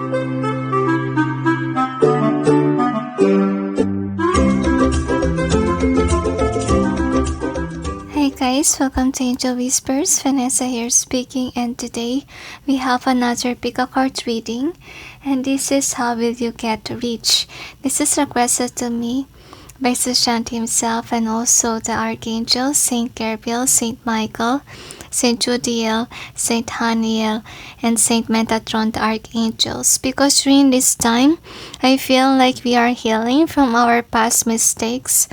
Hey guys, welcome to Angel Whispers. Vanessa here speaking, and today we have another pick a card reading, and this is how will you get rich. This is requested to me by Sushant himself and also the Archangel, Saint Gabriel, Saint Michael, Saint Judiel, Saint Haniel, and Saint Metatron, the Archangels. Because during this time, I feel like we are healing from our past mistakes,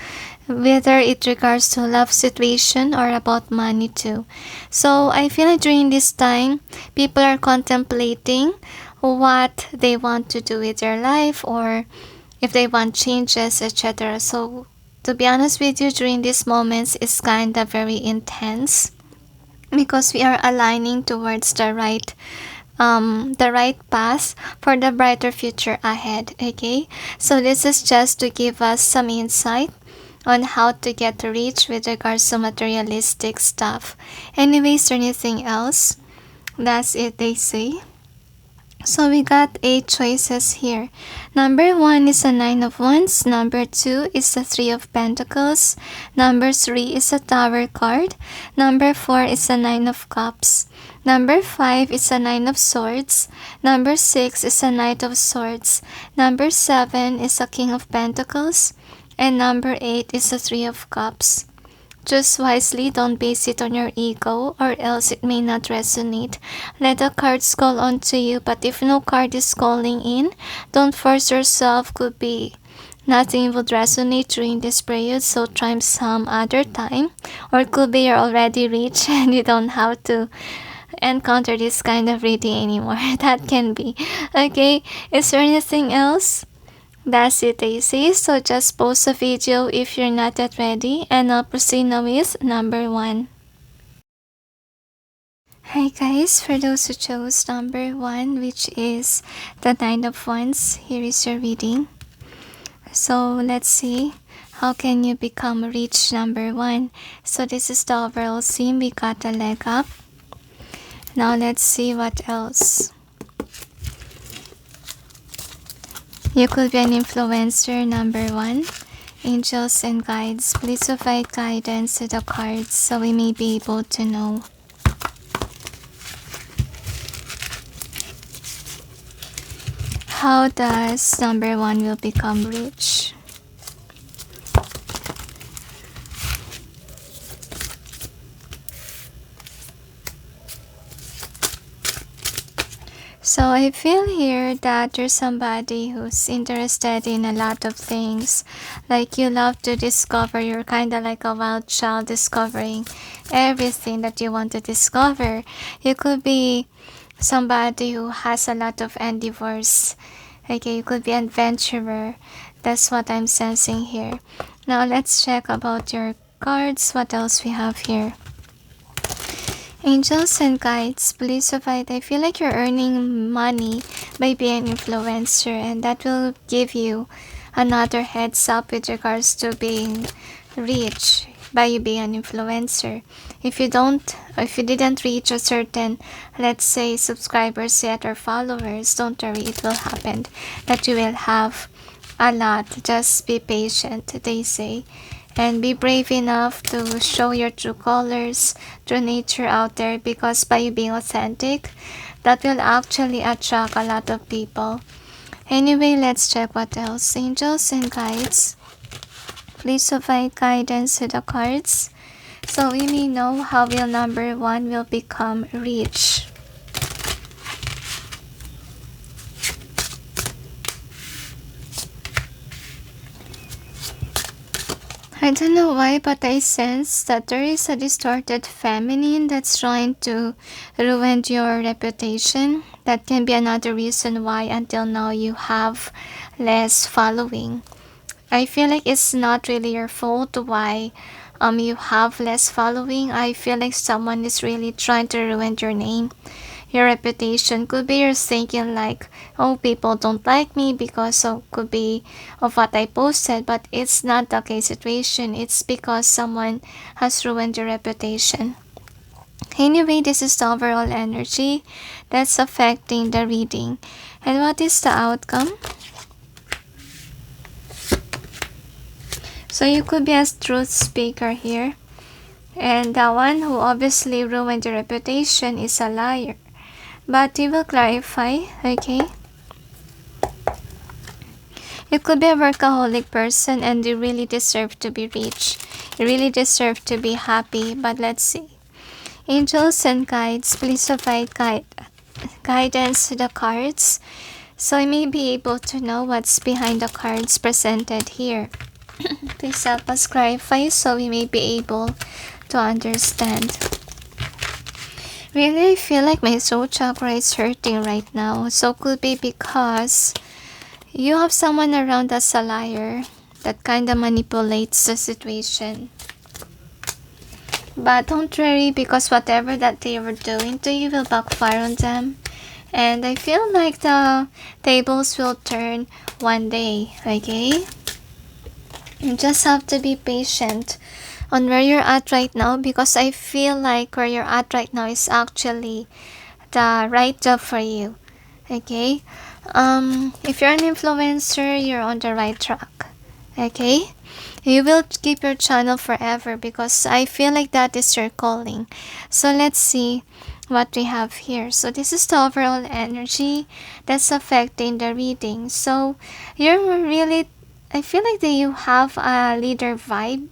whether it regards to love situation or about money too. So I feel like during this time, people are contemplating what they want to do with their life or if they want changes, etc. So to be honest with you, during these moments it's kind of very intense because we are aligning towards the right path for the brighter future ahead. Okay, so this is just to give us some insight on how to get rich with regards to materialistic stuff. Anyways, or anything else, that's it, they say. So we got 8 choices here. Number 1 is a 9 of Wands. Number 2 is a 3 of Pentacles. Number 3 is a Tower card. Number 4 is a 9 of Cups. Number 5 is a 9 of Swords. Number 6 is a Knight of Swords. Number 7 is a King of Pentacles. And number 8 is a 3 of Cups. Choose wisely, don't base it on your ego or else it may not resonate. Let the cards call on to you, but if no card is calling in, don't force yourself. Could be nothing would resonate during this period, so try some other time. Or it could be you're already rich and you don't have to encounter this kind of reading anymore. That can be. Okay, is there anything else? That's it, they say. So just post a video if you're not yet ready, and I'll proceed now with number 1. Hi guys, for those who chose number 1, which is the 9 of Wands, here is your reading. So let's see, how can you become rich, number 1? So this is the overall theme. We got a leg up. Now let's see what else. You could be an influencer, number 1. Angels and guides, please provide guidance to the cards so we may be able to know. How does number 1 will become rich? So I feel here that you're somebody who's interested in a lot of things. Like you love to discover. You're kind of like a wild child discovering everything that you want to discover. You could be somebody who has a lot of endeavors. Okay, you could be an adventurer. That's what I'm sensing here. Now let's check about your cards. What else we have here? Angels and guides, please provide. I feel like you're earning money by being an influencer, and that will give you another heads up with regards to being rich by you being an influencer. If you didn't reach a certain, let's say, subscribers yet or followers, don't worry, it will happen that you will have a lot. Just be patient, they say. And be brave enough to show your true colors, true nature out there, because by you being authentic, that will actually attract a lot of people. Anyway, let's check what else. Angels and guides, please provide guidance to the cards so we may know how will number 1 will become rich. I don't know why, but I sense that there is a distorted feminine that's trying to ruin your reputation. That can be another reason why until now you have less following. I feel like it's not really your fault why you have less following. I feel like someone is really trying to ruin your name. Your reputation. Could be you're thinking like, oh, people don't like me because could be of what I posted, but it's not the case situation. It's because someone has ruined your reputation. Anyway, this is the overall energy that's affecting the reading. And what is the outcome? So you could be a truth speaker here. And the one who obviously ruined your reputation is a liar. But he will clarify, okay? You could be a workaholic person and you really deserve to be rich. You really deserve to be happy. But let's see. Angels and guides, please provide guidance to the cards. So you may be able to know what's behind the cards presented here. Please help us clarify so we may be able to understand. Really, I feel like my throat chakra is hurting right now. So could be because you have someone around that's a liar that kind of manipulates the situation. But don't worry, because whatever that they were doing to you will backfire on them. And I feel like the tables will turn one day, okay? You just have to be patient on where you're at right now, because I feel like where you're at right now is actually the right job for you, okay? If you're an influencer, you're on the right track, okay? You will keep your channel forever because I feel like that is your calling. So let's see what we have here. So this is the overall energy that's affecting the reading. So you're really, I feel like that you have a leader vibe,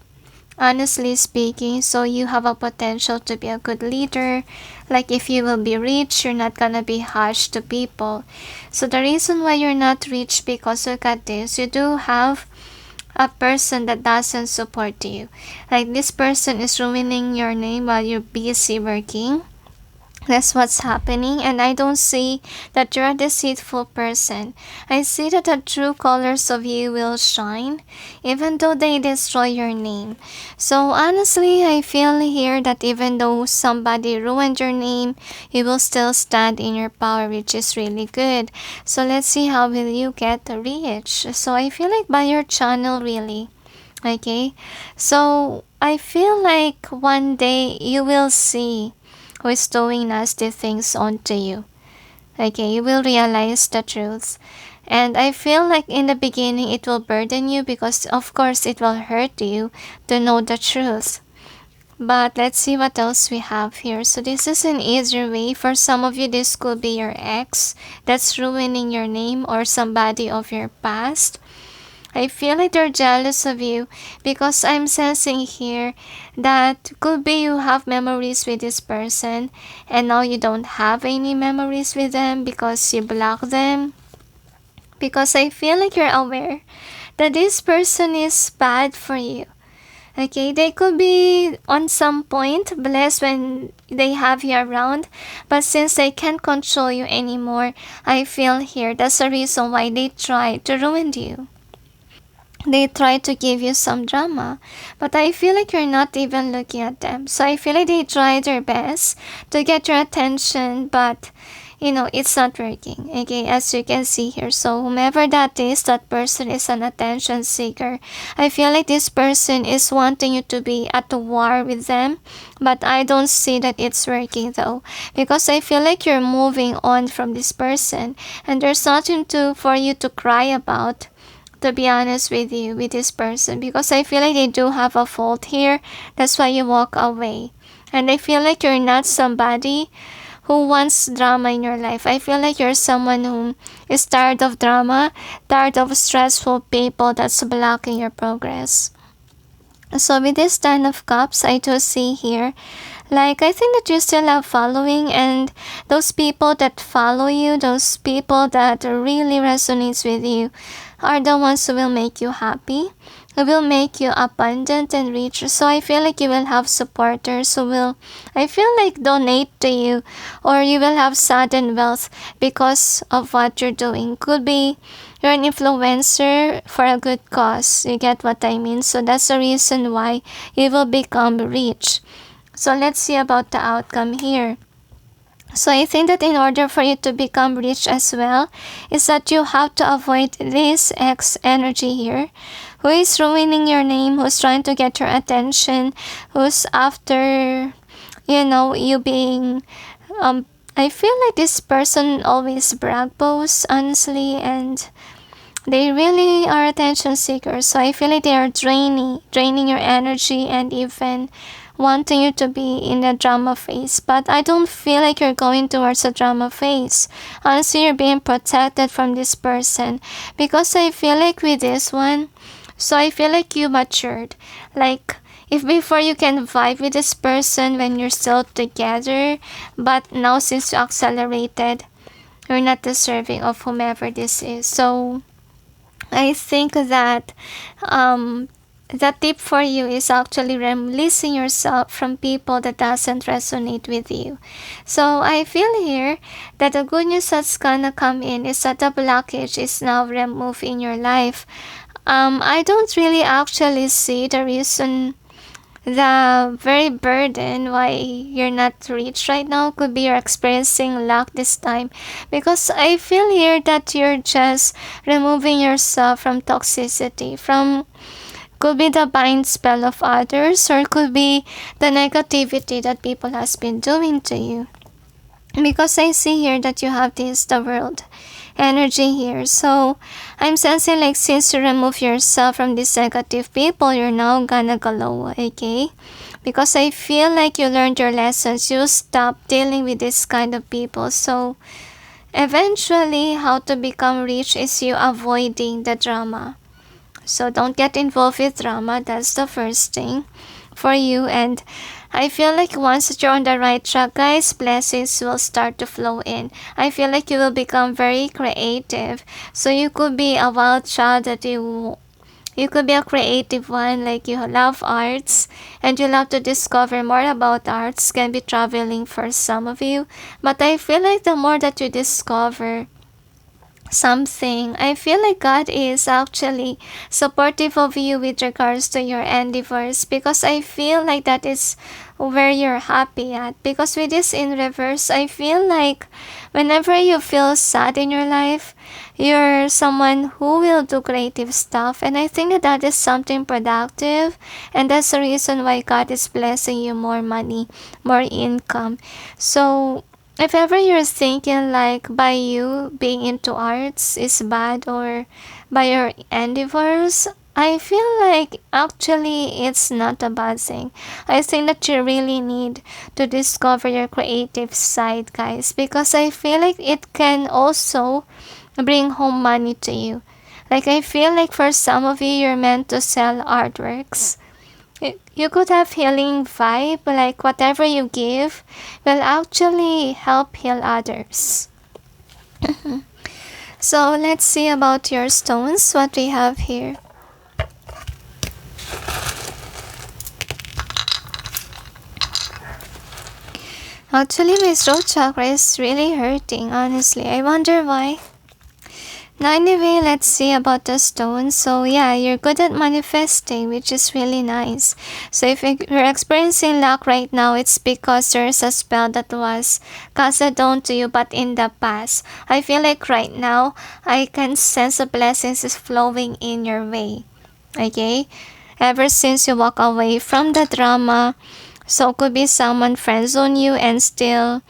honestly speaking. So you have a potential to be a good leader. Like if you will be rich, you're not gonna be harsh to people. So the reason why you're not rich, because look at this, you do have a person that doesn't support you. Like this person is ruining your name while you're busy working. That's what's happening, and I don't see that you're a deceitful person. I see that the true colors of you will shine, even though they destroy your name. So honestly, I feel here that even though somebody ruined your name, you will still stand in your power, which is really good. So let's see how will you get rich. So I feel like by your channel, really. Okay, so I feel like one day you will see who is doing nasty things onto you. Okay, you will realize the truth. And I feel like in the beginning it will burden you, because of course it will hurt you to know the truth. But let's see what else we have here. So this is an easier way. For some of you, this could be your ex that's ruining your name, or somebody of your past. I feel like they're jealous of you, because I'm sensing here that could be you have memories with this person and now you don't have any memories with them because you block them. Because I feel like you're aware that this person is bad for you. Okay, they could be on some point blessed when they have you around, but since they can't control you anymore, I feel here that's the reason why they try to ruin you. They try to give you some drama, but I feel like you're not even looking at them. So I feel like they try their best to get your attention, but you know, it's not working. Okay, as you can see here. So whomever that is, that person is an attention seeker. I feel like this person is wanting you to be at war with them, but I don't see that it's working though, because I feel like you're moving on from this person and there's nothing for you to cry about, to be honest with you, with this person, because I feel like they do have a fault here. That's why you walk away. And I feel like you're not somebody who wants drama in your life. I feel like you're someone who is tired of drama, tired of stressful people that's blocking your progress. So with this 10 of cups, I do see here, like, I think that you still have following, and those people that follow you, those people that really resonates with you, are the ones who will make you happy, who will make you abundant and rich. So I feel like you will have supporters who will, I feel like, donate to you, or you will have sudden wealth because of what you're doing. Could be you're an influencer for a good cause. You get what I mean? So that's the reason why you will become rich. So let's see about the outcome here. So I think that in order for you to become rich as well, is that you have to avoid this X energy here, who is ruining your name, who's trying to get your attention, who's after, you know, you being I feel like this person always brag boasts, honestly, and they really are attention seekers. So I feel like they are draining your energy and even wanting you to be in a drama phase. But I don't feel like you're going towards a drama phase. Honestly, you're being protected from this person because I feel like with this one, so I feel like you matured. Like, if before you can vibe with this person when you're still together, but now since you accelerated, you're not deserving of whomever this is. So I think that the tip for you is actually releasing yourself from people that doesn't resonate with you. So I feel here that the good news that's gonna come in is that the blockage is now removed in your life. I don't really actually see the reason, the very burden why you're not rich right now. Could be you're experiencing lack this time, because I feel here that you're just removing yourself from toxicity, from, could be the bind spell of others, or could be the negativity that people has been doing to you. Because I see here that you have this the world energy here. So I'm sensing like since you remove yourself from these negative people, you're now gonna glow, okay? Because I feel like you learned your lessons. You stop dealing with this kind of people. So eventually, how to become rich is you avoiding the drama. So don't get involved with drama. That's the first thing for you. And I feel like once that you're on the right track, guys, blessings will start to flow in. I feel like you will become very creative. So you could be a wild child that you could be a creative one, like you love arts and you love to discover more about arts. Can be traveling for some of you. But I feel like the more that you discover something, I feel like God is actually supportive of you with regards to your endeavors, because I feel like that is where you're happy at. Because with this in reverse, I feel like whenever you feel sad in your life, you're someone who will do creative stuff, and I think that that is something productive, and that's the reason why God is blessing you more money, more income. So if ever you're thinking like by you being into arts is bad, or by your endeavors, I feel like actually it's not a bad thing. I think that you really need to discover your creative side, guys, because I feel like it can also bring home money to you. Like I feel like for some of you, you're meant to sell artworks. You could have healing vibe, like whatever you give will actually help heal others. So let's see about your stones, what we have here. Actually, my throat chakra is really hurting, honestly. I wonder why. Now anyway, let's see about the stones. So yeah, you're good at manifesting, which is really nice. So if you're experiencing luck right now, it's because there's a spell that was cast down to you, but in the past. I feel like right now, I can sense the blessings is flowing in your way. Okay? Ever since you walk away from the drama, so could be someone friends on you and still,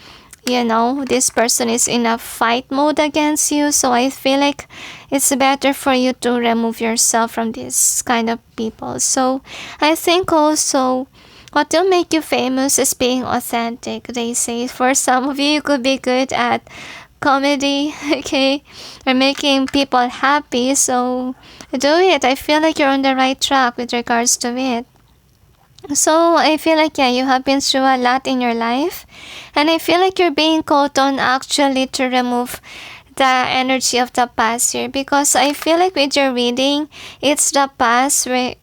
this person is in a fight mode against you. So I feel like it's better for you to remove yourself from this kind of people. So I think also what will make you famous is being authentic. They say for some of you, you could be good at comedy, okay, or making people happy. So do it. I feel like you're on the right track with regards to it. So I feel like you have been through a lot in your life, and I feel like you're being called on actually to remove the energy of the past here, because I feel like with your reading, it's the past where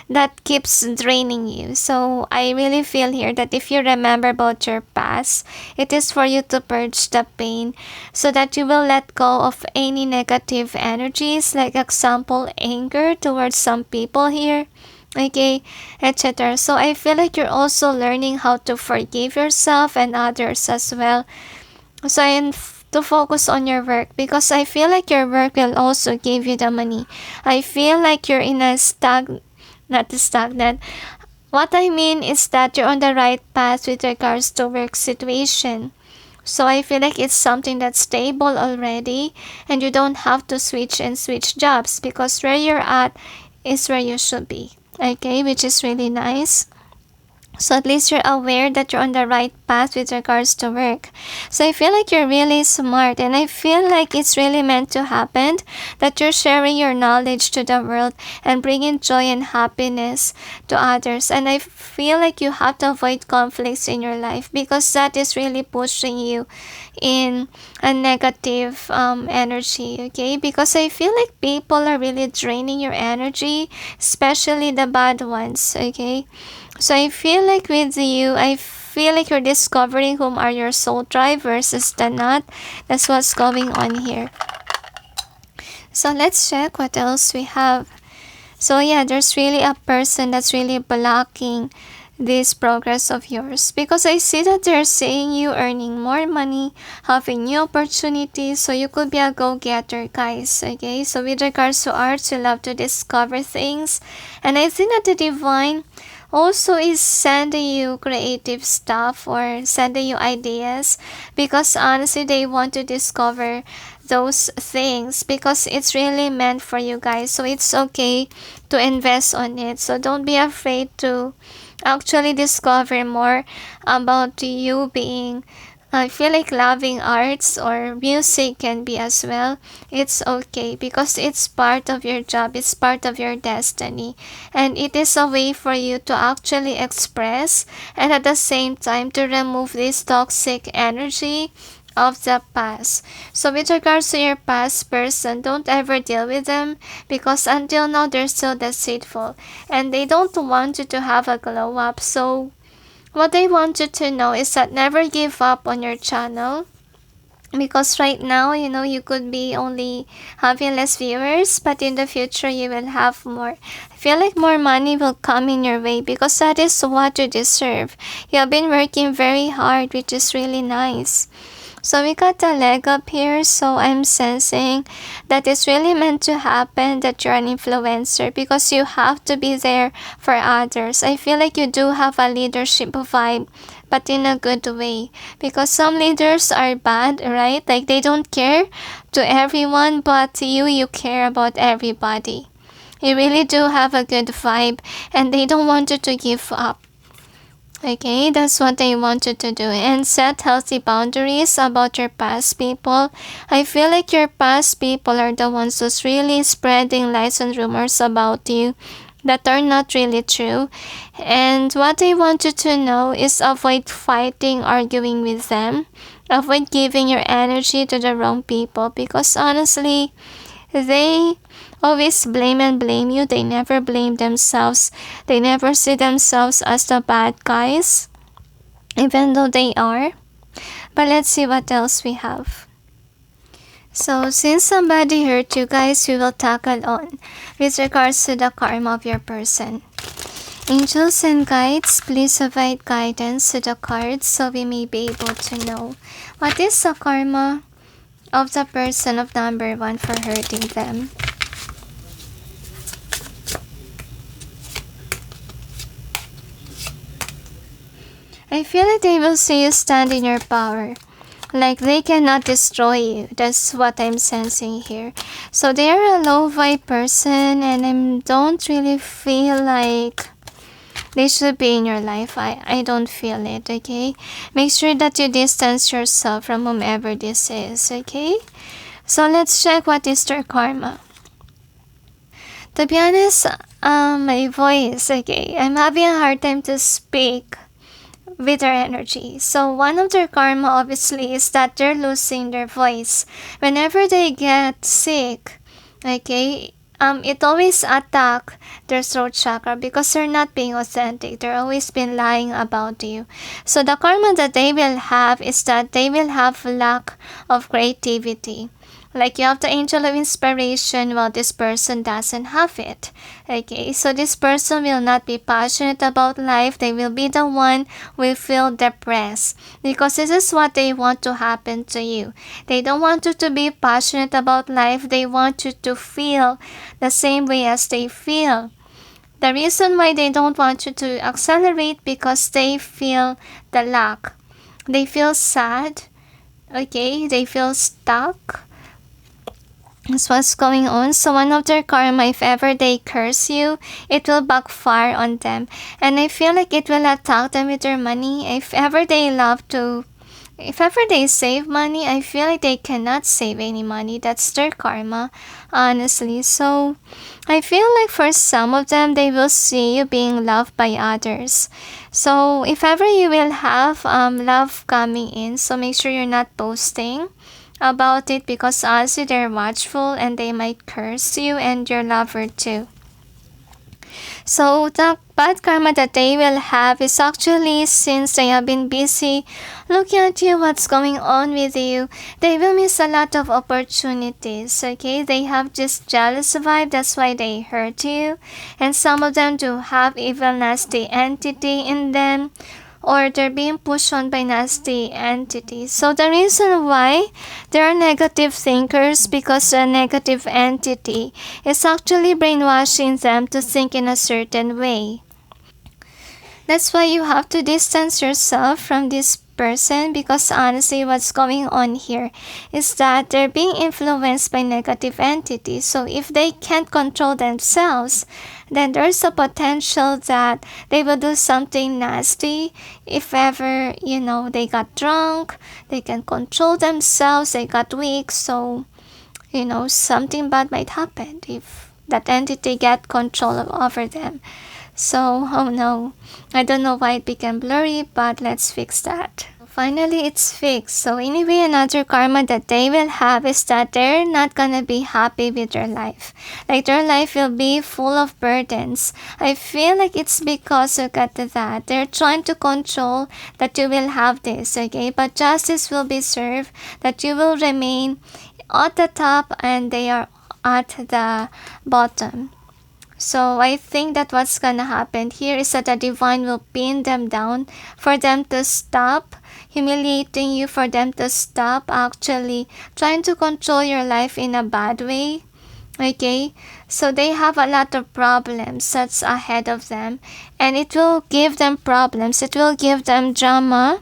that keeps draining you. So I really feel here that if you remember about your past, it is for you to purge the pain so that you will let go of any negative energies, like example anger towards some people here, okay, etc. So I feel like you're also learning how to forgive yourself and others as well. So to focus on your work, because I feel like your work will also give you the money. I feel like you're in a not stagnant. What I mean is that you're on the right path with regards to work situation. So I feel like it's something that's stable already, and you don't have to switch and switch jobs because where you're at is where you should be. Okay, which is really nice. So at least you're aware that you're on the right path with regards to work. So I feel like you're really smart, and I feel like it's really meant to happen, that you're sharing your knowledge to the world and bringing joy and happiness to others. And I feel like you have to avoid conflicts in your life because that is really pushing you in a negative energy, okay? Because I feel like people are really draining your energy, especially the bad ones, okay? So I feel like with you, I feel like you're discovering whom are your soul tribe versus the not. That's what's going on here. So let's check what else we have. So yeah, there's really a person that's really blocking this progress of yours because I see that they're saying you earning more money, having new opportunities, so you could be a go-getter, guys. Okay, so with regards to arts, you love to discover things, and I think that the divine also is sending you creative stuff or sending you ideas because honestly they want to discover those things because it's really meant for you guys. So it's okay to invest on it, so don't be afraid to actually discover more about you being, I feel like loving arts or music can be as well. It's okay because it's part of your job, it's part of your destiny, and it is a way for you to actually express and at the same time to remove this toxic energy of the past. So with regards to your past person, don't ever deal with them because until now they're still deceitful and they don't want you to have a glow up. So what I want you to know is that never give up on your channel because right now, you know, you could be only having less viewers, but in the future you will have more. I feel like more money will come in your way because that is what you deserve. You have been working very hard, which is really nice. So we got the leg up here, so I'm sensing that it's really meant to happen that you're an influencer because you have to be there for others. I feel like you do have a leadership vibe, but in a good way because some leaders are bad, right? Like they don't care to everyone, but you care about everybody. You really do have a good vibe and they don't want you to give up. Okay, that's what I want you to do, and set healthy boundaries about your past people. I feel like your past people are the ones who's really spreading lies and rumors about you that are not really true. And what I want you to know is avoid fighting, arguing with them. Avoid giving your energy to the wrong people because honestly, they always blame you. They never blame themselves. They never see themselves as the bad guys, even though they are. But let's see what else we have. So since somebody hurt you guys, we will tackle on with regards to the karma of your person. Angels and guides, please provide guidance to the cards so we may be able to know what is the karma of the person of number 1 for hurting them. I feel like they will see you stand in your power. Like they cannot destroy you. That's what I'm sensing here. So they are a low vibe person and I don't really feel like they should be in your life. I don't feel it, okay? Make sure that you distance yourself from whomever this is, okay? So let's check what is their karma. To be honest, my voice, okay, I'm having a hard time to speak with their energy. So one of their karma obviously is that they're losing their voice. Whenever they get sick, okay, it always attack their throat chakra because they're not being authentic. They're always been lying about you. So the karma that they will have is that they will have lack of creativity. Like you have the angel of inspiration while this person doesn't have it. Okay, so this person will not be passionate about life. They will be the one who will feel depressed because this is what they want to happen to you. They don't want you to be passionate about life. They want you to feel the same way as they feel. The reason why they don't want you to accelerate because they feel the lack. They feel sad. Okay, they feel stuck. That's what's going on. So one of their karma, if ever they curse you, it will backfire on them. And I feel like it will attack them with their money. If ever they save money, I feel like they cannot save any money. That's their karma, honestly. So I feel like for some of them, they will see you being loved by others. So if ever you will have love coming in, so make sure you're not posting about it, because honestly they're watchful and they might curse you and your lover too. So the bad karma that they will have is actually, since they have been busy looking at you, what's going on with you, they will miss a lot of opportunities. Okay, they have just jealous vibe, that's why they hurt you. And some of them do have evil nasty entity in them, or they're being pushed on by nasty entities. So the reason why they are negative thinkers, because a negative entity is actually brainwashing them to think in a certain way. That's why you have to distance yourself from this person, because honestly what's going on here is that they're being influenced by negative entities. So if they can't control themselves, then there's a potential that they will do something nasty. If ever, they got drunk, they can control themselves, they got weak, so something bad might happen if that entity get control over them. So, oh no, I don't know why it became blurry, but let's fix that. Finally, it's fixed. So anyway, another karma that they will have is that they're not gonna be happy with their life. Like their life will be full of burdens. I feel like it's because of that. They're trying to control that you will have this, okay? But justice will be served, that you will remain at the top and they are at the bottom. So I think that what's gonna happen here is that the divine will pin them down for them to stop humiliating you, for them to stop actually trying to control your life in a bad way. Okay, so they have a lot of problems that's ahead of them, and it will give them problems, it will give them drama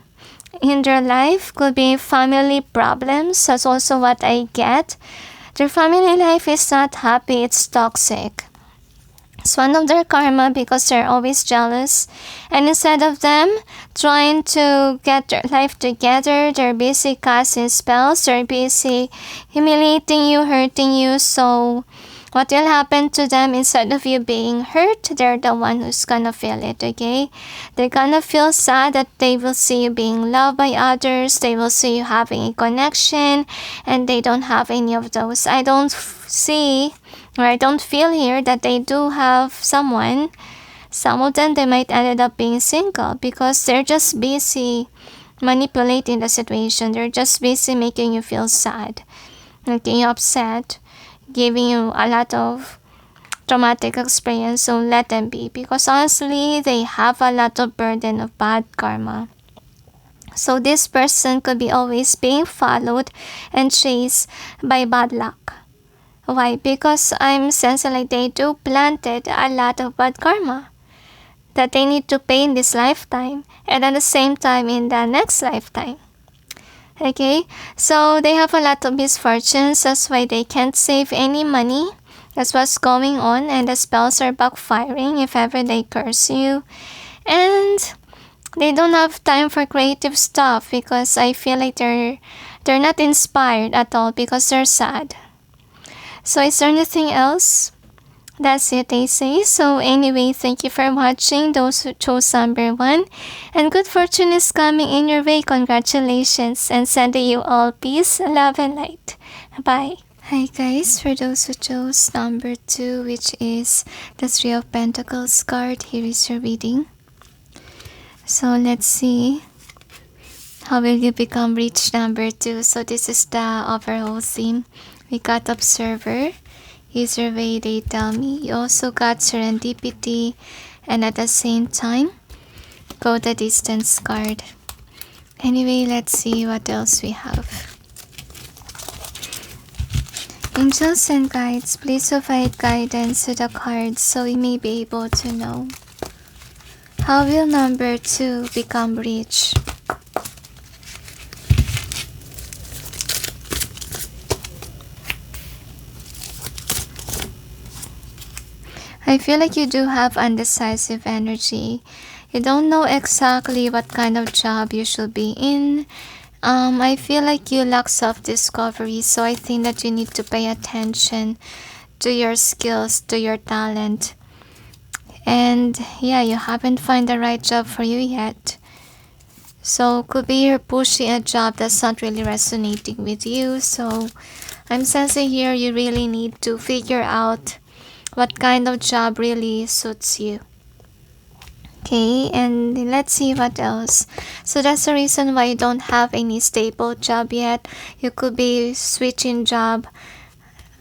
in their life. Could be family problems, that's also what I get. Their family life is not happy, it's toxic. It's one of their karma, because they're always jealous, and instead of them trying to get their life together, they're busy casting spells, they're busy humiliating you, hurting you. So what will happen to them, instead of you being hurt, they're the one who's gonna feel it, okay? They're gonna feel sad that they will see you being loved by others, they will see you having a connection, and they don't have any of those. I don't feel here that they do have someone. Some of them, they might end up being single, because they're just busy manipulating the situation. They're just busy making you feel sad, making you upset, giving you a lot of traumatic experience. So let them be, because honestly they have a lot of burden of bad karma. So this person could be always being followed and chased by bad luck. Why? Because I'm sensing like they do planted a lot of bad karma that they need to pay in this lifetime, and at the same time in the next lifetime. Okay, so they have a lot of misfortunes, that's why they can't save any money. That's what's going on, and the spells are backfiring if ever they curse you. And they don't have time for creative stuff, because I feel like they're not inspired at all, because they're sad. So is there anything else? That's it, they say. So anyway, thank you for watching, those who chose number 1. And good fortune is coming in your way. Congratulations, and sending you all peace, love, and light. Bye. Hi guys, for those who chose number 2, which is the 3 of Pentacles card, here is your reading. So let's see. How will you become rich, number 2? So this is the overall theme. We got Observer. Here's your way, they tell me. You also got Serendipity, and at the same time, go the Distance card. Anyway, let's see what else we have. Angels and guides, please provide guidance to the cards so we may be able to know. How will number 2 become rich? I feel like you do have undecisive energy. You don't know exactly what kind of job you should be in. I feel like you lack self-discovery, so I think that you need to pay attention to your skills, to your talent. And yeah, you haven't found the right job for you yet. So could be you're pushing a job that's not really resonating with you. So I'm sensing here you really need to figure out what kind of job really suits you. Okay, and let's see what else. So that's the reason why you don't have any stable job yet. You could be switching job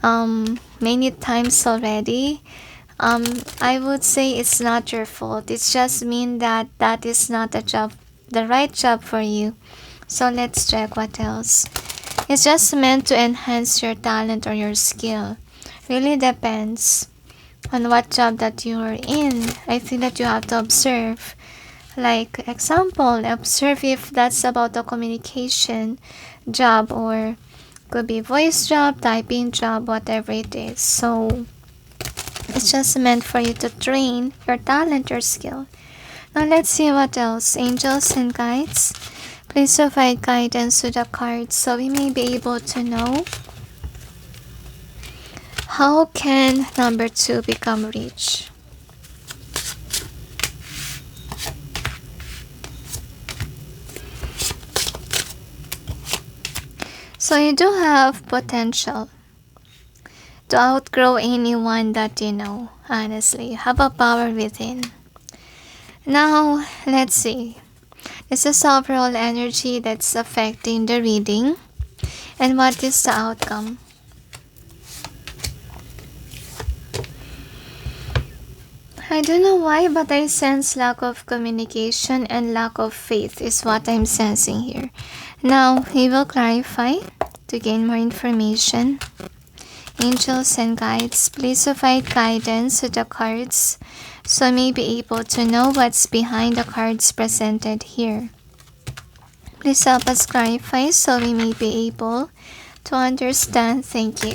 many times already. I would say it's not your fault. It's just mean that that is not the right job for you. So let's check what else. It's just meant to enhance your talent or your skill. Really depends on what job that you are in. I think that you have to observe. Like example, observe if that's about a communication job or could be voice job, typing job, whatever it is. So it's just meant for you to train your talent or skill. Now let's see what else. Angels and guides. Please provide guidance to the cards so we may be able to know how can number 2 become rich. So you do have potential to outgrow anyone that you know. Honestly, you have a power within. Now, let's see. This is overall energy that's affecting the reading. And what is the outcome? I don't know why, but I sense lack of communication and lack of faith is what I'm sensing here. Now, we will clarify to gain more information. Angels and guides, please provide guidance to the cards so I may be able to know what's behind the cards presented here. Please help us clarify so we may be able to understand. Thank you.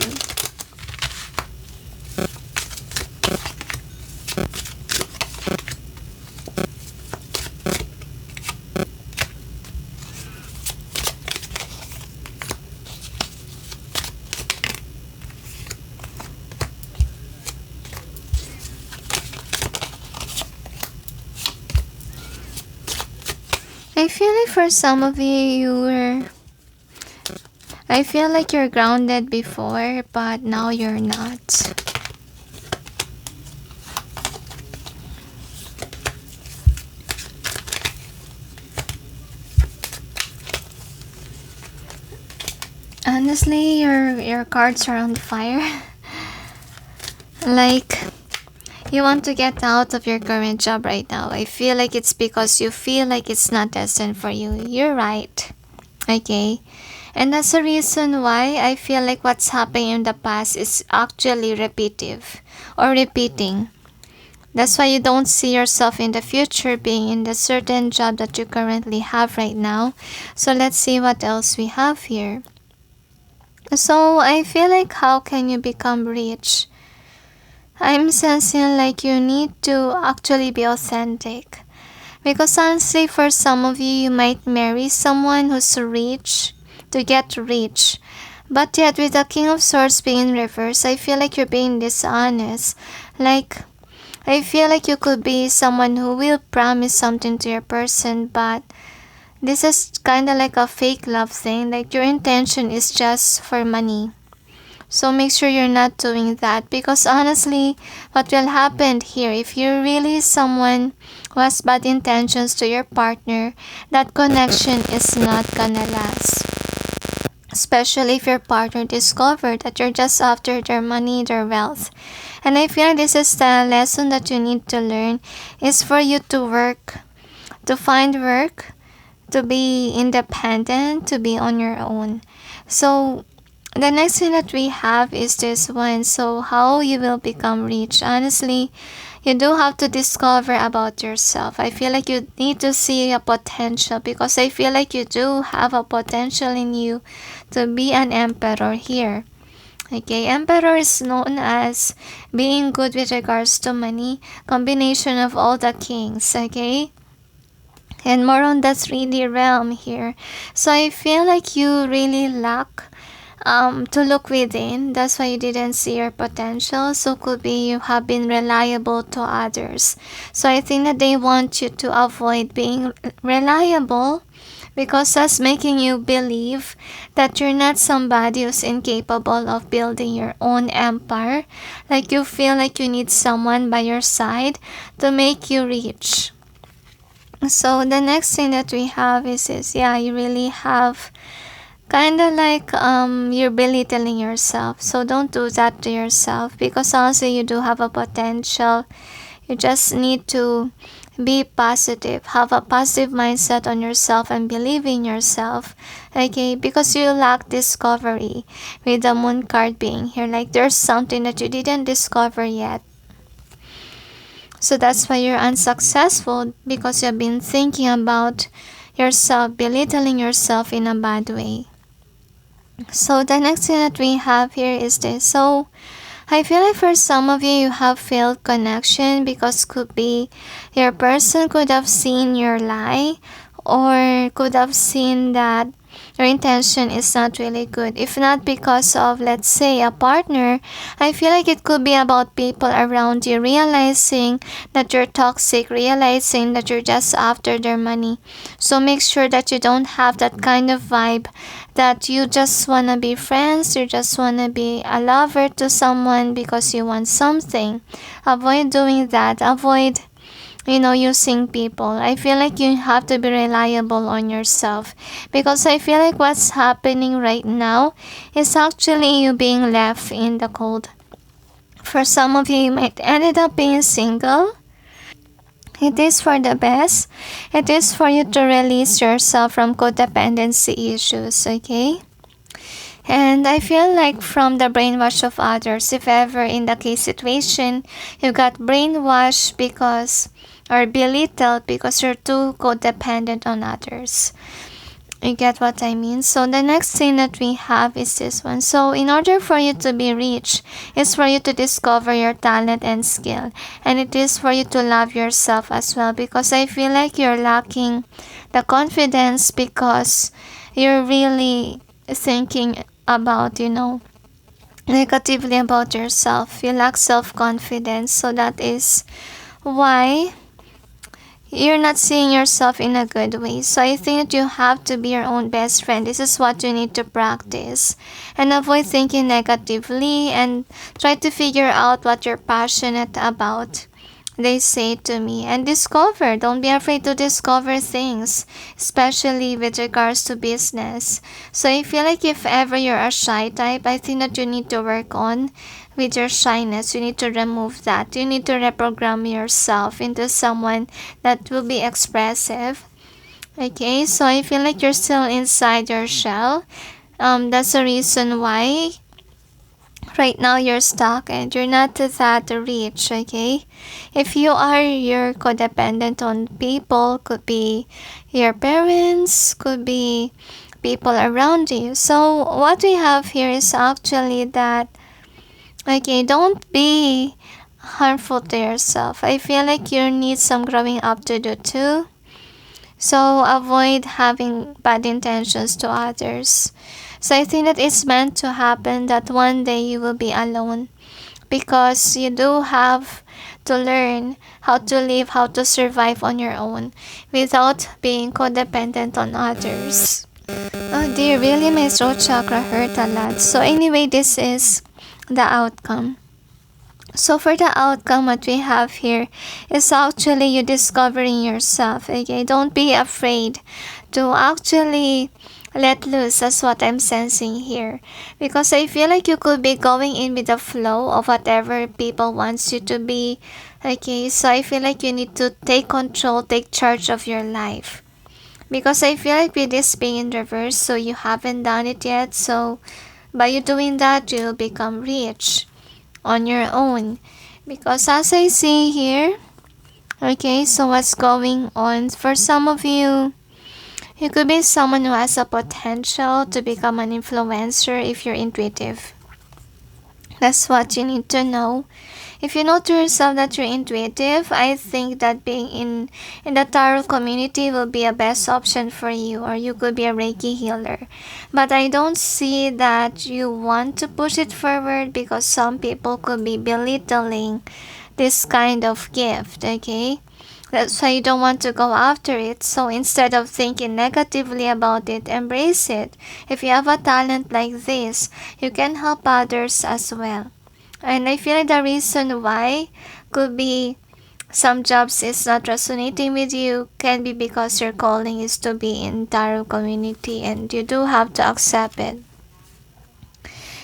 I feel like for some of you, I feel like you're grounded before, but now you're not. Honestly, your cards are on fire. Like, you want to get out of your current job right now. I feel like it's because you feel like it's not destined for you. You're right. Okay? And that's the reason why I feel like what's happening in the past is actually repetitive or repeating. That's why you don't see yourself in the future being in the certain job that you currently have right now. So let's see what else we have here. So I feel like how can you become rich? I'm sensing like you need to actually be authentic. Because honestly, for some of you might marry someone who's rich to get rich. But yet with the King of Swords being in reverse, I feel like you're being dishonest. Like, I feel like you could be someone who will promise something to your person, but this is kind of like a fake love thing. Like your intention is just for money. So make sure you're not doing that, because honestly, what will happen here, if you're really someone who has bad intentions to your partner, that connection is not gonna last. Especially if your partner discovered that you're just after their money, their wealth. And I feel this is the lesson that you need to learn, is for you to work, to find work, to be independent, to be on your own. So the next thing that we have is this one. So how you will become rich. Honestly, you do have to discover about yourself. I feel like you need to see a potential, because I feel like you do have a potential in you to be an emperor here. Okay, Emperor is known as being good with regards to money, combination of all the kings, okay? And more on that 3D realm here. So I feel like you really lack to look within. That's why you didn't see your potential. So could be you have been reliable to others. So I think that they want you to avoid being reliable, because that's making you believe that you're not somebody who's incapable of building your own empire. Like you feel like you need someone by your side to make you rich. So the next thing that we have is this. Yeah, you really have kind of like you're belittling yourself. So don't do that to yourself, because also you do have a potential. You just need to be positive, have a positive mindset on yourself and believe in yourself, okay? Because you lack discovery with the moon card being here. Like there's something that you didn't discover yet. So that's why you're unsuccessful, because you've been thinking about yourself, belittling yourself in a bad way. So the next thing that we have here is this. So I feel like for some of you, you have failed connection, because could be your person could have seen your lie, or could have seen that your intention is not really good. If not because of, let's say, a partner, I feel like it could be about people around you realizing that you're toxic, realizing that you're just after their money. So make sure that you don't have that kind of vibe, that you just want to be friends, you just want to be a lover to someone because you want something. Avoid doing that. Avoid using people. I feel like you have to be reliable on yourself, because I feel like what's happening right now is actually you being left in the cold. For some of you, you might ended up being single. It is for the best. It is for you to release yourself from codependency issues, okay? And I feel like from the brainwash of others, if ever in the case situation, you got brainwashed because, or belittled because you're too codependent on others. You get what I mean? So the next thing that we have is this one. So in order for you to be rich, it's for you to discover your talent and skill. And it is for you to love yourself as well, because I feel like you're lacking the confidence, because you're really thinking about, negatively about yourself. You lack self-confidence. So that is why you're not seeing yourself in a good way. So I think that you have to be your own best friend. This is what you need to practice. And avoid thinking negatively, and try to figure out what you're passionate about, they say to me. And discover. Don't be afraid to discover things, especially with regards to business. So I feel like if ever you're a shy type, I think that you need to work on with your shyness. You need to remove that. You need to reprogram yourself into someone that will be expressive. Okay, so I feel like you're still inside your shell. That's the reason why right now you're stuck and you're not that rich, okay? If you're codependent on people, could be your parents, could be people around you. So what we have here is actually that, okay, don't be harmful to yourself. I feel like you need some growing up to do too. So avoid having bad intentions to others. So I think that it's meant to happen that one day you will be alone, because you do have to learn how to live, how to survive on your own without being codependent on others. Oh dear, really my throat chakra hurt a lot. So anyway, this is the outcome. So for the outcome, what we have here is actually you discovering yourself. Okay, don't be afraid to actually let loose. That's what I'm sensing here, because I feel like you could be going in with the flow of whatever people wants you to be. Okay, so I feel like you need to take control, take charge of your life, because I feel like with this being in reverse, so you haven't done it yet. So by you doing that, you'll become rich on your own, because as I see here, okay, so what's going on for some of you, you could be someone who has a potential to become an influencer if you're intuitive. That's what you need to know. If you know to yourself that you're intuitive, I think that being in the tarot community will be a best option for you, or you could be a Reiki healer. But I don't see that you want to push it forward because some people could be belittling this kind of gift, okay? That's why you don't want to go after it. So instead of thinking negatively about it, embrace it. If you have a talent like this, you can help others as well. And I feel like the reason why could be some jobs is not resonating with you can be because your calling is to be in tarot community, and you do have to accept it.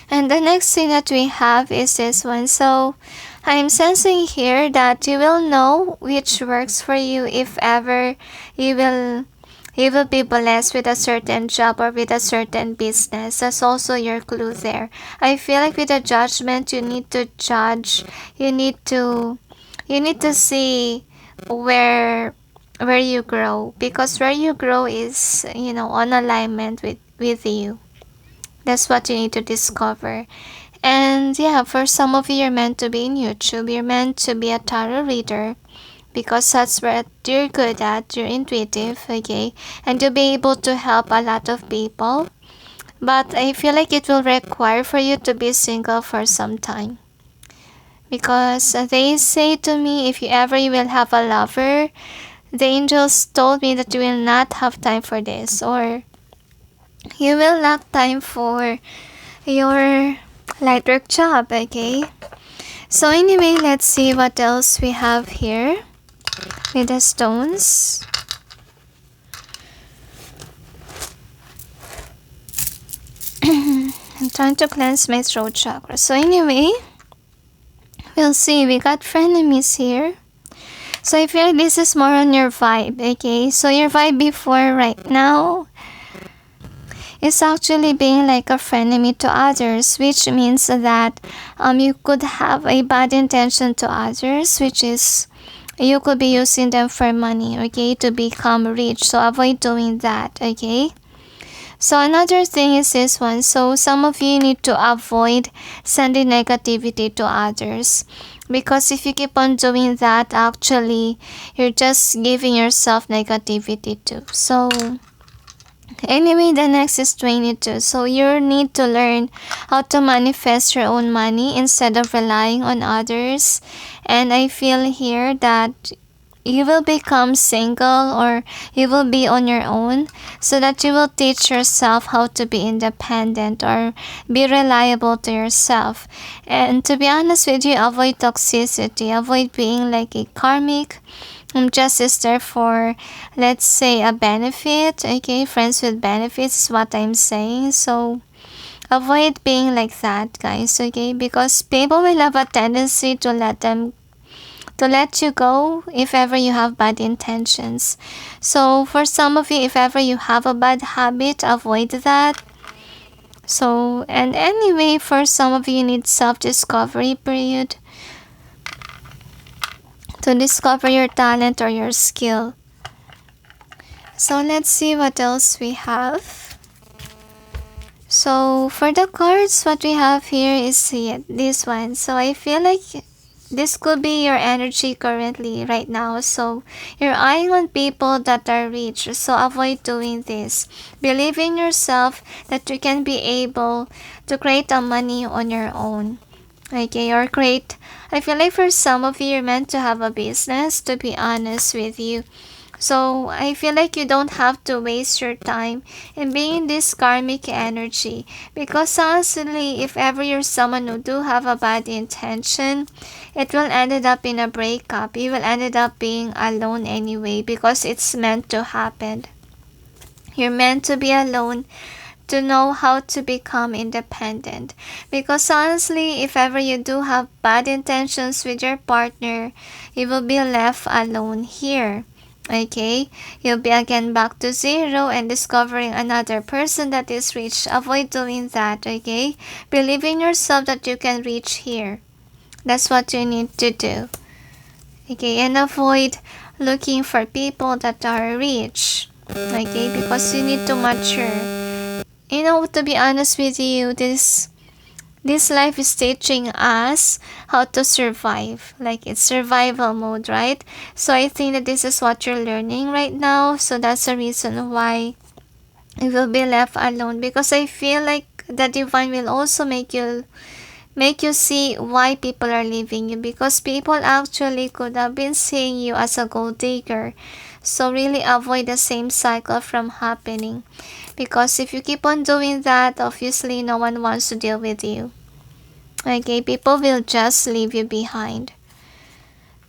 And the next thing that we have is this one. So I'm sensing here that you will know which works for you if ever you will be blessed with a certain job or with a certain business. That's also your clue there. I feel like with the judgment, you need to judge. You need to see where you grow, because where you grow is, on alignment with you. That's what you need to discover. And yeah, for some of you, you're meant to be in YouTube. You're meant to be a tarot reader, because that's what you're good at. You're intuitive, okay? And you'll be able to help a lot of people. But I feel like it will require for you to be single for some time. Because they say to me, if you ever will have a lover, the angels told me that you will not have time for this, or you will lack time for your light work job, okay? So anyway, let's see what else we have here with the stones. I'm trying to cleanse my throat chakra. So anyway, we'll see. We got frenemies here. So I feel like this is more on your vibe, okay? So your vibe before right now is actually being like a frenemy to others, which means that you could have a bad intention to others, which is you could be using them for money, okay, to become rich. So avoid doing that, okay? So another thing is this one. So some of you need to avoid sending negativity to others, because if you keep on doing that, actually you're just giving yourself negativity too. So anyway, the next is 22. So you need to learn how to manifest your own money instead of relying on others. And I feel here that you will become single, or you will be on your own, so that you will teach yourself how to be independent or be reliable to yourself. And to be honest with you, avoid toxicity. Avoid being like a karmic. Just is there for, let's say, a benefit, okay? Friends with benefits is what I'm saying. So avoid being like that, guys, okay? Because people will have a tendency to let you go if ever you have bad intentions. So for some of you, if ever you have a bad habit, avoid that. So, and anyway, for some of you, need self-discovery period to discover your talent or your skill. So let's see what else we have. So for the cards, what we have here is this one. So I feel like this could be your energy currently right now. So you're eyeing on people that are rich. So avoid doing this. Believe in yourself that you can be able to create a money on your own. Okay, or create. I feel like for some of you, you're meant to have a business, to be honest with you. So I feel like you don't have to waste your time in being in this karmic energy, because honestly, if ever you're someone who do have a bad intention, it will end up in a breakup. You will end up being alone anyway, because it's meant to happen. You're meant to be alone to know how to become independent. Because honestly, if ever you do have bad intentions with your partner, you will be left alone here. Okay, you'll be again back to zero and discovering another person that is rich. Avoid doing that, okay? Believe in yourself that you can reach here. That's what you need to do. Okay, and avoid looking for people that are rich. Okay, because you need to mature. You know, to be honest with you, this this life is teaching us how to survive. Like, it's survival mode, right? So I think that this is what you're learning right now. So that's the reason why you will be left alone, because I feel like the divine will also make you see why people are leaving you, because people actually could have been seeing you as a gold digger. So really avoid the same cycle from happening, because if you keep on doing that, obviously no one wants to deal with you. Okay, people will just leave you behind.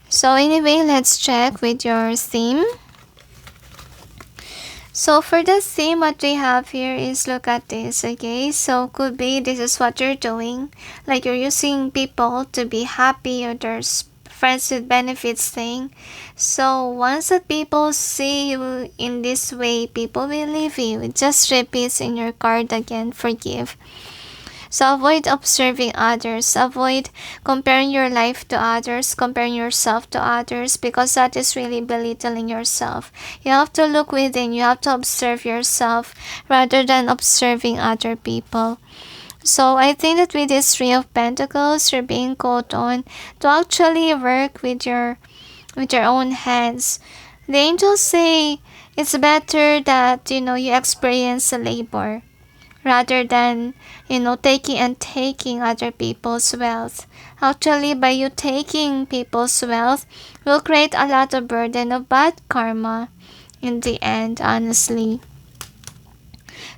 So anyway, let's check with your theme. So for the theme, what we have here is, look at this, okay? So could be this is what you're doing. Like, you're using people to be happy, or there's friends with benefits thing. So once that people see you in this way, people will leave you. It just repeats in your card again, forgive. So avoid observing others. Avoid comparing your life to others, comparing yourself to others, because that is really belittling yourself. You have to look within. You have to observe yourself rather than observing other people. So I think that with this Three of Pentacles, you're being called on to actually work with your own hands. The angels say it's better that you experience a labor rather than taking other people's wealth. Actually, by you taking people's wealth will create a lot of burden of bad karma in the end, honestly.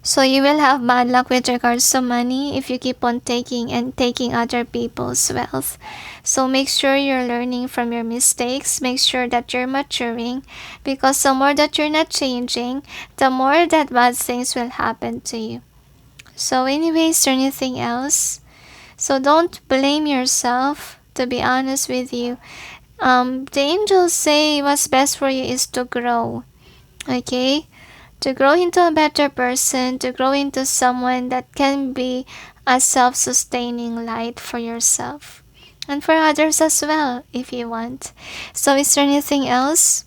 So you will have bad luck with regards to money if you keep on taking other people's wealth. So make sure you're learning from your mistakes. Make sure that you're maturing, because the more that you're not changing, the more that bad things will happen to you. So anyways, is there anything else? So don't blame yourself, to be honest with you. The angels say what's best for you is to grow. Okay? To grow into a better person, to grow into someone that can be a self-sustaining light for yourself. And for others as well, if you want. So is there anything else?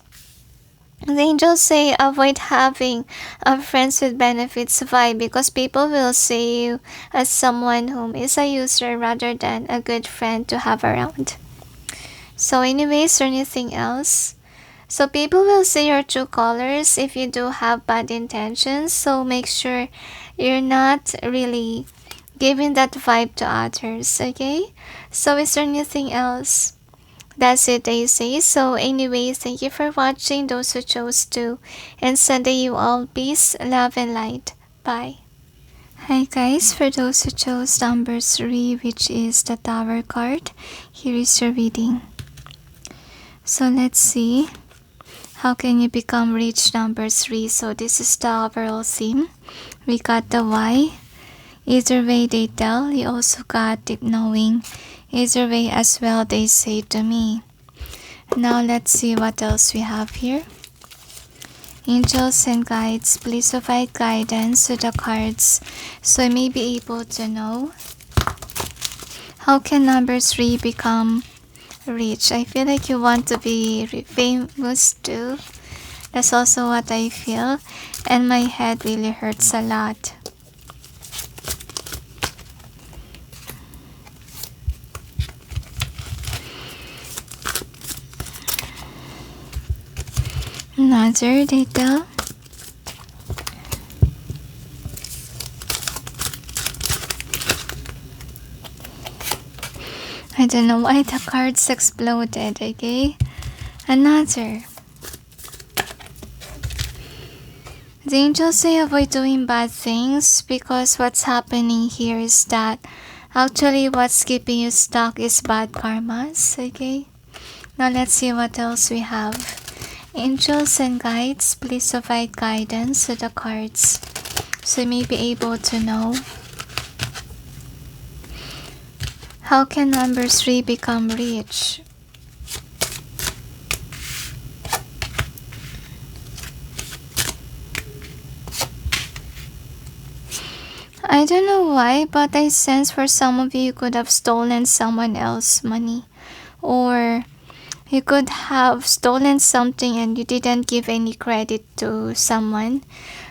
The angels say avoid having a friends with benefits vibe, because people will see you as someone whom is a user rather than a good friend to have around. So anyways, or anything else? So people will see your true colors if you do have bad intentions. So make sure you're not really giving that vibe to others, okay? So is there anything else? That's it, they say. So anyways, thank you for watching, those who chose to, and sending you all peace, love, and light. Bye. Hi guys, for those who chose number 3, which is the Tower card, here is your reading. So let's see. How can you become rich, number 3? So this is the overall theme. We got the why. Either way they tell. You also got deep knowing. Either way as well, they say to me. Now let's see what else we have here. Angels and guides, please provide guidance to the cards so I may be able to know. How can number 3 become rich? I feel like you want to be famous too. That's also what I feel. And my head really hurts a lot. Another detail. I don't know why the cards exploded, okay? Another. The angels say avoid doing bad things, because what's happening here is that actually what's keeping you stuck is bad karmas, okay? Now let's see what else we have. Angels and guides, please provide guidance to the cards so you may be able to know. How can number 3 become rich? I don't know why, but I sense for some of you could have stolen someone else's money, or you could have stolen something and you didn't give any credit to someone.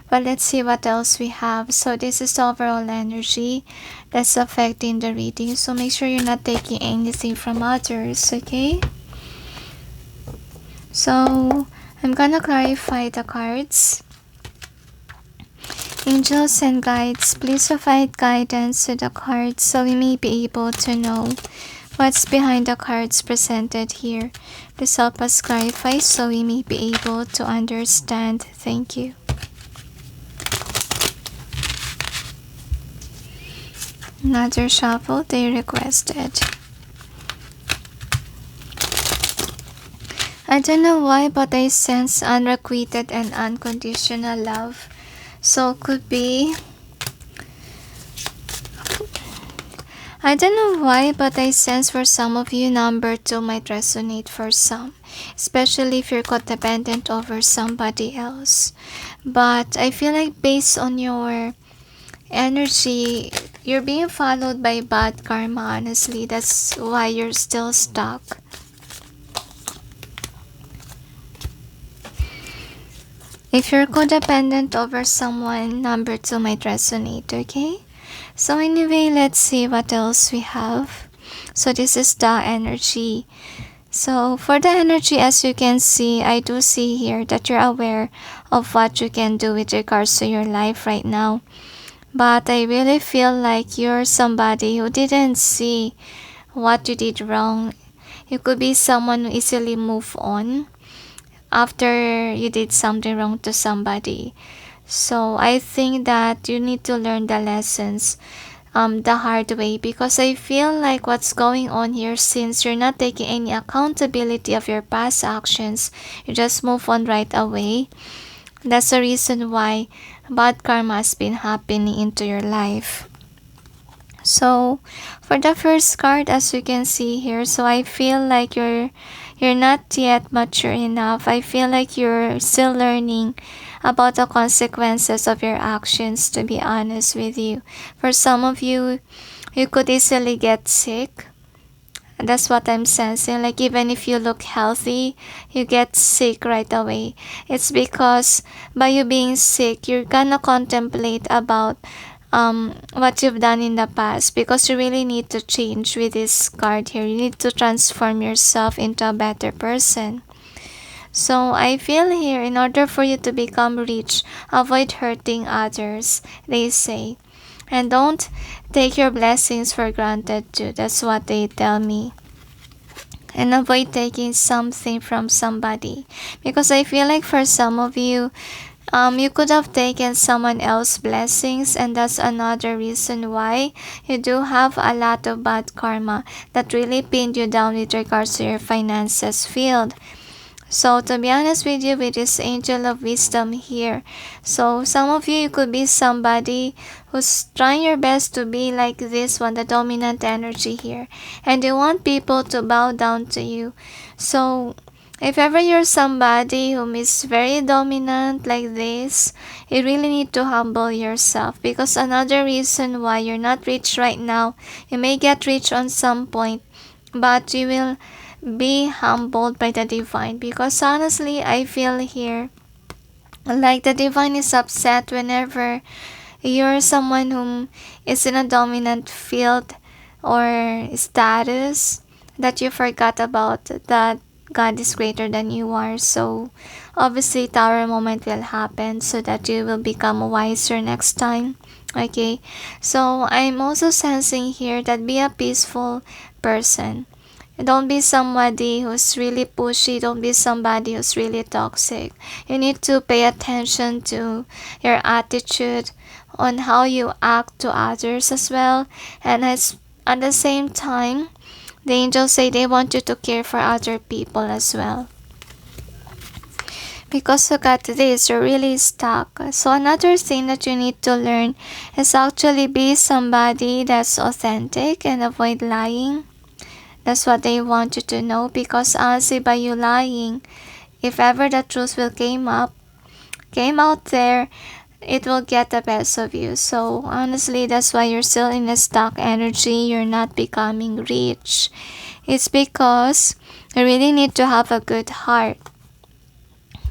But let's see what else we have. So this is the overall energy that's affecting the reading. So make sure you're not taking anything from others, okay? So I'm gonna clarify the cards. Angels and guides, please provide guidance to the cards so we may be able to know what's behind the cards presented here. Please help us clarify so we may be able to understand. Thank you. Another shuffle they requested. I don't know why, but I sense unrequited and unconditional love. So could be, I don't know why, but I sense for some of you number 2 might resonate for some, especially if you're codependent over somebody else. But I feel like based on your energy, you're being followed by bad karma, honestly. That's why you're still stuck. If you're codependent over someone, number 2 might resonate, okay? So anyway, let's see what else we have. So this is the energy. So for the energy, as you can see, I do see here that you're aware of what you can do with regards to your life right now. But I really feel like you're somebody who didn't see what you did wrong. You could be someone who easily move on after you did something wrong to somebody. So I think that you need to learn the lessons the hard way, because I feel like what's going on here, since you're not taking any accountability of your past actions, you just move on right away. That's the reason why bad karma has been happening into your life. So for the first card, as you can see here, so I feel like you're not yet mature enough. I feel like you're still learning about the consequences of your actions, to be honest with you. For some of you, you could easily get sick. That's what I'm sensing. Like even if you look healthy, you get sick right away. It's because by you being sick, you're gonna contemplate about what you've done in the past, because you really need to change with this card here. You need to transform yourself into a better person. So I feel here, in order for you to become rich, avoid hurting others, they say. And don't take your blessings for granted too. That's what they tell me. And avoid taking something from somebody. Because I feel like for some of you, you could have taken someone else's blessings, and that's another reason why you do have a lot of bad karma that really pinned you down with regards to your finances field. So to be honest with you, with this angel of wisdom here, so some of you could be somebody who's trying your best to be like this one, the dominant energy here, and you want people to bow down to you. So if ever you're somebody who is very dominant like this, you really need to humble yourself, because another reason why you're not rich right now, you may get rich on some point, but you will be humbled by the divine. Because honestly, I feel here like the divine is upset whenever you're someone whom is in a dominant field or status, that you forgot about that God is greater than you are. So obviously tower moment will happen so that you will become wiser next time. Okay, so I'm also sensing here that be a peaceful person. Don't be somebody who's really pushy. Don't be somebody who's really toxic. You need to pay attention to your attitude, on how you act to others as well. And at the same time, the angels say they want you to care for other people as well. Because look at this, you're really stuck. So another thing that you need to learn is actually be somebody that's authentic and avoid lying. That's what they want you to know, because honestly, by you lying, if ever the truth will came out there, it will get the best of you. So honestly, that's why you're still in a stuck energy. You're not becoming rich. It's because you really need to have a good heart.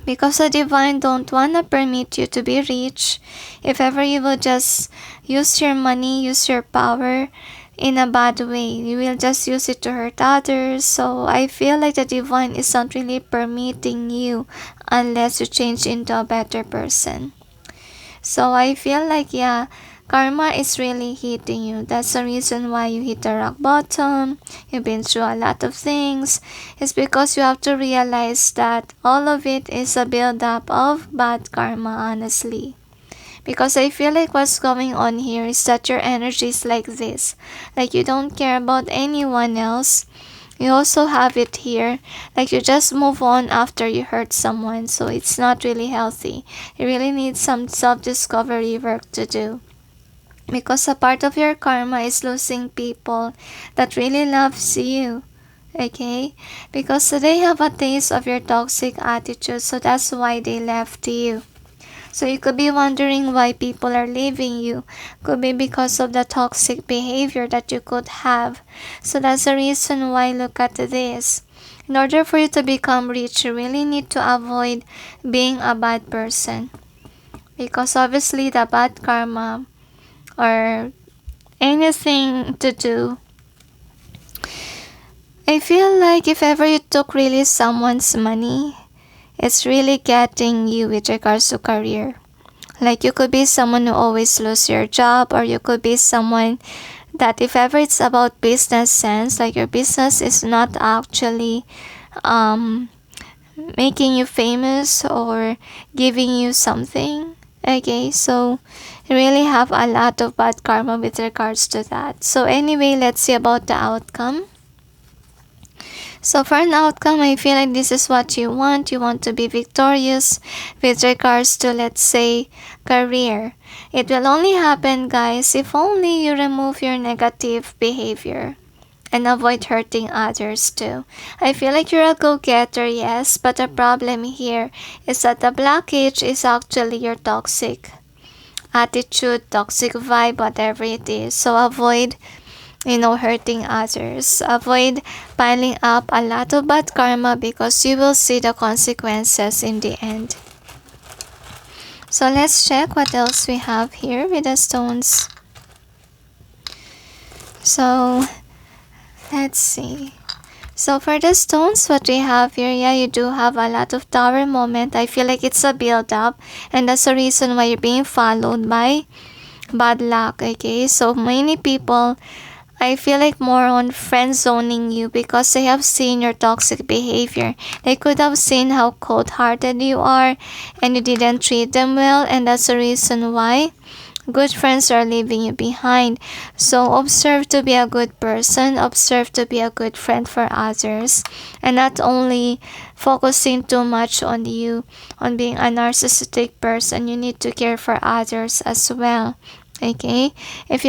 Because the divine don't wanna permit you to be rich. If ever you will just use your money, use your power in a bad way, you will just use it to hurt others. So I feel like the divine is not really permitting you unless you change into a better person. So I feel like, yeah, karma is really hitting you. That's the reason why you hit the rock bottom. You've been through a lot of things. It's because you have to realize that all of it is a build-up of bad karma, honestly. Because I feel like what's going on here is that your energy is like this. Like you don't care about anyone else. You also have it here, like you just move on after you hurt someone, so it's not really healthy. You really need some self-discovery work to do. Because a part of your karma is losing people that really loves you. Okay? Because they have a taste of your toxic attitude, so that's why they left you. So you could be wondering why people are leaving you. Could be because of the toxic behavior that you could have. So that's the reason why, look at this. In order for you to become rich, you really need to avoid being a bad person. Because obviously the bad karma or anything to do, I feel like if ever you took really someone's money, it's really getting you with regards to career. Like you could be someone who always lose your job, or you could be someone that if ever it's about business sense, like your business is not actually making you famous or giving you something. Okay, so you really have a lot of bad karma with regards to that. So anyway, let's see about the outcome. So for an outcome, I feel like this is what you want. You want to be victorious with regards to, let's say, career. It will only happen, guys, if only you remove your negative behavior and avoid hurting others too. I feel like you're a go-getter, yes, but the problem here is that the blockage is actually your toxic attitude, toxic vibe, whatever it is. So avoid hurting others. Avoid piling up a lot of bad karma because you will see the consequences in the end. So let's check what else we have here with the stones. So let's see. So for the stones, what we have here, yeah, you do have a lot of tower moment. I feel like it's a build up, and that's the reason why you're being followed by bad luck. Okay, so many people, I feel like, more on friend zoning you because they have seen your toxic behavior. They could have seen how cold-hearted you are and you didn't treat them well, and that's the reason why good friends are leaving you behind. So observe to be a good person, observe to be a good friend for others, and not only focusing too much on you, on being a narcissistic person. You need to care for others as well. Okay? If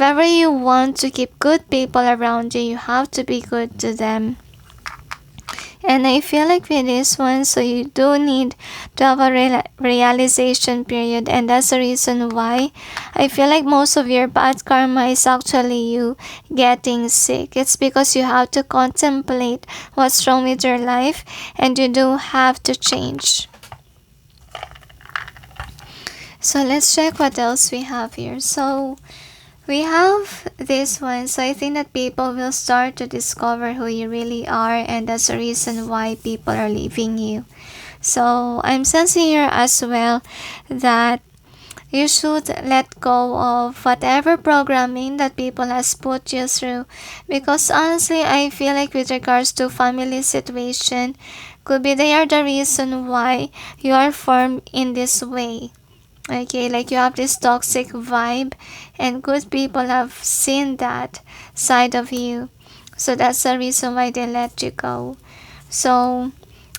ever you want to keep good people around you, you have to be good to them. And I feel like with this one, so you do need to have a realization period, and that's the reason why I feel like most of your bad karma is actually you getting sick. It's because you have to contemplate what's wrong with your life, and you do have to change. So let's check what else we have here. So we have this one. So I think that people will start to discover who you really are, and that's the reason why people are leaving you. So I'm sensing here as well that you should let go of whatever programming that people has put you through, because honestly I feel like with regards to family situation, could be they are the reason why you are formed in this way. Okay, like you have this toxic vibe, and good people have seen that side of you. So that's the reason why they let you go. So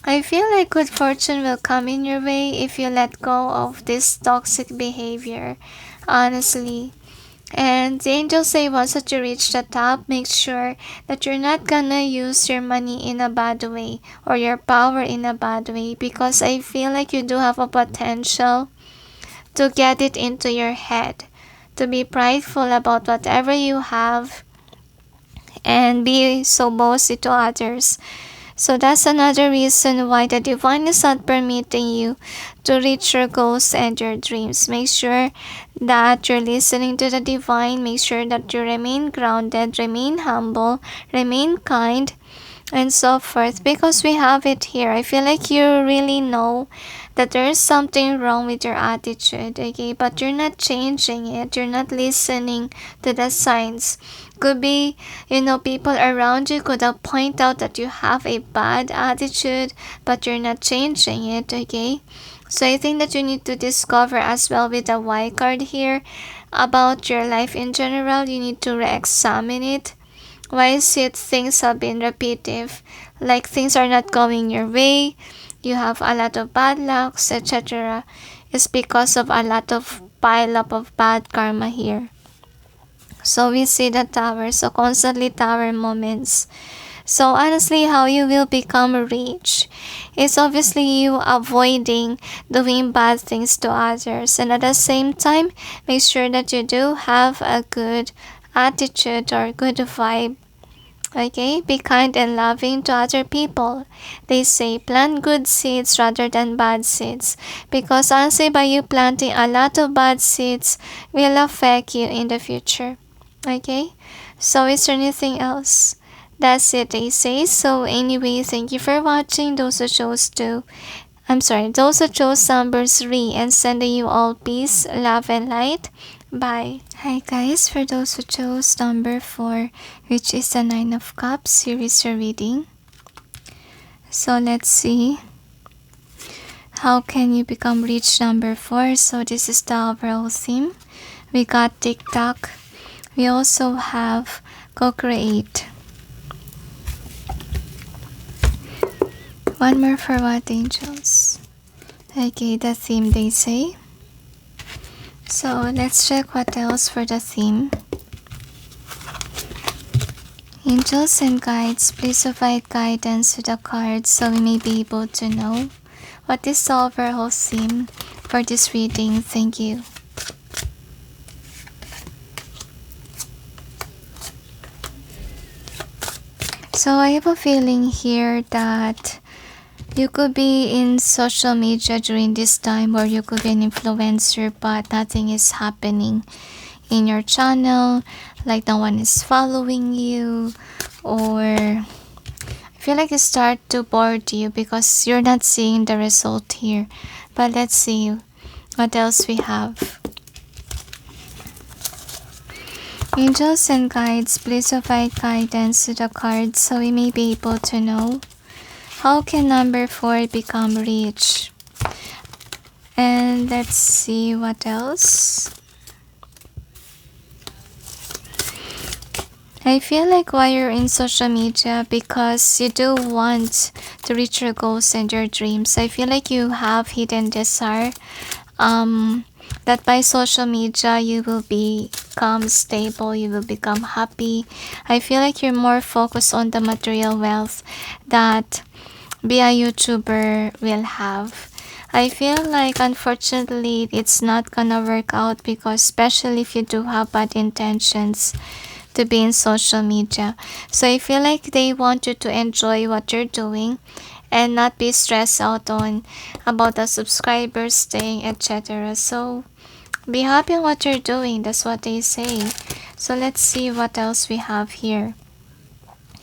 I feel like good fortune will come in your way if you let go of this toxic behavior, honestly. And the angels say once that you reach the top, make sure that you're not gonna use your money in a bad way or your power in a bad way, because I feel like you do have a potential to get it into your head, to be prideful about whatever you have and be so bossy to others. So that's another reason why the divine is not permitting you to reach your goals and your dreams. Make sure that you're listening to the divine. Make sure that you remain grounded, remain humble, remain kind, and so forth, because we have it here. I feel like you really know that there is something wrong with your attitude, okay, but you're not changing it. You're not listening to the signs. Could be, people around you could have pointed out that you have a bad attitude, but you're not changing it, okay. So I think that you need to discover as well with the Y card here about your life in general. You need to re-examine it. Why is it things have been repetitive? Like things are not going your way, you have a lot of bad lucks, etc. It's because of a lot of pile up of bad karma here. So we see the tower, so constantly tower moments. So honestly, how you will become rich is obviously you avoiding doing bad things to others, and at the same time, make sure that you do have a good attitude or good vibe. Okay, be kind and loving to other people. They say plant good seeds rather than bad seeds, because honestly, by you planting a lot of bad seeds will affect you in the future. Okay, so is there anything else? That's it, they say. So anyway, thank you for watching. Those who chose number 3, and sending you all peace, love, and light. Bye. Hi guys, for those who chose number 4, which is the 9 of Cups, here is your reading. So let's see. How can you become rich, number 4? So this is the overall theme. We got TikTok. We also have co-create. One more for what, angels? Okay, the theme, they say. So let's check what else for the theme. Angels and guides, please provide guidance to the cards so we may be able to know what is the overall theme for this reading. Thank you. So I have a feeling here that you could be in social media during this time, or you could be an influencer, but nothing is happening in your channel, like no one is following you, or I feel like it start to bore you because you're not seeing the result here. But let's see what else we have. Angels and guides, please provide guidance to the cards so we may be able to know how can number 4 become rich. And let's see what else. I feel like why you're in social media, because you do want to reach your goals and your dreams. I feel like you have hidden desire that by social media you will become stable, you will become happy. I feel like you're more focused on the material wealth that be a YouTuber will have. I feel like unfortunately it's not gonna work out, because especially if you do have bad intentions to be in social media. So I feel like they want you to enjoy what you're doing and not be stressed out on about the subscribers thing, etc. So be happy on what you're doing, that's what they say. So let's see what else we have here.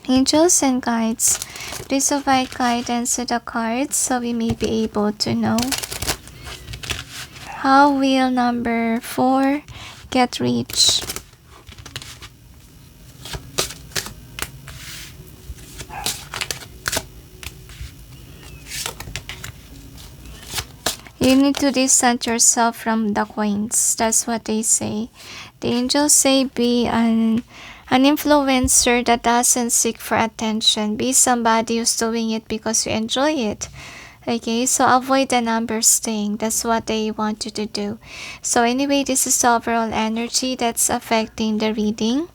Angels and guides, please provide guidance to the cards so we may be able to know how will number 4 get rich. You need to distance yourself from the coins. That's what they say. The angels say be an influencer that doesn't seek for attention. Be somebody who's doing it because you enjoy it. Okay, so avoid the numbers thing. That's what they want you to do. So anyway, this is the overall energy that's affecting the reading.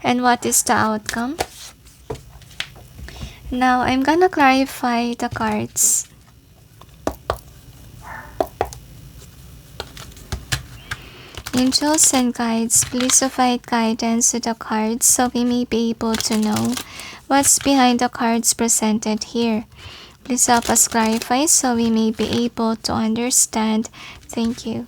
And what is the outcome? Now, I'm gonna clarify the cards. Angels and guides, please provide guidance to the cards so we may be able to know What's behind the cards presented here? Please help us clarify so we may be able to understand. Thank you.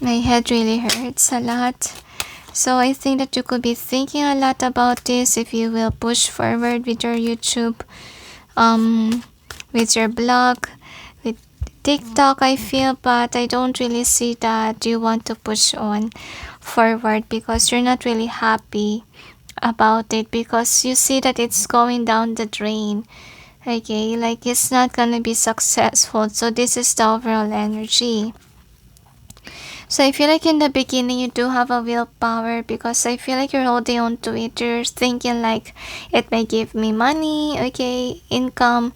My head really hurts a lot. So I think that you could be thinking a lot about this if you will push forward with your YouTube, with your blog, with TikTok, I feel, but I don't really see that you want to push on forward because you're not really happy about it, because you see that it's going down the drain. Okay, like it's not gonna be successful. So this is the overall energy. So I feel like in the beginning you do have a willpower, because I feel like you're holding on to it. You're thinking like it may give me money, okay, income,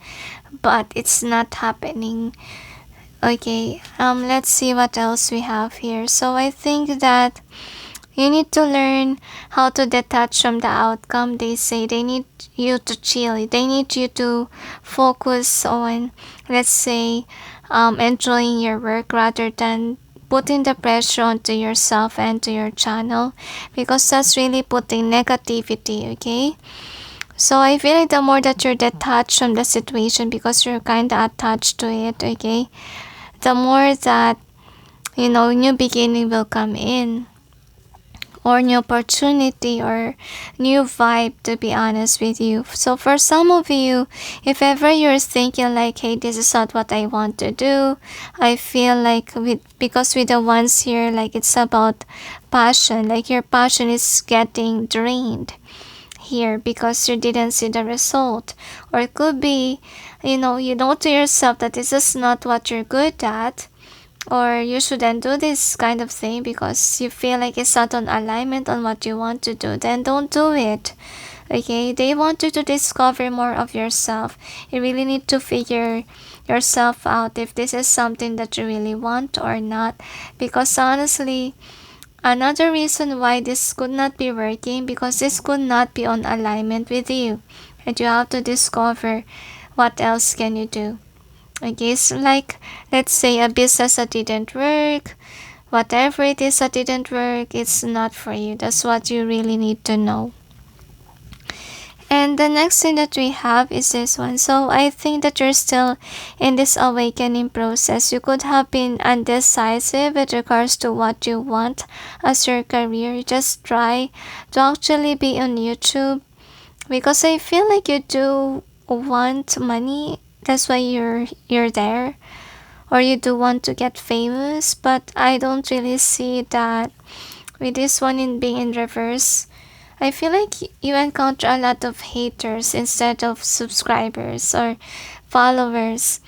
but it's not happening. Okay, let's see what else we have here. So I think that you need to learn how to detach from the outcome. They say they need you to chill. They need you to focus on, let's say, enjoying your work rather than putting the pressure onto yourself and to your channel, because that's really putting negativity, okay? So I feel like the more that you're detached from the situation, because you're kind of attached to it, okay, the more that, new beginning will come in, or new opportunity or new vibe, to be honest with you. So for some of you, if ever you're thinking like, hey, this is not what I want to do, I feel like because with the ones here, like it's about passion, like your passion is getting drained here because you didn't see the result. Or it could be, you know to yourself that this is not what you're good at, or you shouldn't do this kind of thing because you feel like it's not on alignment on what you want to do. Then don't do it. Okay, they want you to discover more of yourself. You really need to figure yourself out if this is something that you really want or not, because honestly, another reason why this could not be working, because this could not be on alignment with you, and you have to discover what else can you do. Okay, so like, let's say a business that didn't work, whatever it is that didn't work, it's not for you. That's what you really need to know. And the next thing that we have is this one. So I think that you're still in this awakening process. You could have been undecisive with regards to what you want as your career. Just try to actually be on YouTube, because I feel like you do want money. That's why you're there, or you do want to get famous, but I don't really see that with this one in being in reverse. I feel like you encounter a lot of haters instead of subscribers or followers.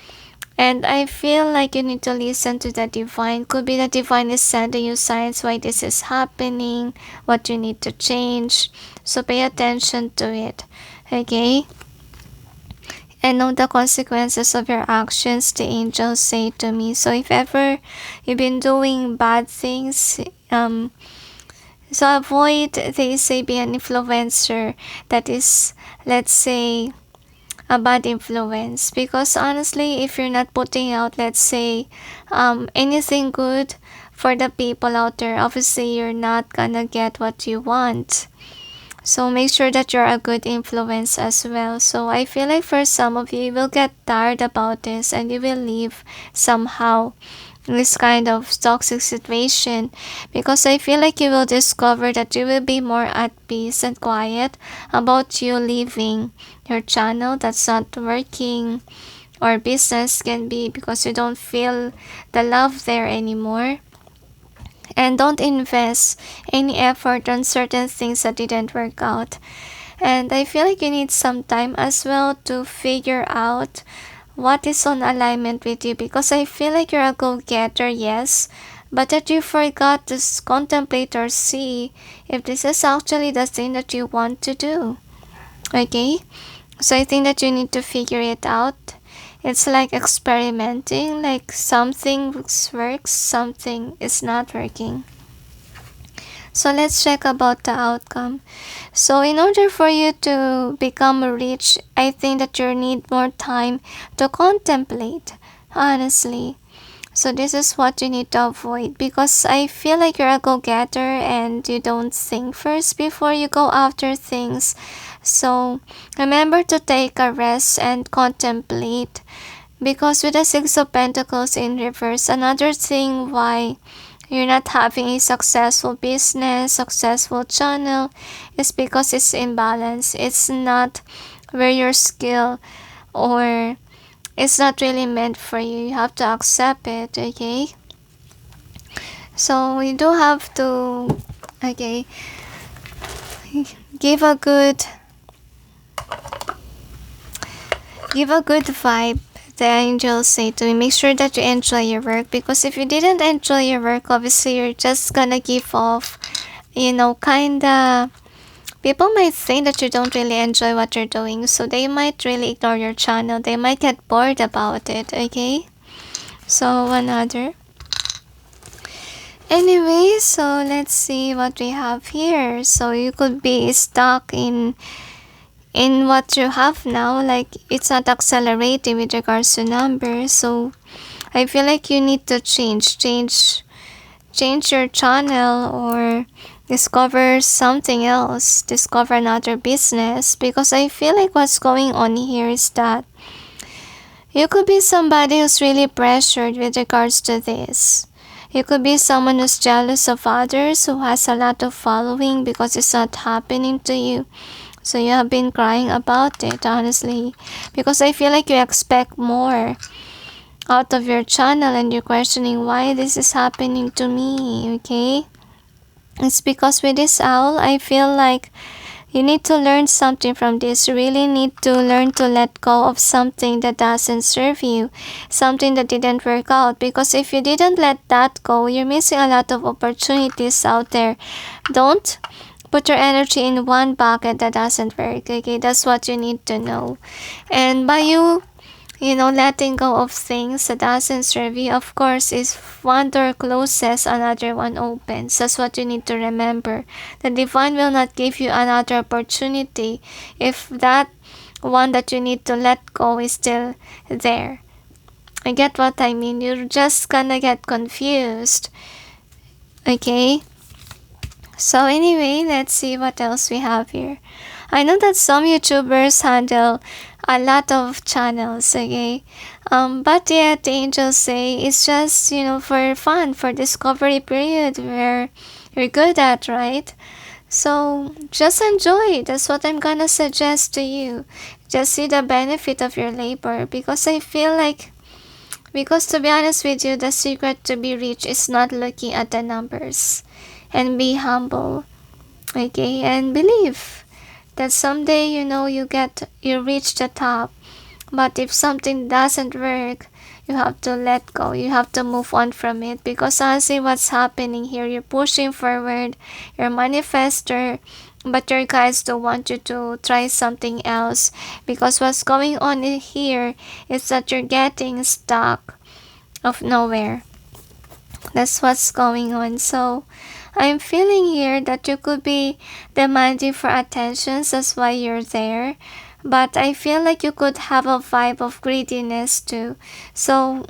And I feel like you need to listen to the divine. Could be the divine is sending you signs why this is happening, what you need to change. So pay attention to it. Okay? And know the consequences of your actions, the angels say to me. So if ever you've been doing bad things, so avoid, they say, be an influencer that is, let's say, a bad influence. Because honestly, if you're not putting out, let's say, anything good for the people out there, obviously you're not gonna get what you want. So make sure that you're a good influence as well. So I feel like for some of you, you will get tired about this and you will leave somehow in this kind of toxic situation, because I feel like you will discover that you will be more at peace and quiet about you leaving your channel that's not working, or business can be because you don't feel the love there anymore. And don't invest any effort on certain things that didn't work out. And I feel like you need some time as well to figure out what is on alignment with you, because I feel like you're a go-getter, yes, but that you forgot to contemplate or see if this is actually the thing that you want to do. Okay, so I think that you need to figure it out. It's like experimenting, like something works, something is not working. So let's check about the outcome. So in order for you to become rich, I think that you need more time to contemplate, honestly. So this is what you need to avoid, because I feel like you're a go-getter and you don't think first before you go after things. So remember to take a rest and contemplate, because with the Six of Pentacles in reverse, another thing why you're not having a successful business, successful channel, is because it's imbalance. It's not where your skill, or it's not really meant for you. You have to accept it, okay? So you do have to, okay, give a good vibe. The angels say to me, make sure that you enjoy your work, because if you didn't enjoy your work, obviously you're just gonna give off, kinda, people might think that you don't really enjoy what you're doing, so they might really ignore your channel. They might get bored about it, okay? So another. Anyway, so let's see what we have here. So you could be stuck in what you have now, like it's not accelerating with regards to numbers. So I feel like you need to change your channel, or discover something else, discover another business, because I feel like what's going on here is that you could be somebody who's really pressured with regards to this. You could be someone who's jealous of others, who has a lot of following because it's not happening to you. So you have been crying about it, honestly, because I feel like you expect more out of your channel and you're questioning why this is happening to me, okay? It's because with this owl, I feel like you need to learn something from this. You really need to learn to let go of something that doesn't serve you, something that didn't work out. Because if you didn't let that go, you're missing a lot of opportunities out there. Don't put your energy in one bucket that doesn't work, okay? That's what you need to know. And by you letting go of things that doesn't serve you, of course, is one door closes, another one opens. That's what you need to remember. The divine will not give you another opportunity if that one that you need to let go is still there. I get what I mean. You're just gonna get confused, okay? So anyway, let's see what else we have here. I know that some YouTubers handle a lot of channels, okay? But yet the angels say it's just, for fun, for discovery period where you're good at, right? So just enjoy. That's what I'm gonna suggest to you. Just see the benefit of your labor, because I feel like, because to be honest with you, the secret to be rich is not looking at the numbers. And be humble, okay? And believe that someday, you reach the top. But if something doesn't work, you have to let go. You have to move on from it, because honestly, what's happening here, you're pushing forward, you're a manifester, but your guides don't want you to try something else, because what's going on here is that you're getting stuck of nowhere. That's what's going on. So I'm feeling here that you could be demanding for attention, that's why you're there. But I feel like you could have a vibe of greediness too. So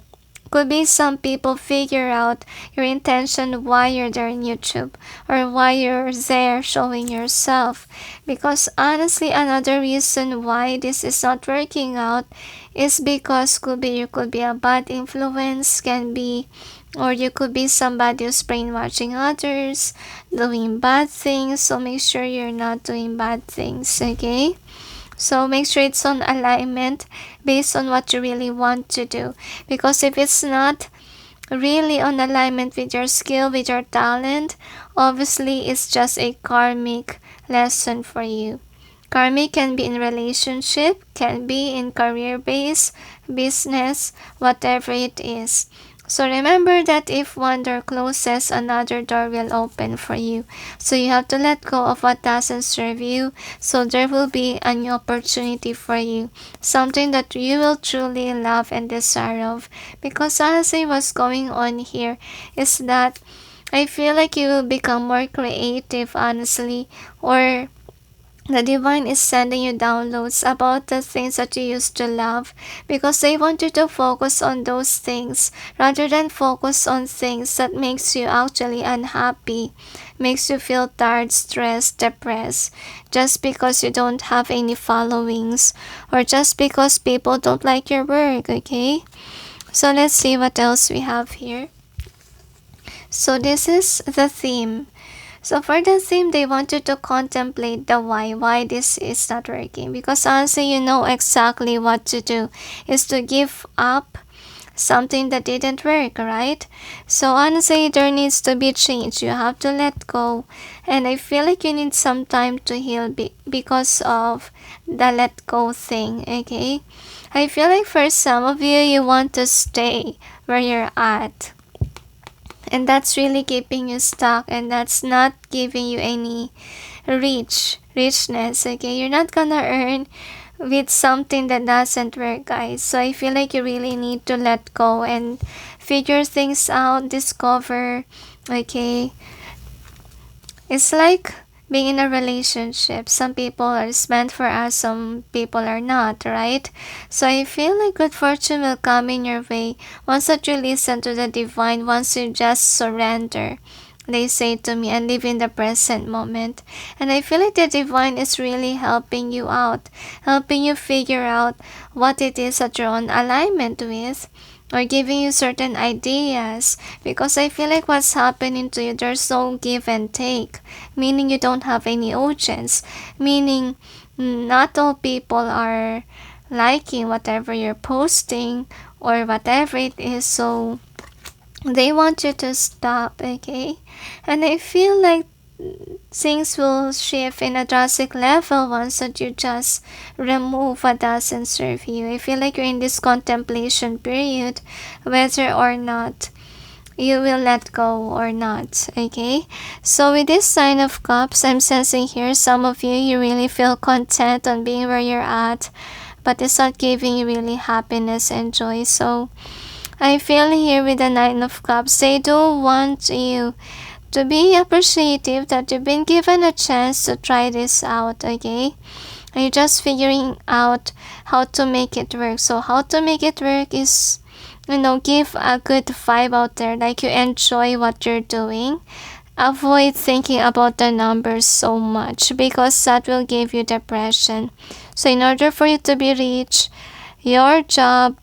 could be some people figure out your intention, why you're there in YouTube, or why you're there showing yourself. Because honestly, another reason why this is not working out is because you could be a bad influence, can be, or you could be somebody who's brainwashing others, doing bad things. So make sure you're not doing bad things, okay? So make sure it's on alignment based on what you really want to do. Because if it's not really on alignment with your skill, with your talent, obviously it's just a karmic lesson for you. Karmic can be in relationship, can be in career base, business, whatever it is. So remember that if one door closes, another door will open for you. So you have to let go of what doesn't serve you, so there will be a new opportunity for you. Something that you will truly love and desire of. Because honestly, what's going on here is that I feel like you will become more creative, honestly, or the divine is sending you downloads about the things that you used to love, because they want you to focus on those things rather than focus on things that makes you actually unhappy, makes you feel tired, stressed, depressed, just because you don't have any followings or just because people don't like your work, okay? So let's see what else we have here. So this is the theme. So for the theme, they want you to contemplate the why this is not working. Because honestly, you know exactly what to do. Is to give up something that didn't work, right? So honestly, there needs to be change. You have to let go. And I feel like you need some time to heal because of the let go thing, okay? I feel like for some of you, you want to stay where you're at. And that's really keeping you stuck, and that's not giving you any richness, okay? You're not gonna earn with something that doesn't work, guys. So I feel like you really need to let go and figure things out, discover, okay? It's like being in a relationship. Some people are meant for us, some people are not, right? So I feel like good fortune will come in your way once that you listen to the divine, once you just surrender, they say to me, and live in the present moment. And I feel like the divine is really helping you out, helping you figure out what it is that you're on alignment with, or giving you certain ideas, because I feel like what's happening to you, there's no give and take, meaning you don't have any audience, meaning not all people are liking whatever you're posting or whatever it is, so they want you to stop, okay? And I feel like things will shift in a drastic level once that you just remove what doesn't serve you. I feel like you're in this contemplation period, whether or not you will let go or not, okay? So with this sign of cups, I'm sensing here some of you really feel content on being where you're at, but it's not giving you really happiness and joy. So I feel here with the Nine of Cups, they do want you to be appreciative that you've been given a chance to try this out, okay? And you're just figuring out how to make it work. So how to make it work is, give a good vibe out there, like you enjoy what you're doing. Avoid thinking about the numbers so much, because that will give you depression. So in order for you to be rich, your job,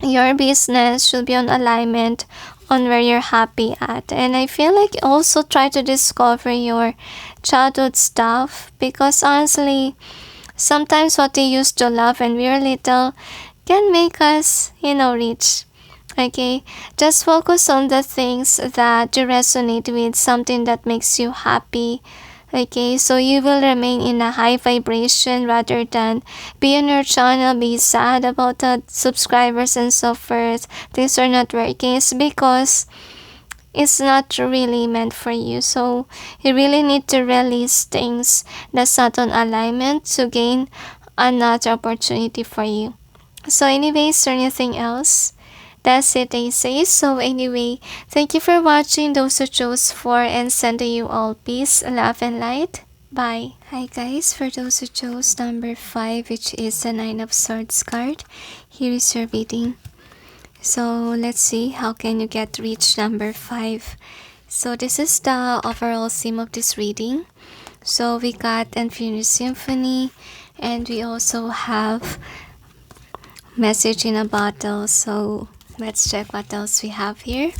your business should be on alignment on where you're happy at. And I feel like also try to discover your childhood stuff, because honestly, sometimes what we used to love when we were little can make us, rich. Okay, just focus on the things that you resonate with, something that makes you happy. Okay, so you will remain in a high vibration rather than be on your channel, be sad about the subscribers and so forth. Things are not working. It's because it's not really meant for you. So you really need to release things that's not on alignment to gain another opportunity for you. So anyways, is there anything else? That's it, they say. So anyway, thank you for watching, those who chose for, and sending you all peace, love, and light. Bye. Hi guys, for those who chose number 5, which is the 9 of Swords card, here is your reading. So let's see, how can you get rich number 5? So this is the overall theme of this reading. So we got Unfinished Symphony, and we also have Message in a Bottle. So let's check what else we have here.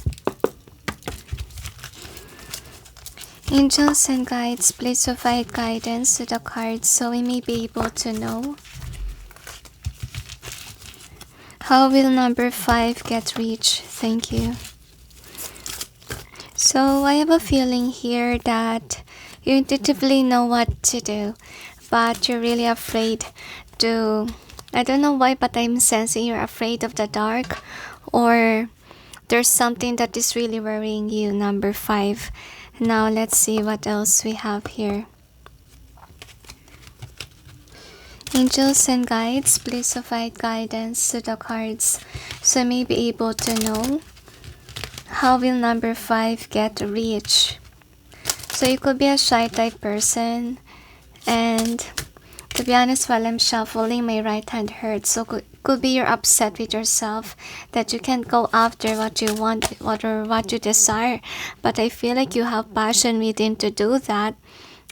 Angels and guides, please provide guidance to the cards so we may be able to know. How will number 5 get reached? Thank you. So I have a feeling here that you intuitively know what to do, but you're really afraid to, I don't know why, but I'm sensing you're afraid of the dark, or there's something that is really worrying you, number 5. Now let's see what else we have here. Angels and guides, please provide guidance to the cards so I may be able to know. How will number 5 get reached? So you could be a shy type person, and to be honest, while I'm shuffling, my right hand hurts. So could be you're upset with yourself that you can't go after what you want, what you desire. But I feel like you have passion within to do that.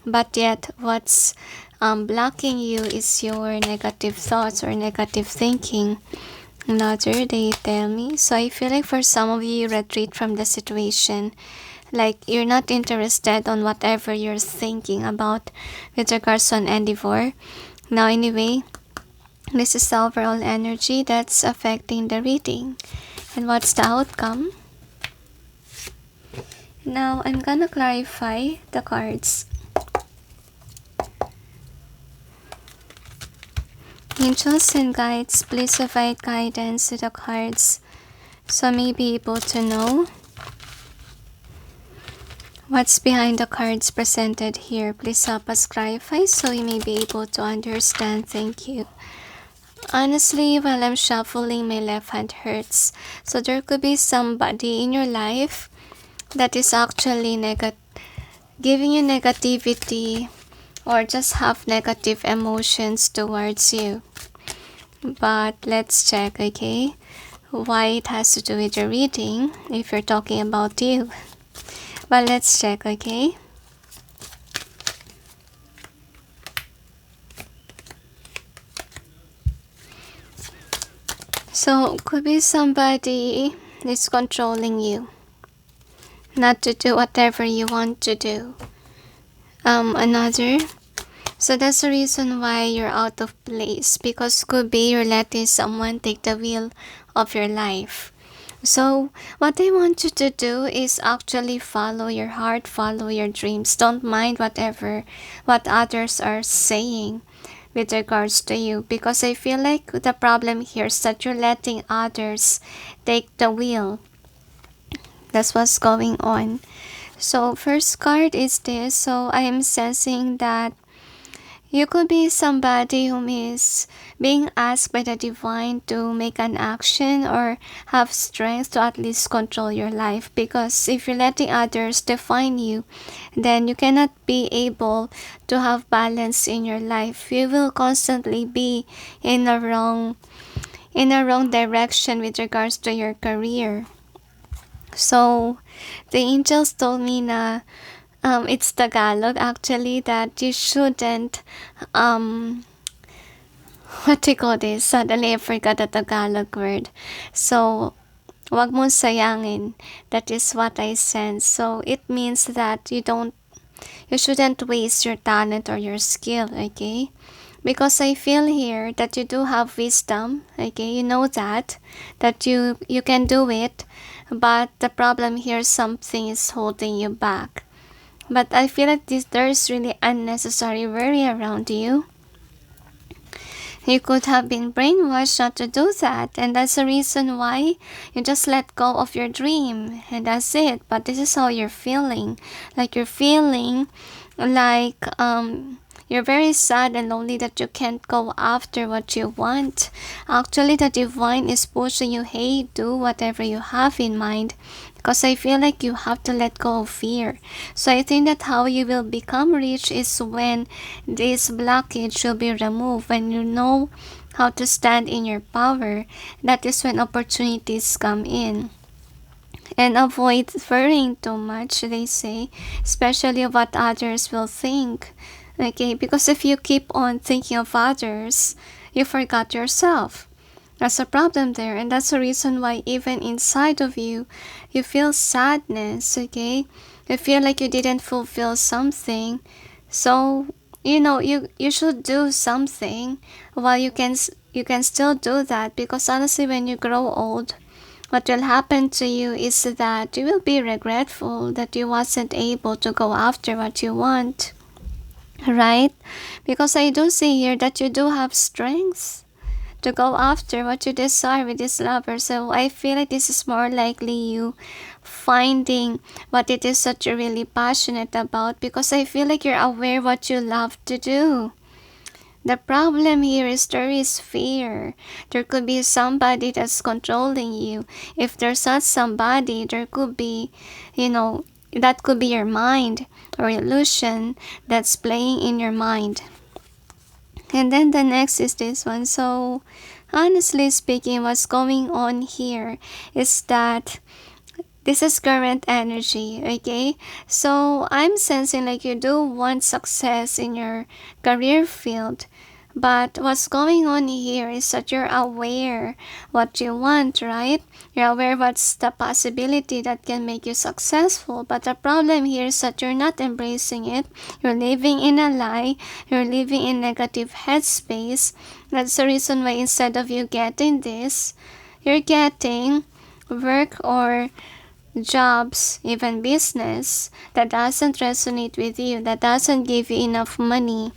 But yet, what's blocking you is your negative thoughts or negative thinking. Another, they tell me. So I feel like for some of you, retreat from the situation. Like you're not interested on whatever you're thinking about with regards to an endeavor. Now anyway, this is the overall energy that's affecting the reading. And what's the outcome? Now I'm gonna clarify the cards. Angels and guides, please provide guidance to the cards so I may be able to know what's behind the cards presented here. Please help us clarify so we may be able to understand. Thank you. Honestly, while I'm shuffling, my left hand hurts. So there could be somebody in your life that is actually giving you negativity or just have negative emotions towards you. But let's check, okay, why it has to do with your reading if you're talking about you. But let's check, okay? So, could be somebody is controlling you, not to do whatever you want to do. Another, so that's the reason why you're out of place, because could be you're letting someone take the wheel of your life. So what I want you to do is actually follow your heart, follow your dreams. Don't mind what others are saying with regards to you, because I feel like the problem here is that you're letting others take the wheel. That's what's going on. So first card is this. So I am sensing that you could be somebody who is being asked by the divine to make an action or have strength to at least control your life. Because if you're letting others define you, then you cannot be able to have balance in your life. You will constantly be in a wrong direction with regards to your career. So the angels told me na it's Tagalog actually, that you shouldn't what do you call this? Suddenly I forgot the Tagalog word. So wag mong sayangin. That is what I sense. So it means that you shouldn't waste your talent or your skill, okay? Because I feel here that you do have wisdom, okay? You know that you can do it, but the problem here, something is holding you back. But I feel like there's really unnecessary worry around you. You could have been brainwashed not to do that, and that's the reason why you just let go of your dream, and that's it. But this is how you're feeling. Like you're feeling like you're very sad and lonely that you can't go after what you want. Actually, the divine is pushing you, hey, do whatever you have in mind. Because I feel like you have to let go of fear. So I think that how you will become rich is when this blockage will be removed. When you know how to stand in your power, that is when opportunities come in. And avoid worrying too much, they say, especially what others will think. Okay, because if you keep on thinking of others, you forgot yourself. That's a problem there, and that's the reason why even inside of you, you feel sadness, okay? You feel like you didn't fulfill something. So, you should do something while you can still do that, because honestly, when you grow old, what will happen to you is that you will be regretful that you wasn't able to go after what you want, right? Because I do see here that you do have strengths to go after what you desire with this lover. So I feel like this is more likely you finding what it is that you're really passionate about, because I feel like you're aware what you love to do. The problem here is there is fear. There could be somebody that's controlling you. If there's not somebody, there could be, that could be your mind or illusion that's playing in your mind. And then the next is this one. So, honestly speaking, what's going on here is that this is current energy, okay? So, I'm sensing like you do want success in your career field. But what's going on here is that you're aware what you want, right? You're aware what's the possibility that can make you successful. But the problem here is that you're not embracing it. You're living in a lie. You're living in negative headspace. That's the reason why instead of you getting this, you're getting work or jobs, even business that doesn't resonate with you, that doesn't give you enough money,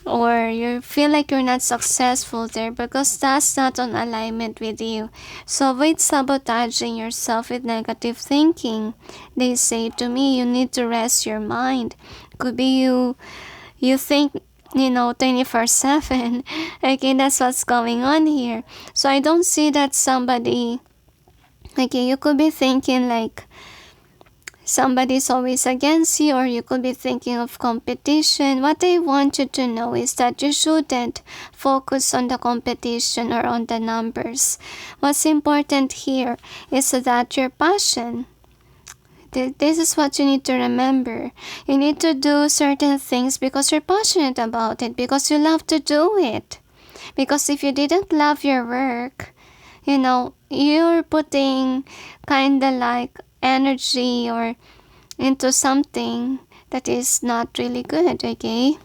or you feel like you're not successful there because that's not on alignment with you. So avoid sabotaging yourself with negative thinking. They say to me, you need to rest your mind. Could be you think 24/7. Okay, that's what's going on here. So I don't see that somebody, okay, you could be thinking like somebody's always against you, or you could be thinking of competition. What I want you to know is that you shouldn't focus on the competition or on the numbers. What's important here is that your passion. This is what you need to remember. You need to do certain things because you're passionate about it, because you love to do it. Because if you didn't love your work, you're putting kind of like energy or into something that is not really good, okay?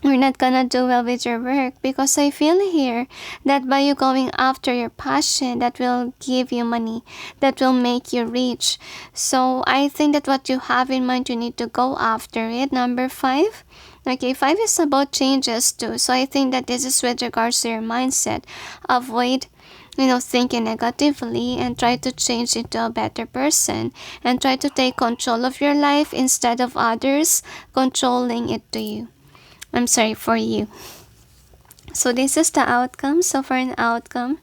You're not gonna do well with your work, because I feel here that by you going after your passion, that will give you money, that will make you rich. So I think that what you have in mind, you need to go after it. Number 5. Okay, 5 is about changes too. So I think that this is with regards to your mindset. Avoid thinking negatively and try to change into a better person, and try to take control of your life instead of others controlling it to you. I'm sorry, for you. So this is the outcome. So for an outcome,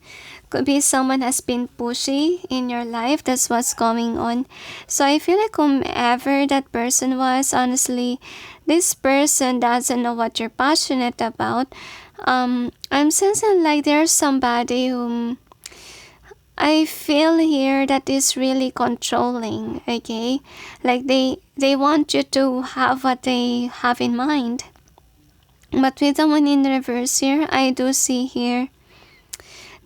could be someone has been pushy in your life. That's what's going on. So I feel like whomever that person was, honestly, this person doesn't know what you're passionate about. I'm sensing like there's somebody whom I feel here that is really controlling, okay? Like they want you to have what they have in mind. But with the one in reverse here, I do see here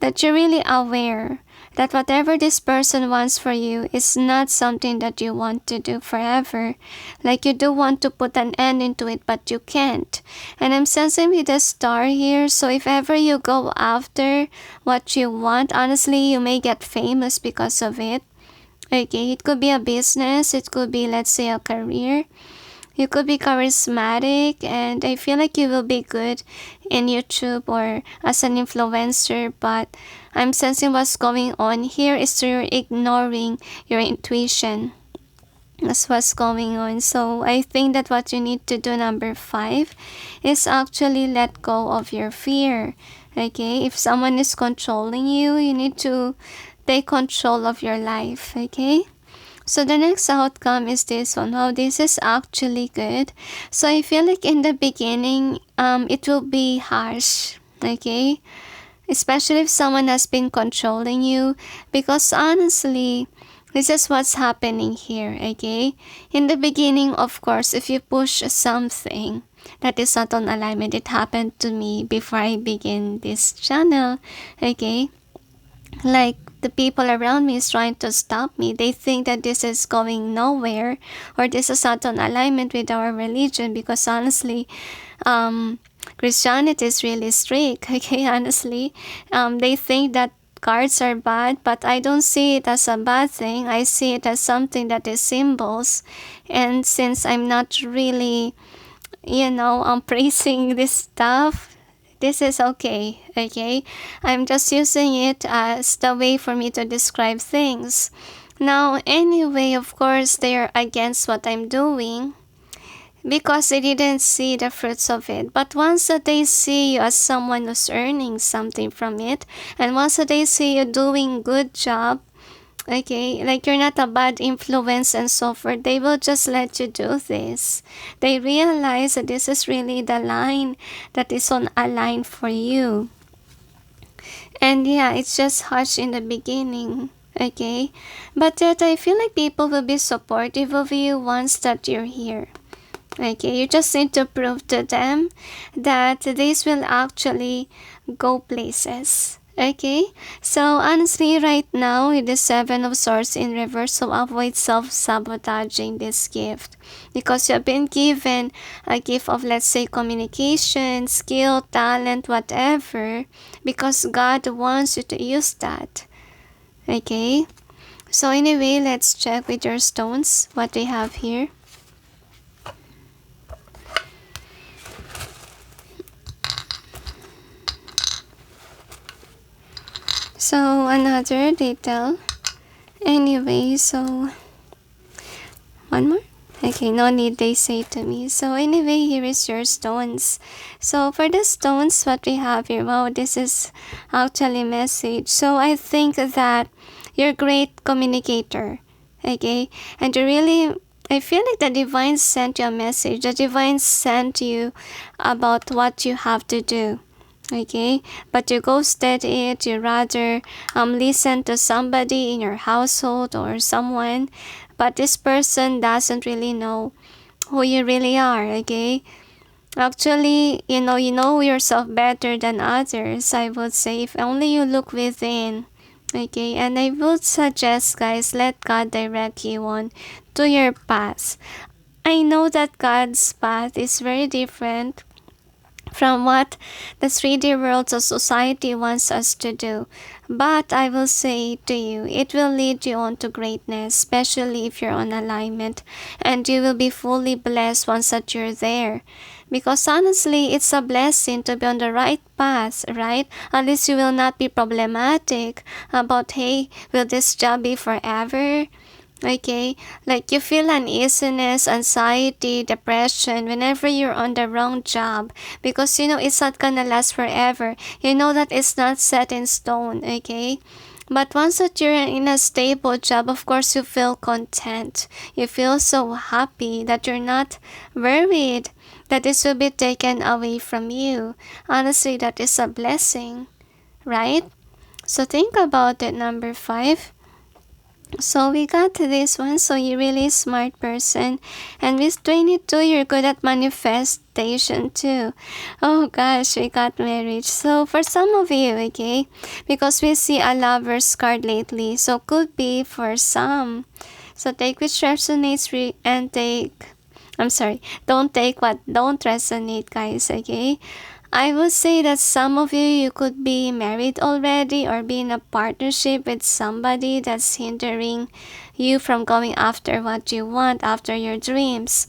that you're really aware that whatever this person wants for you is not something that you want to do forever. Like you do want to put an end into it, but you can't. And I'm sensing with the star here, so if ever you go after what you want, honestly, you may get famous because of it. Okay, it could be a business, it could be, let's say, a career. You could be charismatic, and I feel like you will be good in YouTube or as an influencer, but I'm sensing what's going on here is you're ignoring your intuition. That's what's going on. So I think that what you need to do, number 5, is actually let go of your fear. Okay, if someone is controlling you, you need to take control of your life. Okay. So the next outcome is this one. Wow, this is actually good. So I feel like in the beginning, it will be harsh, okay? Especially if someone has been controlling you. Because honestly, this is what's happening here, okay? In the beginning, of course, if you push something that is not on alignment, it happened to me before I begin this channel, okay? Like, the people around me is trying to stop me. They think that this is going nowhere, or this is not on alignment with our religion, because honestly, Christianity is really strict. Okay, honestly, they think that cards are bad, but I don't see it as a bad thing. I see it as something that is symbols, and since I'm not really, praising this stuff, this is okay, okay? I'm just using it as the way for me to describe things. Now, anyway, of course, they're against what I'm doing. because they didn't see the fruits of it. But once that they see you as someone who's earning something from it, and once that they see you doing good job, okay, like you're not a bad influence and so forth, they will just let you do this. They realize that this is really the line that is on a line for you. And yeah, it's just harsh in the beginning, okay? But yet I feel like people will be supportive of you once that you're here. Okay, you just need to prove to them that this will actually go places. Okay, so honestly, right now with the Seven of Swords in reverse, so avoid self-sabotaging this gift because you have been given a gift of, let's say, communication, skill, talent, whatever, because God wants you to use that. Okay, so anyway, let's check with your stones what we have here. So another detail. Anyway, so one more. Okay, no need they say to me. So anyway, here is your stones. So for the stones, what we have here, wow, this is actually a message. So I think that you're a great communicator. Okay, and you really, I feel like the divine sent you a message. The divine sent you about what you have to do. Okay, but you ghosted it. You rather listen to somebody in your household or someone, but this person doesn't really know who you really are. Okay, actually, you know yourself better than others, I would say, if only you look within. Okay, and I would suggest, guys, let God direct you on to your path. I know that God's path is very different from what the 3D world of society wants us to do. But I will say to you, it will lead you on to greatness, especially if you're on alignment, and you will be fully blessed once that you're there. Because honestly, it's a blessing to be on the right path, right? At least you will not be problematic about, hey, will this job be forever? Okay, like you feel uneasiness, anxiety, depression whenever you're on the wrong job because you know it's not gonna last forever. You know that it's not set in stone, okay? But once that you're in a stable job, of course you feel content. You feel so happy that you're not worried that this will be taken away from you. Honestly, that is a blessing, right? So think about it, number 5. So we got this one. So you're really smart person. And with 22, you're good at manifestation too. Oh gosh, we got marriage. So for some of you, okay, because we see a lover's card lately. So could be for some. So take which resonates and take, I'm sorry, don't take what don't resonate, guys, okay? I would say that some of you could be married already or be in a partnership with somebody that's hindering you from going after what you want, after your dreams.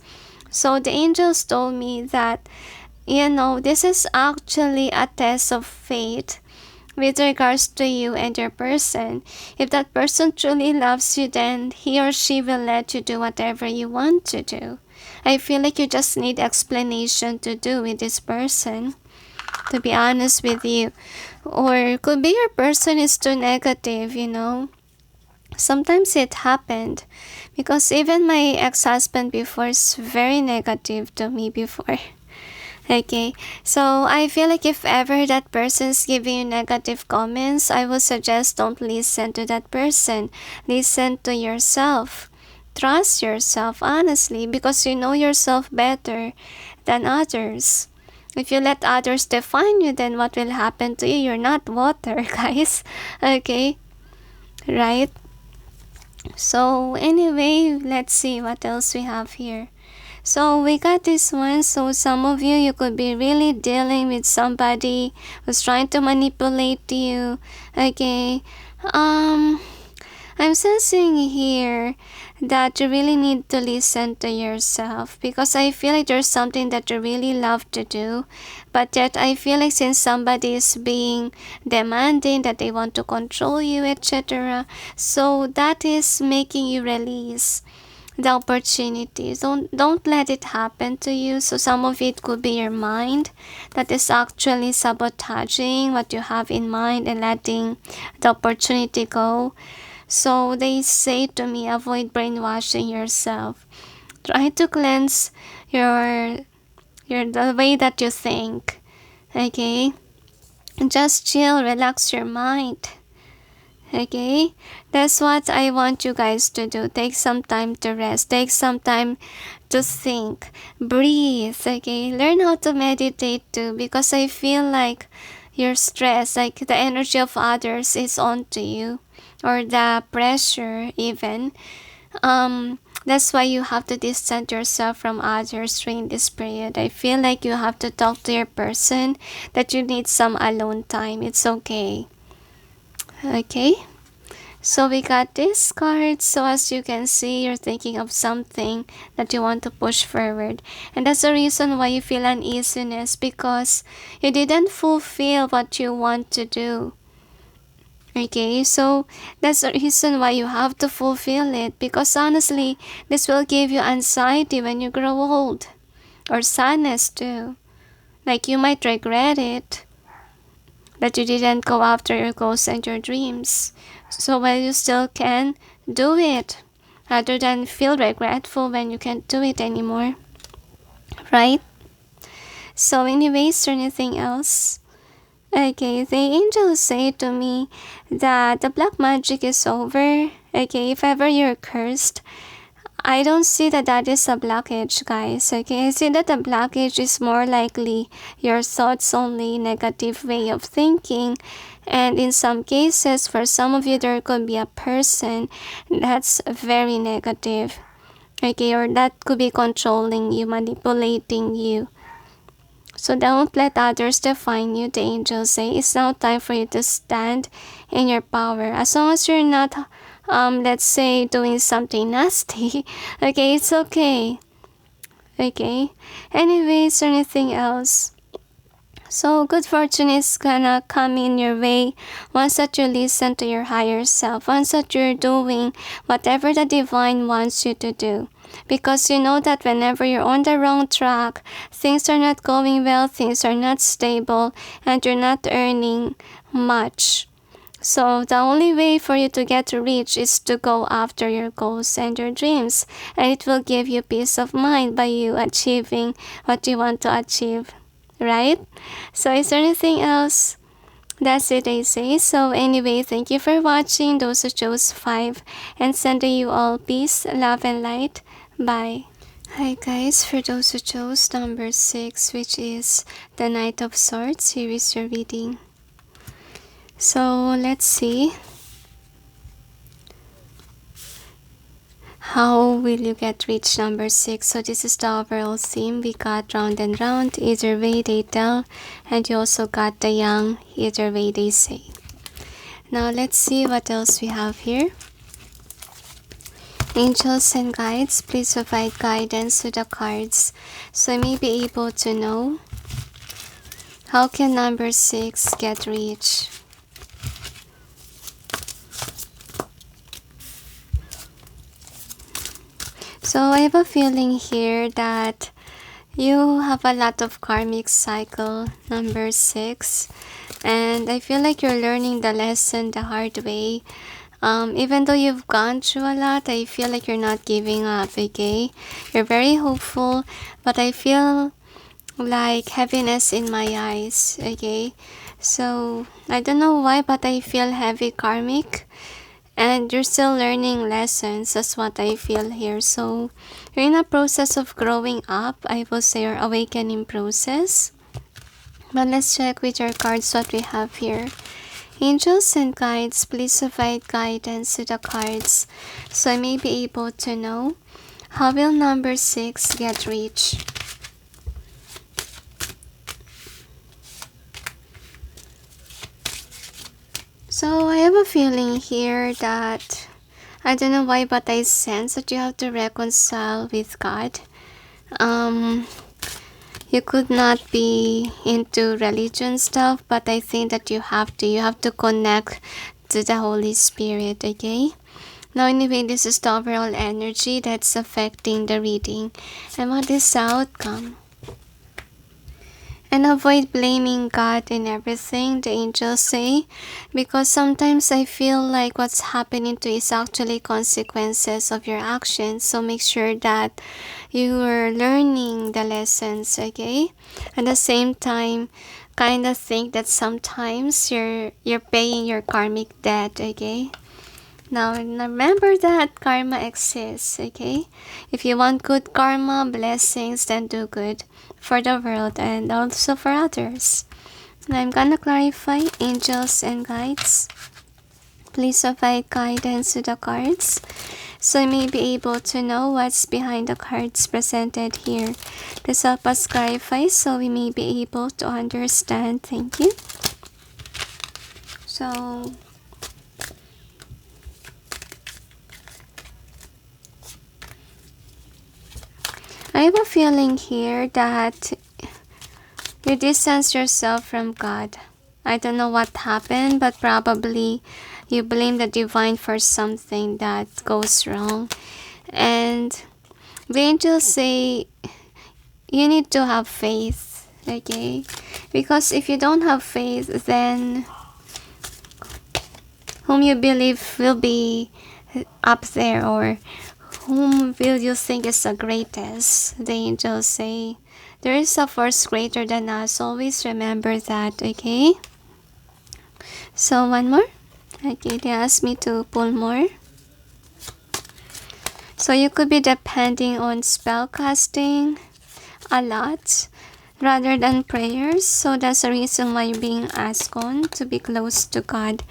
So the angels told me that, this is actually a test of faith with regards to you and your person. If that person truly loves you, then he or she will let you do whatever you want to do. I feel like you just need explanation to do with this person, to be honest with you. Or could be your person is too negative, Sometimes it happened because even my ex-husband before is very negative to me before. Okay, so I feel like if ever that person's giving you negative comments, I would suggest don't listen to that person. Listen to yourself. Trust yourself, honestly, because you know yourself better than others. If you let others define you, then what will happen to you? You're not water, guys. Okay? Right? So, anyway, let's see what else we have here. So, we got this one. So, some of you could be really dealing with somebody who's trying to manipulate you. Okay? I'm sensing here that you really need to listen to yourself because I feel like there's something that you really love to do, but yet I feel like since somebody is being demanding, that they want to control you, etc., so that is making you release the opportunities. Don't let it happen to you. So some of it could be your mind that is actually sabotaging what you have in mind and letting the opportunity go. So they say to me, avoid brainwashing yourself. Try to cleanse your the way that you think. Okay? Just chill, relax your mind. Okay? That's what I want you guys to do. Take some time to rest. Take some time to think. Breathe. Okay? Learn how to meditate too, because I feel like you're stressed, like the energy of others is onto you, or the pressure even. That's why you have to distance yourself from others during this period. I feel like you have to talk to your person that you need some alone time. It's okay. Okay? So we got this card. So as you can see, you're thinking of something that you want to push forward. And that's the reason why you feel uneasiness, because you didn't fulfill what you want to do. Okay, so that's the reason why you have to fulfill it, because honestly, this will give you anxiety when you grow old, or sadness too. Like you might regret it, that you didn't go after your goals and your dreams. So while you still can, do it, rather than feel regretful when you can't do it anymore. Right? So anyways, is there anything else? Okay, the angels say to me that the black magic is over. Okay, if ever you're cursed, I don't see that that is a blockage, guys. Okay, I see that the blockage is more likely your thoughts only, negative way of thinking. And in some cases, for some of you, there could be a person that's very negative. Okay, or that could be controlling you, manipulating you. So don't let others define you. The angels say it's now time for you to stand in your power. As long as you're not, let's say, doing something nasty, okay, it's okay. Okay. Anyways, or anything else? So good fortune is gonna come in your way once that you listen to your higher self, once that you're doing whatever the divine wants you to do. Because you know that whenever you're on the wrong track, things are not going well, things are not stable, and you're not earning much. So the only way for you to get rich is to go after your goals and your dreams, and it will give you peace of mind by you achieving what you want to achieve, right? So is there anything else? That's it, I say. So anyway, thank you for watching, those who chose 5, and sending you all peace, love, and light. Bye. Hi guys, for those who chose number 6, which is the Knight of Swords, here is your reading. So let's see. How will you get rich, number 6? So this is the overall theme. We got round and round, either way they tell, and you also got the young, either way they say. Now let's see what else we have here. Angels and guides, please provide guidance to the cards so I may be able to know how can number 6 get rich. So I have a feeling here that you have a lot of karmic cycle, number 6, and I feel like you're learning the lesson the hard way. Even though you've gone through a lot, I feel like you're not giving up, okay? You're very hopeful, but I feel like heaviness in my eyes, okay? So, I don't know why, but I feel heavy karmic, and you're still learning lessons. That's what I feel here. So, you're in a process of growing up, I will say, or awakening process. But let's check with your cards what we have here. Angels and guides, please provide guidance to the cards so I may be able to know how will number 6 get rich. So I have a feeling here that, I don't know why, but I sense that you have to reconcile with God. You could not be into religion stuff, but I think that you have to connect to the Holy Spirit, okay? Now anyway, this is the overall energy that's affecting the reading. And what is the outcome? And avoid blaming God in everything, the angels say, because sometimes I feel like what's happening to you is actually consequences of your actions. So make sure that you are learning the lessons, okay? At the same time, kind of think that sometimes you're paying your karmic debt, okay? Now remember that karma exists, okay? If you want good karma, blessings, then do good for the world and also for others. Now I'm gonna clarify angels and guides. Please provide guidance to the cards so you may be able to know what's behind the cards presented here. Please help us clarify so we may be able to understand. Thank you. So I have a feeling here that you distance yourself from God. I don't know what happened, but probably you blame the divine for something that goes wrong. And the angels say you need to have faith, okay? Because if you don't have faith, then whom you believe will be up there, or whom will you think is the greatest? The angels say there is a force greater than us. Always remember that, okay? So one more. Okay, they asked me to pull more. So you could be depending on spell casting a lot rather than prayers. So that's the reason why you're being asked on to be close to God.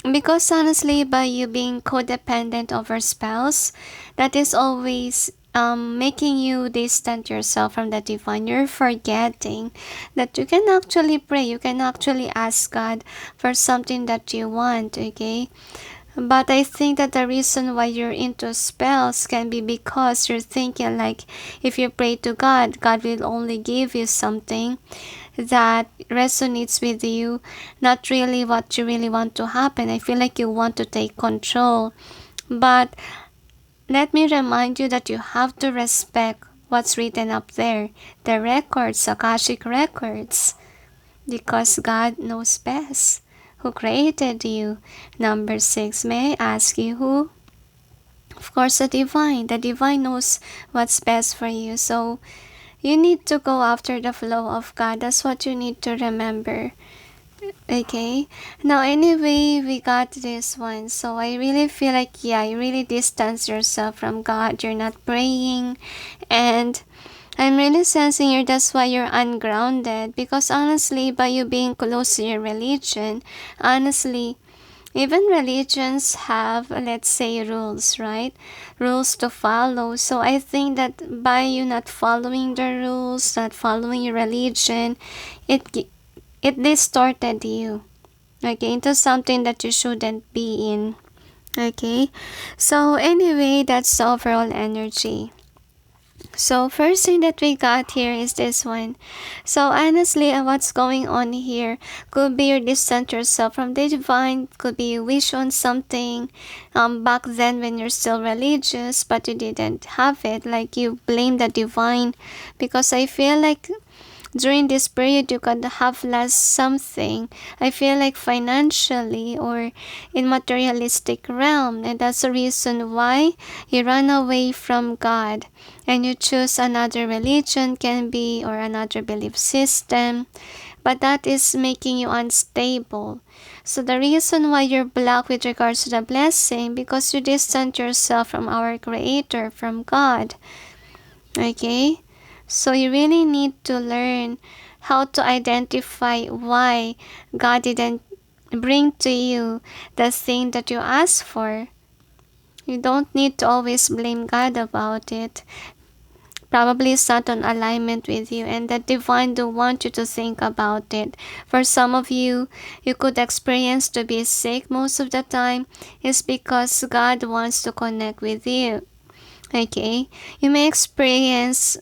Because honestly, by you being codependent over spells, that is always making you distant yourself from the divine. You're forgetting that you can actually pray, you can actually ask God for something that you want, okay? But I think that the reason why you're into spells can be because you're thinking like if you pray to God, God will only give you something that resonates with you, not really what you really want to happen. I feel like you want to take control. But let me remind you that you have to respect what's written up there, the records, Akashic records, because God knows best. Who created you? Number 6, may I ask you who? Of course, the divine. The divine knows what's best for you. So you need to go after the flow of God. That's what you need to remember. Okay, now anyway, we got this one. So I really feel like, yeah, you really distance yourself from God. You're not praying, and I'm really sensing here that's why you're ungrounded. Because honestly, by you being close to your religion, honestly, even religions have, let's say, rules, right? Rules to follow. So I think that by you not following the rules, not following your religion, it distorted you, okay, into something that you shouldn't be in, okay? So anyway, that's the overall energy. So first thing that we got here is this one. So honestly, what's going on here could be you distance yourself from the divine, could be you wish on something back then when you're still religious, but you didn't have it, like you blame the divine. Because I feel like during this period you could have lost something, I feel like financially or in materialistic realm, and that's the reason why you run away from God and you choose another religion, can be, or another belief system, but that is making you unstable. So the reason why you're blocked with regards to the blessing, because you distance yourself from our creator, from God, okay? So you really need to learn how to identify why God didn't bring to you the thing that you asked for. You don't need to always blame God about it. Probably it's not on alignment with you, and the divine don't want you to think about it. For some of you, you could experience to be sick most of the time is because God wants to connect with you. Okay, you may experience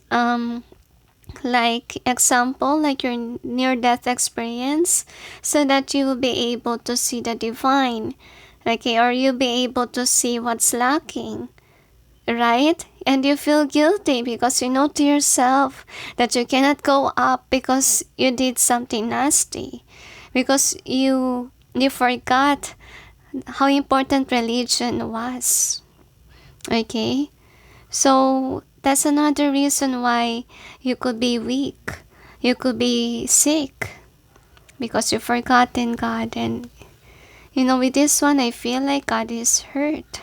like example, like your near death experience, so that you will be able to see the divine. Okay, or you'll be able to see what's lacking, right? And you feel guilty because you know to yourself that you cannot go up because you did something nasty, because you forgot how important religion was. Okay, so that's another reason why you could be weak, you could be sick, because you've forgotten God. And with this one, I feel like God is hurt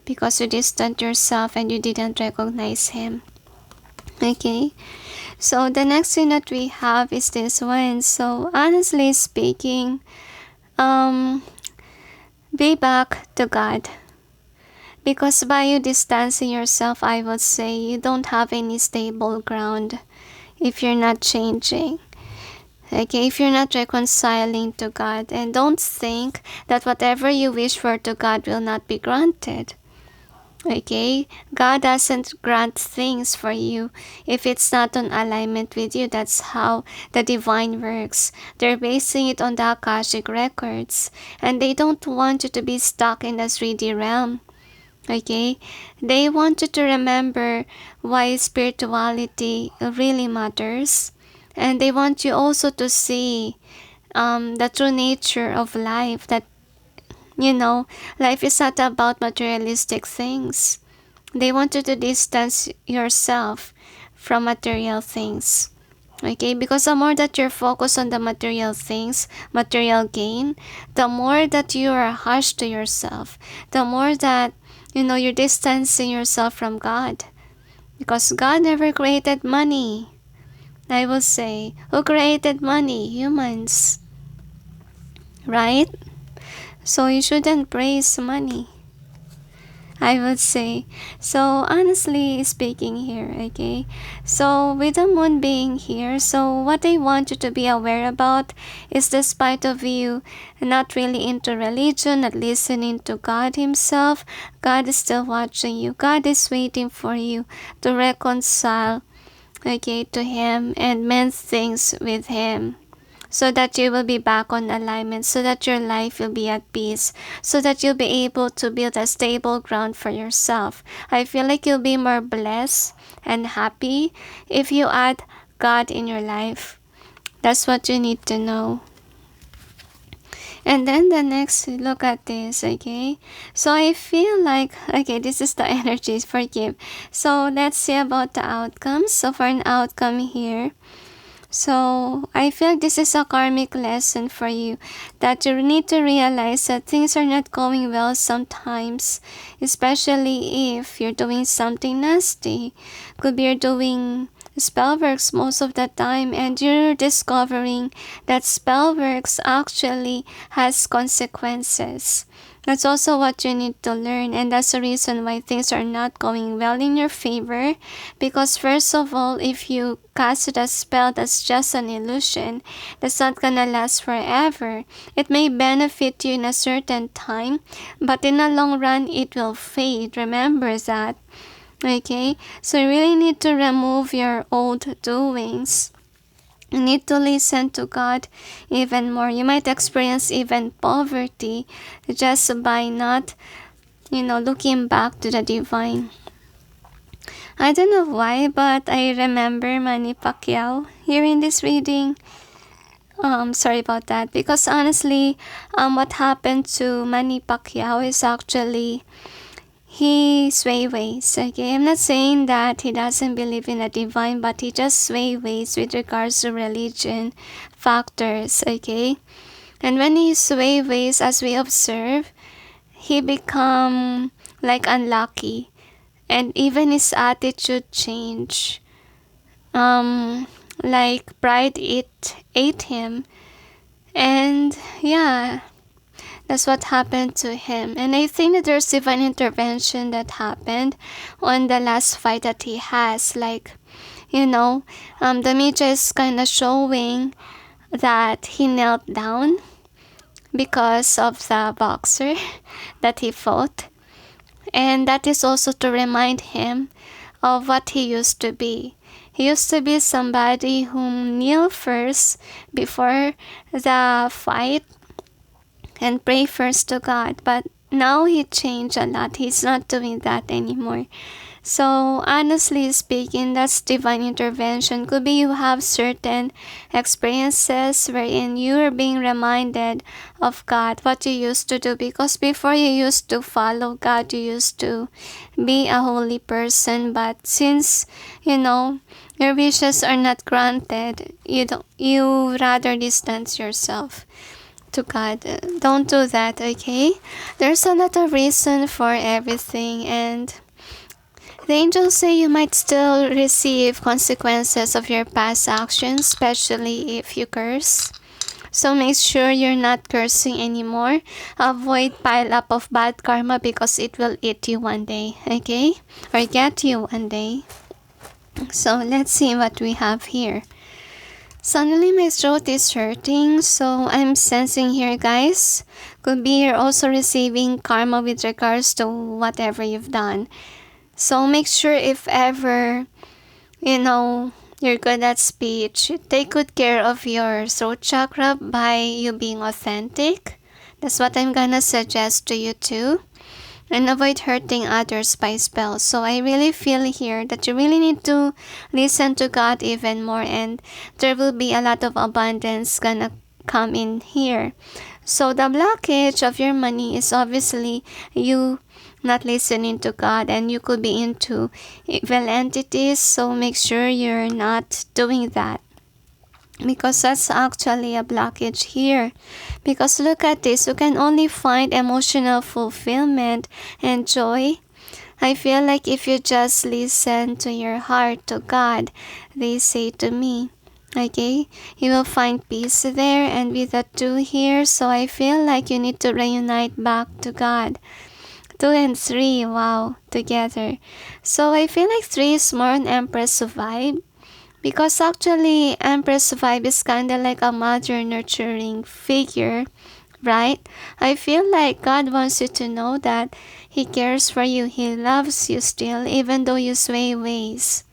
because you distant yourself and you didn't recognize Him. Okay, so the next thing that we have is this one. So honestly speaking, be back to God. Because by you distancing yourself, I would say you don't have any stable ground if you're not changing. Okay, if you're not reconciling to God. And don't think that whatever you wish for to God will not be granted. Okay, God doesn't grant things for you if it's not on alignment with you. That's how the divine works. They're basing it on the Akashic records, and they don't want you to be stuck in the 3D realm. Okay, they want you to remember why spirituality really matters, and they want you also to see the true nature of life, that life is not about materialistic things. They want you to distance yourself from material things. Okay, because the more that you're focused on the material things, material gain, the more that you are harsh to yourself, the more that you're distancing yourself from God. Because God never created money. I will say, who created money? Humans. Right? So you shouldn't praise money, I would say. So honestly speaking here, okay? So with the moon being here, so what I want you to be aware about is, despite of you not really into religion, not listening to God Himself, God is still watching you. God is waiting for you to reconcile, okay, to Him and mend things with Him, so that you will be back on alignment, so that your life will be at peace, so that you'll be able to build a stable ground for yourself. I feel like you'll be more blessed and happy if you add God in your life. That's what you need to know. And then the next, look at this, okay? So I feel like, okay, this is the energies, forgive. So let's see about the outcomes. So for an outcome here, so I feel this is a karmic lesson for you, that you need to realize that things are not going well sometimes, especially if you're doing something nasty. Could be you're doing spell works most of the time, and you're discovering that spell works actually has consequences. That's also what you need to learn, and that's the reason why things are not going well in your favor. Because first of all, if you cast a spell that's just an illusion, that's not gonna last forever. It may benefit you in a certain time, but in the long run, it will fade. Remember that. Okay? So you really need to remove your old doings. You need to listen to God even more. You might experience even poverty just by not, looking back to the divine. I don't know why, but I remember Manny Pacquiao here in this reading. Sorry about that. Because honestly, what happened to Manny Pacquiao is actually he sway ways. Okay, I'm not saying that he doesn't believe in the divine, but he just sway ways with regards to religion factors. Okay, and when he sway ways, as we observe, he become like unlucky, and even his attitude change. Like pride ate him, and yeah, that's what happened to him. And I think that there's divine intervention that happened on the last fight that he has. Like, the media is kind of showing that he knelt down because of the boxer that he fought. And that is also to remind him of what he used to be. He used to be somebody who kneel first before the fight, and pray first to God. But now he changed a lot. He's not doing that anymore. So honestly speaking, that's divine intervention. Could be you have certain experiences wherein you are being reminded of God, what you used to do. Because before you used to follow God, you used to be a holy person. But since, your wishes are not granted, you rather distance yourself to God. Don't do that, okay? There's a lot of reason for everything, and the angels say you might still receive consequences of your past actions, especially if you curse. So make sure you're not cursing anymore. Avoid pile up of bad karma because it will eat you one day, okay? Or get you one day. So let's see what we have here. Suddenly my throat is hurting, so I'm sensing here, guys. Could be you're also receiving karma with regards to whatever you've done. So make sure if ever, you're good at speech, take good care of your throat chakra by you being authentic. That's what I'm gonna suggest to you too. And avoid hurting others by spells. So I really feel here that you really need to listen to God even more, and there will be a lot of abundance gonna come in here. So the blockage of your money is obviously you not listening to God, and you could be into evil entities. So make sure you're not doing that, because that's actually a blockage here. Because look at this, you can only find emotional fulfillment and joy. I feel like if you just listen to your heart, to God, they say to me, okay, you will find peace there. And with the 2 here, so I feel like you need to reunite back to God. 2 and 3, wow, together. So I feel like 3 is more an Empress vibe. Because actually, Empress vibe is kind of like a mother nurturing figure, right? I feel like God wants you to know that He cares for you. He loves you still, even though you sway ways.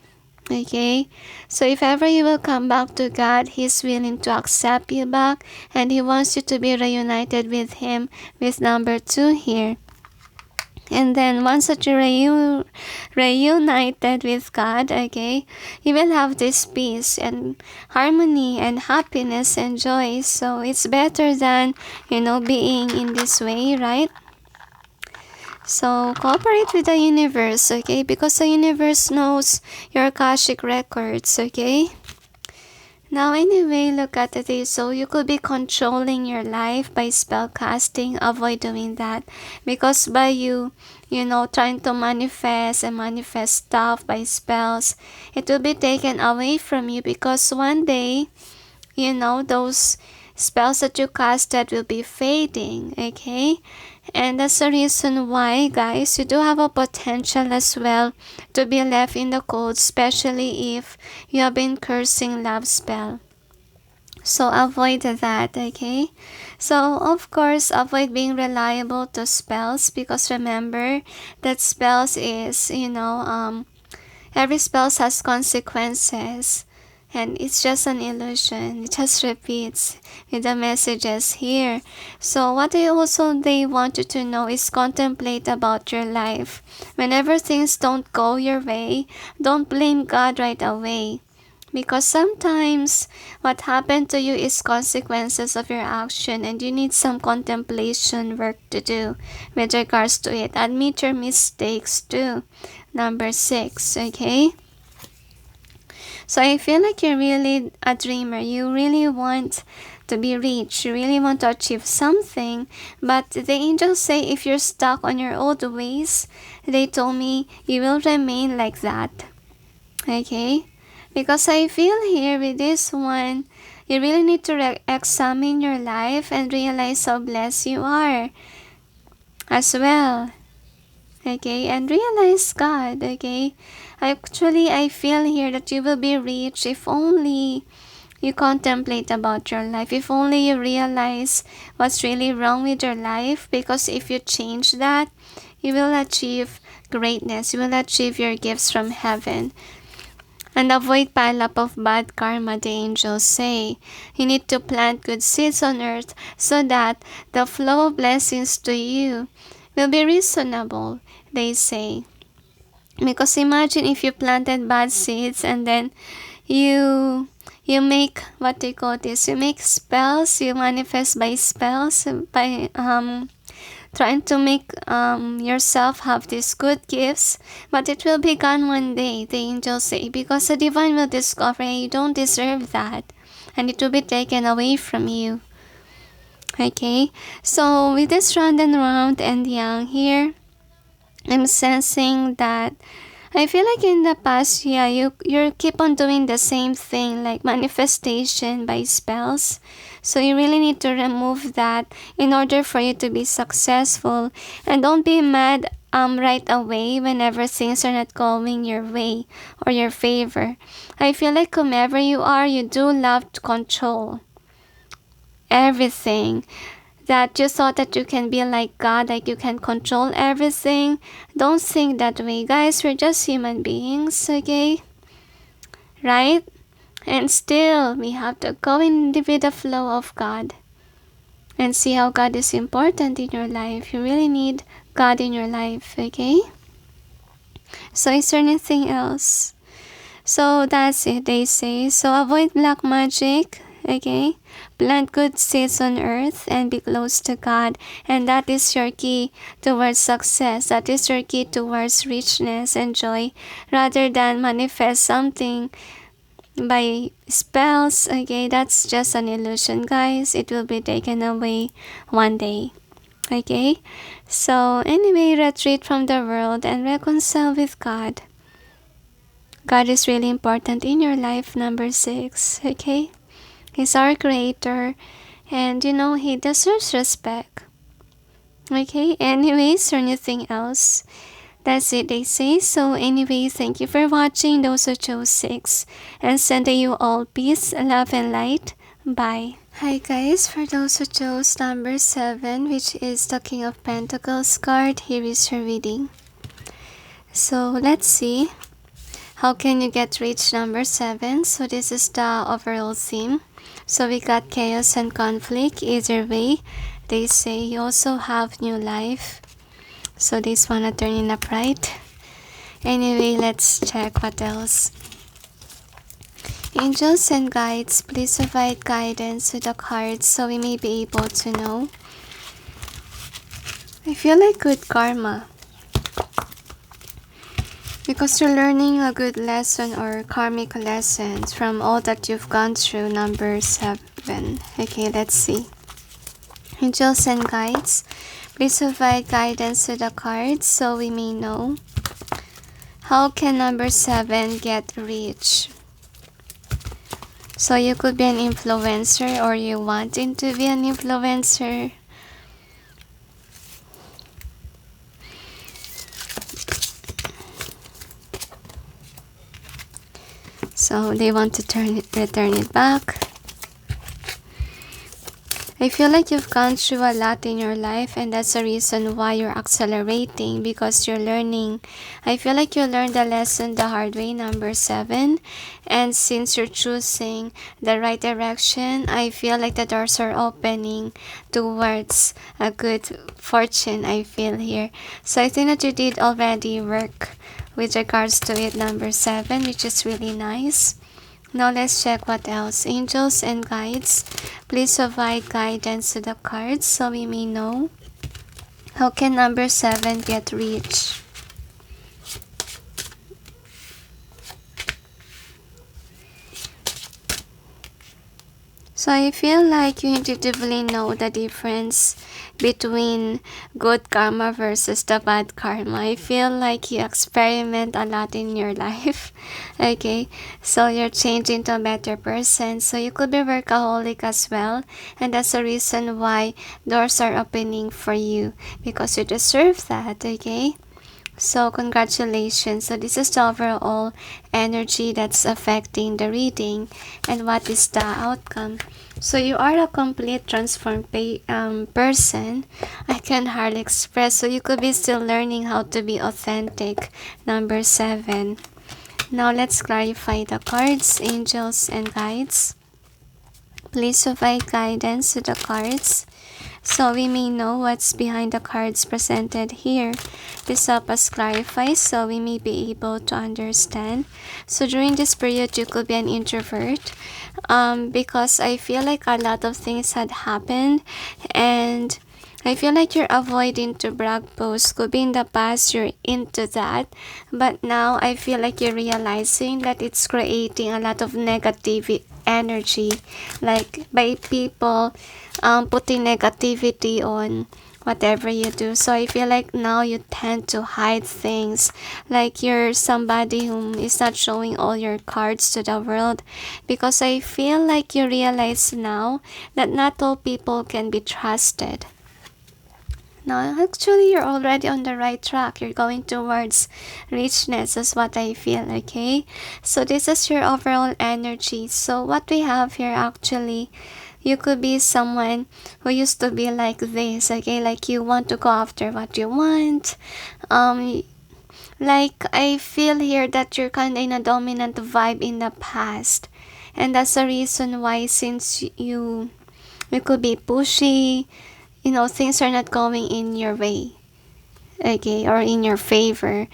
Okay? So if ever you will come back to God, He's willing to accept you back, and He wants you to be reunited with Him with number 2 here. And then once that you're reunited with God, okay, you will have this peace and harmony and happiness and joy. So it's better than, being in this way, right? So cooperate with the universe, okay? Because the universe knows your Akashic records, okay? Now anyway, look at this. So you could be controlling your life by spell casting. Avoid doing that, because by you trying to manifest stuff by spells, it will be taken away from you, because one day, those spells that you casted will be fading, okay? And that's the reason why, guys, you do have a potential as well to be left in the cold, especially if you have been cursing love spell. So avoid that, okay? So of course, avoid being reliable to spells, because remember that spells is, every spell has consequences. And it's just an illusion. It just repeats with the messages here. So what they want you to know is contemplate about your life. Whenever things don't go your way, don't blame God right away. Because sometimes what happened to you is consequences of your action, and you need some contemplation work to do with regards to it. Admit your mistakes too. Number 6, okay? So I feel like you're really a dreamer. You really want to be rich. You really want to achieve something. But the angels say if you're stuck on your old ways, they told me you will remain like that. Okay? Because I feel here with this one, you really need to examine your life and realize how blessed you are as well. Okay? And realize God. Okay? Actually, I feel here that you will be rich if only you contemplate about your life. If only you realize what's really wrong with your life. Because if you change that, you will achieve greatness. You will achieve your gifts from heaven. And avoid pile up of bad karma, the angels say. You need to plant good seeds on earth so that the flow of blessings to you will be reasonable, they say. Because imagine if you planted bad seeds and then you make, what do you call this, you make spells, you manifest by spells, by trying to make yourself have these good gifts, but it will be gone one day, the angels say, because the divine will discover you don't deserve that, and it will be taken away from you. Okay, so with this round and round and young here, I'm sensing that I feel like in the past, yeah, you keep on doing the same thing, like manifestation by spells. So you really need to remove that in order for you to be successful. And don't be mad right away whenever things are not going your way or your favor. I feel like whomever you are, you do love to control everything. That you thought that you can be like God, like you can control everything. Don't think that way, guys. We're just human beings, okay? Right? And still, we have to go in with the flow of God and see how God is important in your life. You really need God in your life, okay? So is there anything else? So that's it, they say. So avoid black magic, okay? Plant good seeds on earth and be close to God. And that is your key towards success. That is your key towards richness and joy. Rather than manifest something by spells, okay? That's just an illusion, guys. It will be taken away one day. Okay? So anyway, retreat from the world and reconcile with God. God is really important in your life, number 6, okay? He's our creator, and you know, he deserves respect. Okay, anyways, or anything else? That's it, they say. So anyway, thank you for watching, those who chose 6. And sending you all peace, love, and light. Bye. Hi guys, for those who chose number 7, which is the King of Pentacles card, here is your reading. So let's see. How can you get rich, number 7? So this is the overall theme. So we got chaos and conflict. Either way, they say you also have new life. So this wanna turn in upright. Anyway, let's check what else. Angels and guides, please provide guidance to the cards so we may be able to know. I feel like good karma. Because you're learning a good lesson or karmic lessons from all that you've gone through, number 7. Okay, let's see. Angels and guides, please provide guidance to the cards so we may know. How can number 7 get rich? So you could be an influencer or you wanting to be an influencer. So they want to return it back. I feel like you've gone through a lot in your life, and that's the reason why you're accelerating, because you're learning. I feel like you learned the lesson the hard way, number 7. And since you're choosing the right direction, I feel like the doors are opening towards a good fortune, I feel here. So I think that you did already work with regards to it, number 7, which is really nice. Now let's check what else. Angels and guides, please provide guidance to the cards so we may know. How can number 7 get rich? So I feel like you intuitively know the difference between good karma versus the bad karma. I feel like you experiment a lot in your life. Okay, so you're changing to a better person. So you could be workaholic as well, and that's the reason why doors are opening for you, because you deserve that. Okay, so congratulations. So this is the overall energy that's affecting the reading, and what is the outcome. So you are a complete transformed person. I can hardly express. So you could be still learning how to be authentic, number 7. Now let's clarify the cards, angels and guides. Please provide guidance to the cards so we may know what's behind the cards presented here. This helps us clarify so we may be able to understand. So during this period, you could be an introvert because I feel like a lot of things had happened, and I feel like you're avoiding to brag posts. Could be in the past you're into that, but now I feel like you're realizing that it's creating a lot of negative energy, like by people putting negativity on whatever you do. So I feel like now you tend to hide things, like you're somebody who is not showing all your cards to the world, because I feel like you realize now that not all people can be trusted. Now, actually, you're already on the right track. You're going towards richness, is what I feel, okay? So this is your overall energy. So what we have here, actually, you could be someone who used to be like this, okay? Like you want to go after what you want. Like I feel here that you're kind of in a dominant vibe in the past. And that's the reason why, since you could be pushy, you know, things are not going in your way, okay, or in your favor.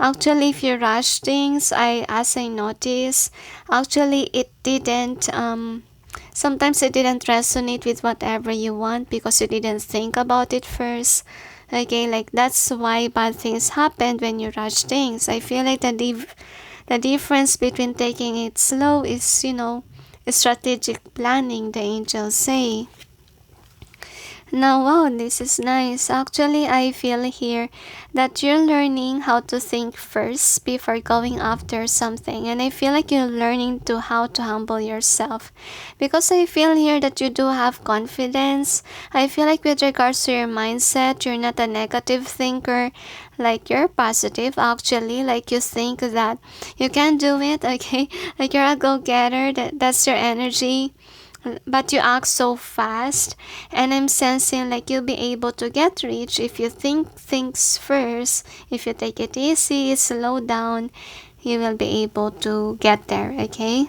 Actually, if you rush things, as I noticed, actually it didn't sometimes it didn't resonate with whatever you want because you didn't think about it first. Okay, like that's why bad things happen when you rush things. I feel like the difference between taking it slow is, you know, strategic planning, the angels say. Now, wow, this is nice. Actually, I feel here that you're learning how to think first before going after something. And I feel like you're learning to how to humble yourself. Because I feel here that you do have confidence. I feel like with regards to your mindset, you're not a negative thinker. Like you're positive, actually. Like you think that you can do it, okay? Like you're a go-getter. That's your energy. But you act so fast, and I'm sensing like you'll be able to get rich if you think things first. If you take it easy, slow down, you will be able to get there, okay?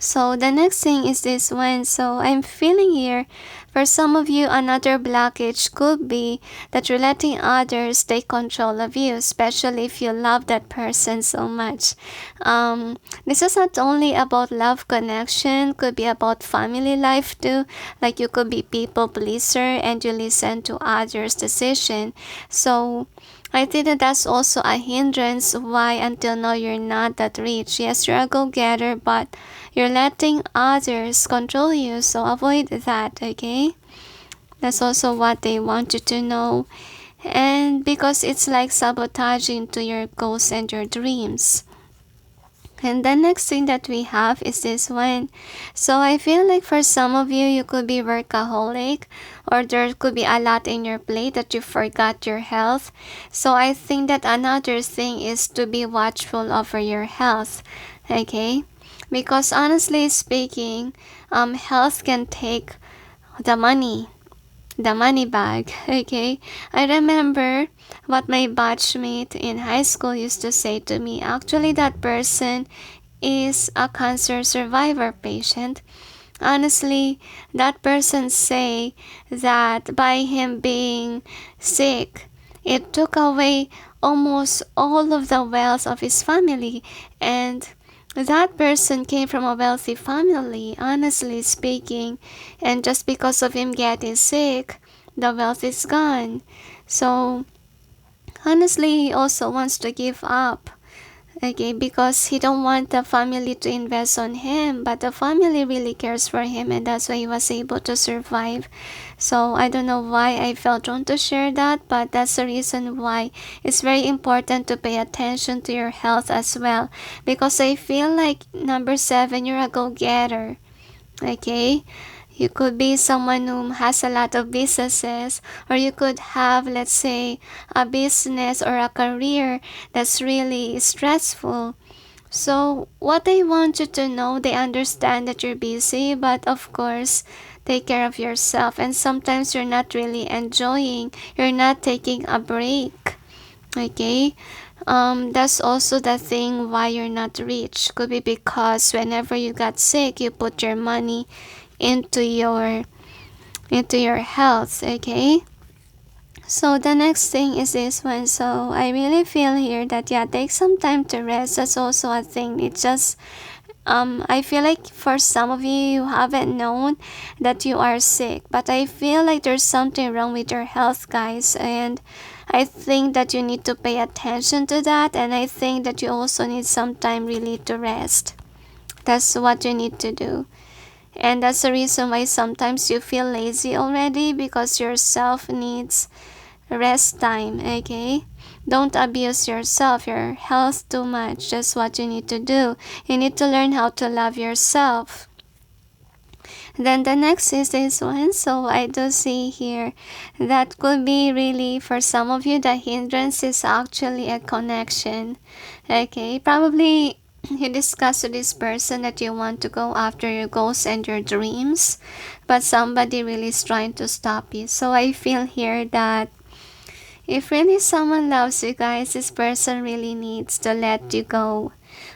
So the next thing is this one. So I'm feeling here, for some of you, another blockage could be that you're letting others take control of you, especially if you love that person so much. This is not only about love connection, could be about family life too. Like you could be people pleaser and you listen to others' decision. So I think that that's also a hindrance why until now you're not that rich. Yes, you're a go-getter, but you're letting others control you, so avoid that, okay? That's also what they want you to know. And because it's like sabotaging to your goals and your dreams. And the next thing that we have is this one. So I feel like for some of you, you could be workaholic, or there could be a lot in your plate that you forgot your health. So I think that another thing is to be watchful over your health, okay? Because honestly speaking, health can take the money bag, okay? I remember what my batchmate in high school used to say to me. Actually, that person is a cancer survivor patient. Honestly, that person say that by him being sick, it took away almost all of the wealth of his family, and that person came from a wealthy family, honestly speaking, and just because of him getting sick, the wealth is gone. So, honestly, he also wants to give up, okay, because he don't want the family to invest on him, but the family really cares for him, and that's why he was able to survive. So I don't know why I felt drawn to share that, but that's the reason why it's very important to pay attention to your health as well, because I feel like number 7, you're a go-getter, okay? You could be someone who has a lot of businesses, or you could have, let's say, a business or a career that's really stressful. So what they want you to know, they understand that you're busy, but of course, take care of yourself. And sometimes you're not really enjoying, you're not taking a break. Okay, that's also the thing why you're not rich. Could be because whenever you got sick, you put your money into your health. Okay, so the next thing is this one. So I really feel here that, yeah, take some time to rest. That's also a thing. It just I feel like for some of you, you haven't known that you are sick, but I feel like there's something wrong with your health, guys, and I think that you need to pay attention to that, and I think that you also need some time really to rest. That's what you need to do. And that's the reason why sometimes you feel lazy already, because yourself needs rest time. Okay, don't abuse yourself, your health too much. That's what you need to do. You need to learn how to love yourself. Then the next is this one. So I do see here that could be really, for some of you, the hindrance is actually a connection. Okay, probably you discuss with this person that you want to go after your goals and your dreams, but somebody really is trying to stop you. So I feel here that if really someone loves you, guys, this person really needs to let you go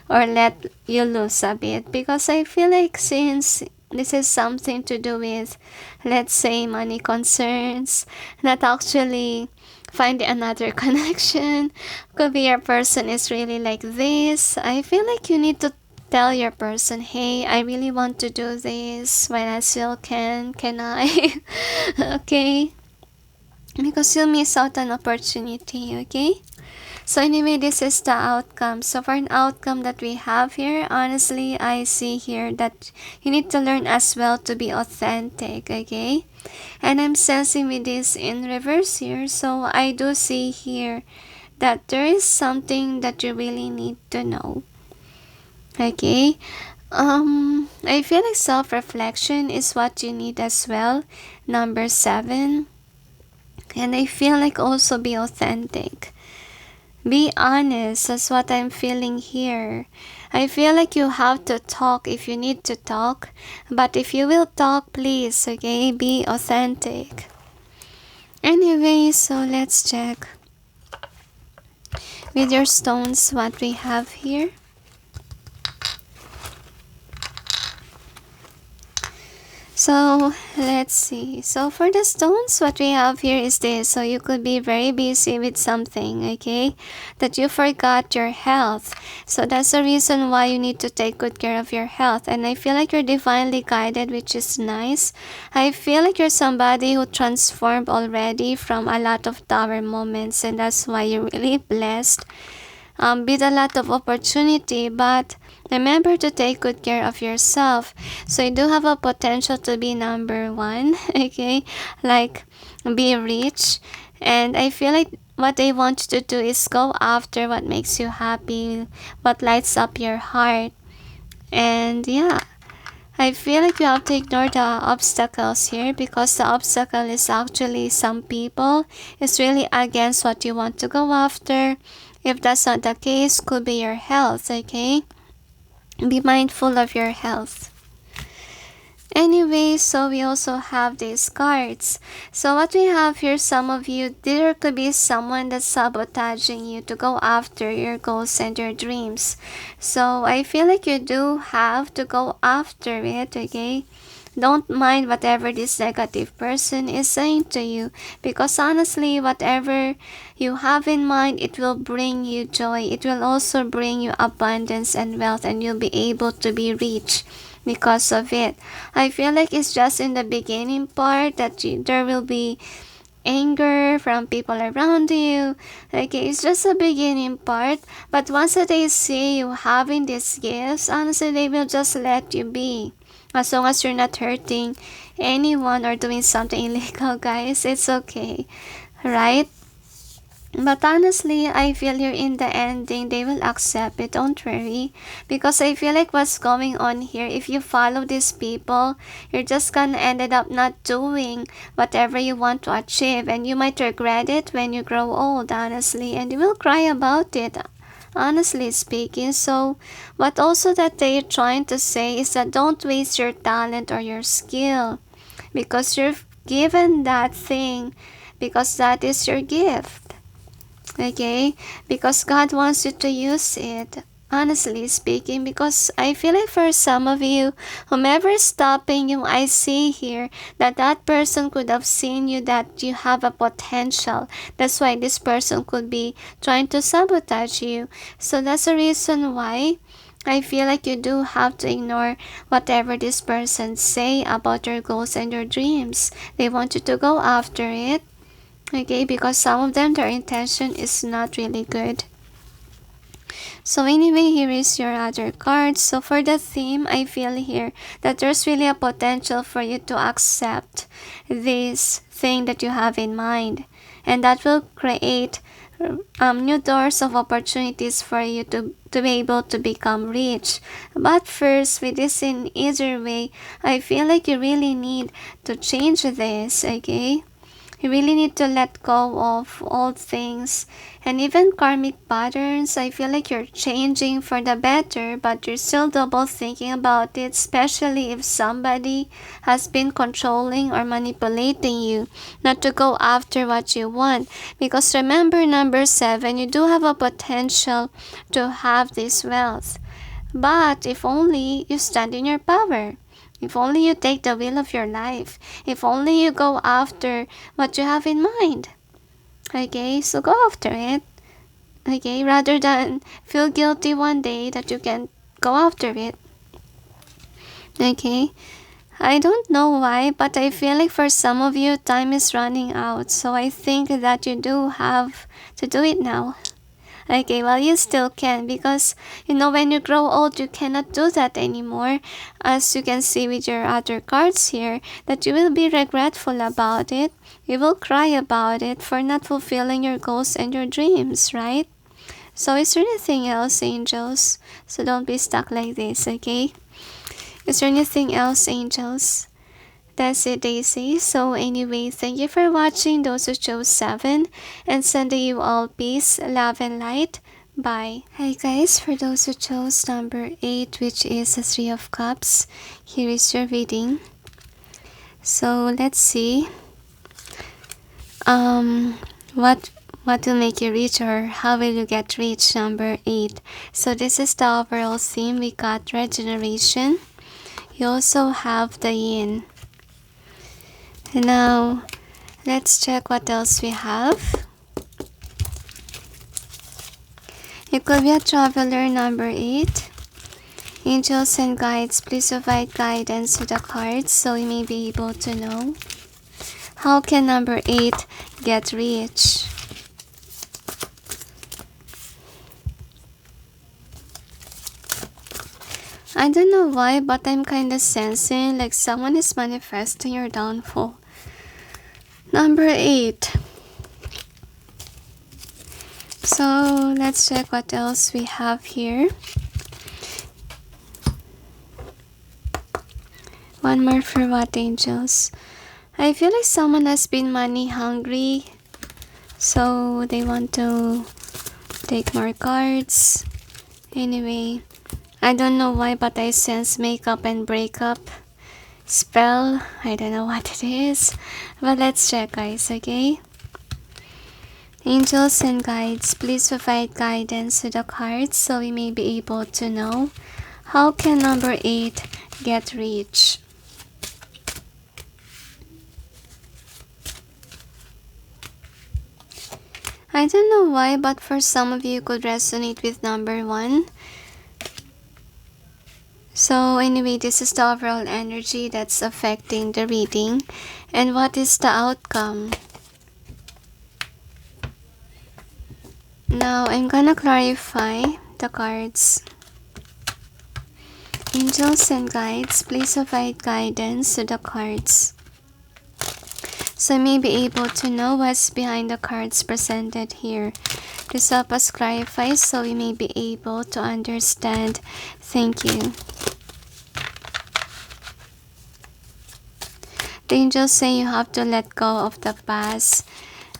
or let you lose a bit, because I feel like since this is something to do with, let's say, money concerns, not actually finding another connection. Could be your person is really like this. I feel like you need to tell your person, hey, I really want to do this while I still can I? Okay, because you'll miss out an opportunity. Okay, so anyway, this is the outcome. So for an outcome that we have here, honestly, I see here that you need to learn as well to be authentic. Okay, and I'm sensing with this in reverse here, so I do see here that there is something that you really need to know. Okay, I feel like self-reflection is what you need as well, number 7. And I feel like also be authentic. Be honest, that's what I'm feeling here. I feel like you have to talk if you need to talk, but if you will talk, please, okay, be authentic. Anyway, so let's check with your stones what we have here. So let's see. So for the stones, what we have here is this. So you could be very busy with something, okay, that you forgot your health. So that's the reason why you need to take good care of your health. And I feel like you're divinely guided, which is nice. I feel like you're somebody who transformed already from a lot of tower moments, and that's why you're really blessed with a lot of opportunity. But remember to take good care of yourself. So you do have a potential to be number 1, okay, like be rich. And I feel like what they want you to do is go after what makes you happy, what lights up your heart. And yeah, I feel like you have to ignore the obstacles here, because the obstacle is actually some people. It's really against what you want to go after. If that's not the case, could be your health, okay? Be mindful of your health. Anyway, so we also have these cards. So what we have here, some of you, there could be someone that's sabotaging you to go after your goals and your dreams. So I feel like you do have to go after it, okay? Don't mind whatever this negative person is saying to you, because honestly, whatever you have in mind, it will bring you joy. It will also bring you abundance and wealth, and you'll be able to be rich because of it. I feel like it's just in the beginning part that there will be anger from people around you. Okay, it's just a beginning part, but once that they see you having these gifts, honestly, they will just let you be. As long as you're not hurting anyone or doing something illegal, guys, it's okay, right? But honestly, I feel you're in the ending, they will accept it, don't worry. Because I feel like what's going on here, if you follow these people, you're just gonna ended up not doing whatever you want to achieve. And you might regret it when you grow old, honestly. And you will cry about it, honestly speaking. So what also that they're trying to say is that don't waste your talent or your skill, because you're given that thing, because that is your gift. Okay, because God wants you to use it, honestly speaking, because I feel like for some of you, whomever is stopping you, I see here that that person could have seen you, that you have a potential. That's why this person could be trying to sabotage you. So that's the reason why I feel like you do have to ignore whatever this person say about your goals and your dreams. They want you to go after it. Okay, because some of them, their intention is not really good. So anyway, here is your other card. So for the theme, I feel here that there's really a potential for you to accept this thing that you have in mind. And that will create new doors of opportunities for you to be able to become rich. But first, with this in either way, I feel like you really need to change this, okay? You really need to let go of old things and even karmic patterns. I feel like you're changing for the better, but you're still double thinking about it, especially if somebody has been controlling or manipulating you not to go after what you want. Because remember, number 7, you do have a potential to have this wealth. But if only you stand in your power. If only you take the wheel of your life. If only you go after what you have in mind. Okay, so go after it. Okay, rather than feel guilty one day that you can't go after it. Okay, I don't know why, but I feel like for some of you, time is running out. So I think that you do have to do it now. Okay, well, you still can, because when you grow old, you cannot do that anymore. As you can see with your other cards here, that you will be regretful about it. You will cry about it for not fulfilling your goals and your dreams, right? So is there anything else, angels? So don't be stuck like this, okay? Is there anything else, angels? That's it, Daisy. So anyway, thank you for watching, those who chose 7, and sending you all peace, love, and light. Bye. Hi guys, for those who chose number 8, which is the 3 of Cups, here is your reading. So let's see what will make you rich, or how will you get rich, number 8. So this is the overall theme. We got regeneration. You also have the yin. Now, let's check what else we have. It could be a traveler, number 8. Angels and guides, please provide guidance to the cards so we may be able to know. How can number 8 get rich? I don't know why, but I'm kinda sensing like someone is manifesting your downfall. Number 8. So let's check what else we have here. One more for what, angels? I feel like someone has been money hungry, so they want to take more cards. Anyway, I don't know why, but I sense makeup and breakup spell. I don't know what it is, but let's check, guys, okay? Angels and guides, please provide guidance to the cards so we may be able to know. How can number 8 get rich? I don't know why, but for some of you could resonate with number 1. So anyway, this is the overall energy that's affecting the reading. And what is the outcome? Now, I'm gonna clarify the cards. Angels and guides, please provide guidance to the cards, so I may be able to know what's behind the cards presented here. This help us clarify so we may be able to understand. Thank you. The angels say you have to let go of the past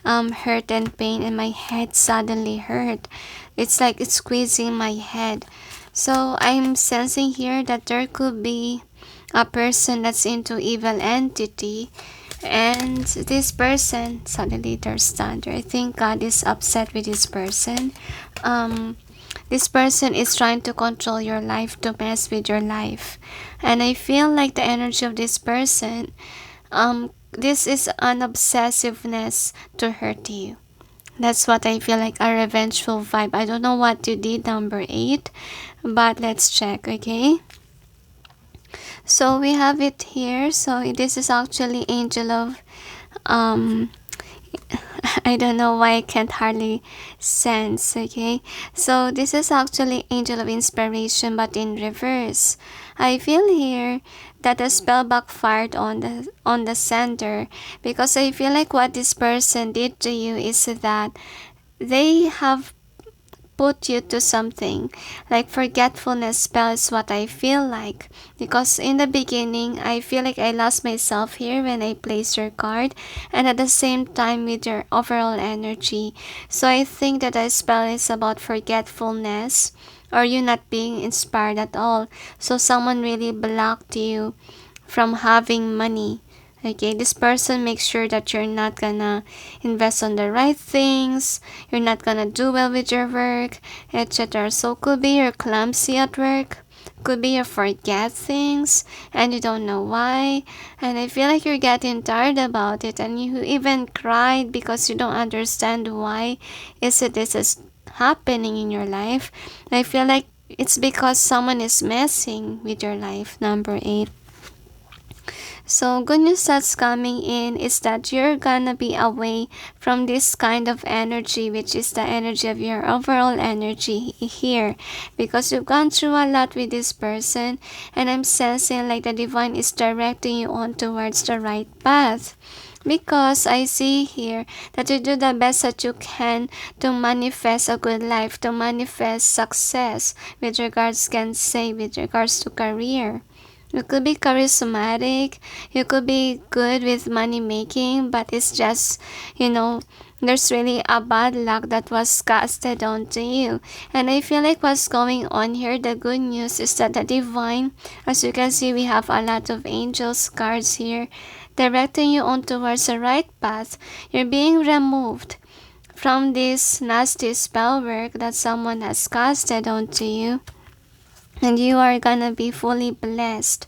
hurt and pain, and my head suddenly hurt. It's like it's squeezing my head. So I'm sensing here that there could be a person that's into evil entity, And this person, suddenly there's thunder. I think God is upset with this person. This person is trying to control your life, to mess with your life. And I feel like the energy of this person, this is an obsessiveness to hurt you. That's what I feel, like a revengeful vibe. I don't know what you did, number 8, but let's check, okay? So we have it here. So this is actually Angel of I don't know why I can't hardly sense, okay? So this is actually Angel of Inspiration, but in reverse. I feel here that the spell backfired on the sender, because I feel like what this person did to you is that they have put you to something like forgetfulness spell is what I feel like, because in the beginning I feel like I lost myself here when I placed your card, and at the same time with your overall energy. So I think that the spell is about forgetfulness, or you not being inspired at all. So someone really blocked you from having money. Okay, this person makes sure that you're not gonna invest on the right things, you're not gonna do well with your work, etc. So could be you're clumsy at work, could be you forget things and you don't know why, and I feel like you're getting tired about it, and you even cried because you don't understand why this is happening in your life. I feel like it's because someone is messing with your life, number 8. So good news that's coming in is that you're gonna be away from this kind of energy, which is the energy of your overall energy here, because you've gone through a lot with this person, and I'm sensing like the divine is directing you on towards the right path. Because I see here that you do the best that you can to manifest a good life, to manifest success with regards, can say, with regards to career. You could be charismatic, you could be good with money making, but it's just, there's really a bad luck that was casted onto you. And I feel like what's going on here, the good news is that the divine, as you can see, we have a lot of angels cards here, directing you on towards the right path. You're being removed from this nasty spell work that someone has casted onto you, and you are gonna be fully blessed.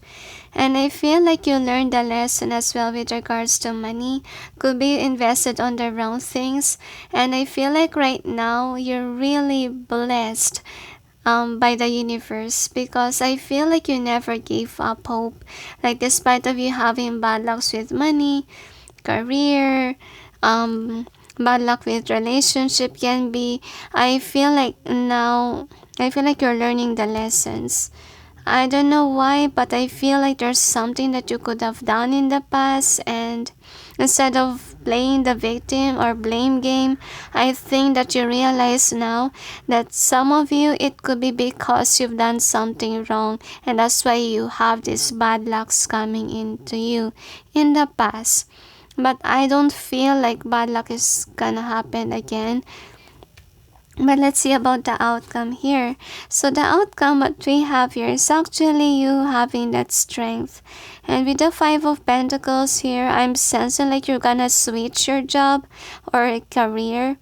And I feel like you learned the lesson as well with regards to money. Could be invested on the wrong things. And I feel like right now you're really blessed by the universe, because I feel like you never gave up hope. Like despite of you having bad lucks with money, career, bad luck with relationship can be, I feel like now, I feel like you're learning the lessons. I don't know why, but I feel like there's something that you could have done in the past, and instead of playing the victim or blame game, I think that you realize now that some of you, it could be because you've done something wrong, and that's why you have these bad lucks coming into you in the past. But I don't feel like bad luck is gonna happen again. But let's see about the outcome here. So the outcome what we have here is actually you having that strength. And with the 5 of Pentacles here, I'm sensing like you're gonna switch your job or career.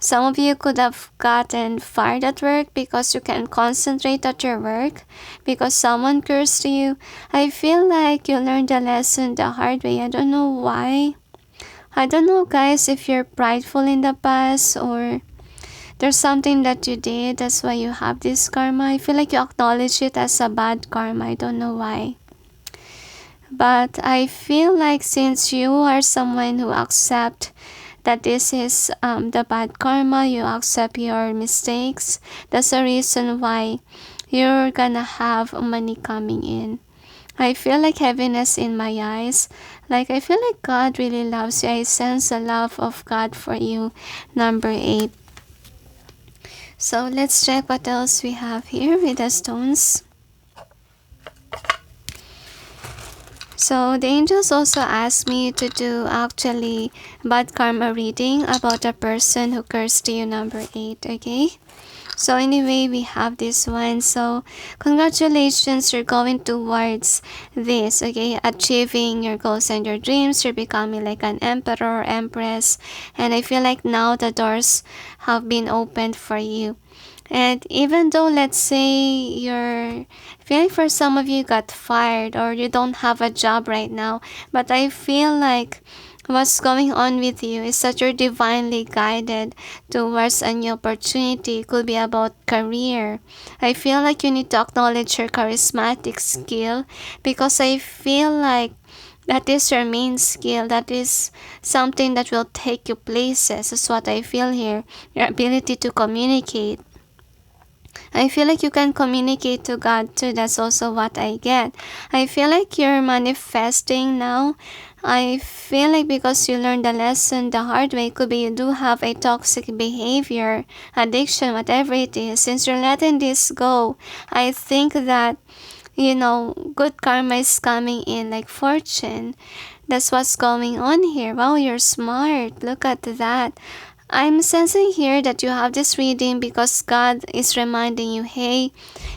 Some of you could have gotten fired at work because you can't concentrate at your work, because someone cursed you. I feel like you learned the lesson the hard way. I don't know why. I don't know, guys, if you're prideful in the past, or there's something that you did, that's why you have this karma. I feel like you acknowledge it as a bad karma. I don't know why. But I feel like since you are someone who accept that this is the bad karma, you accept your mistakes, that's the reason why you're gonna have money coming in. I feel like heaviness in my eyes. Like I feel like God really loves you. I sense the love of God for you, number 8. So let's check what else we have here with the stones. So the angels also asked me to do actually bad karma reading about a person who cursed you, number 8, okay? So anyway, we have this one. So congratulations, you're going towards this, okay? Achieving your goals and your dreams. You're becoming like an emperor or empress. And I feel like now the doors have been opened for you. And even though, let's say, you're feeling, for some of you got fired or you don't have a job right now, but I feel like what's going on with you is that you're divinely guided towards a new opportunity. It could be about career. I feel like you need to acknowledge your charismatic skill, because I feel like that is your main skill. That is something that will take you places. That's what I feel here. Your ability to communicate. I feel like you can communicate to God too. That's also what I get. I feel like you're manifesting now. I feel like because you learned the lesson the hard way, could be you do have a toxic behavior, addiction, whatever it is. Since you're letting this go, I think that, good karma is coming in, like fortune. That's what's going on here. Wow, you're smart. Look at that. I'm sensing here that you have this reading because God is reminding you, hey,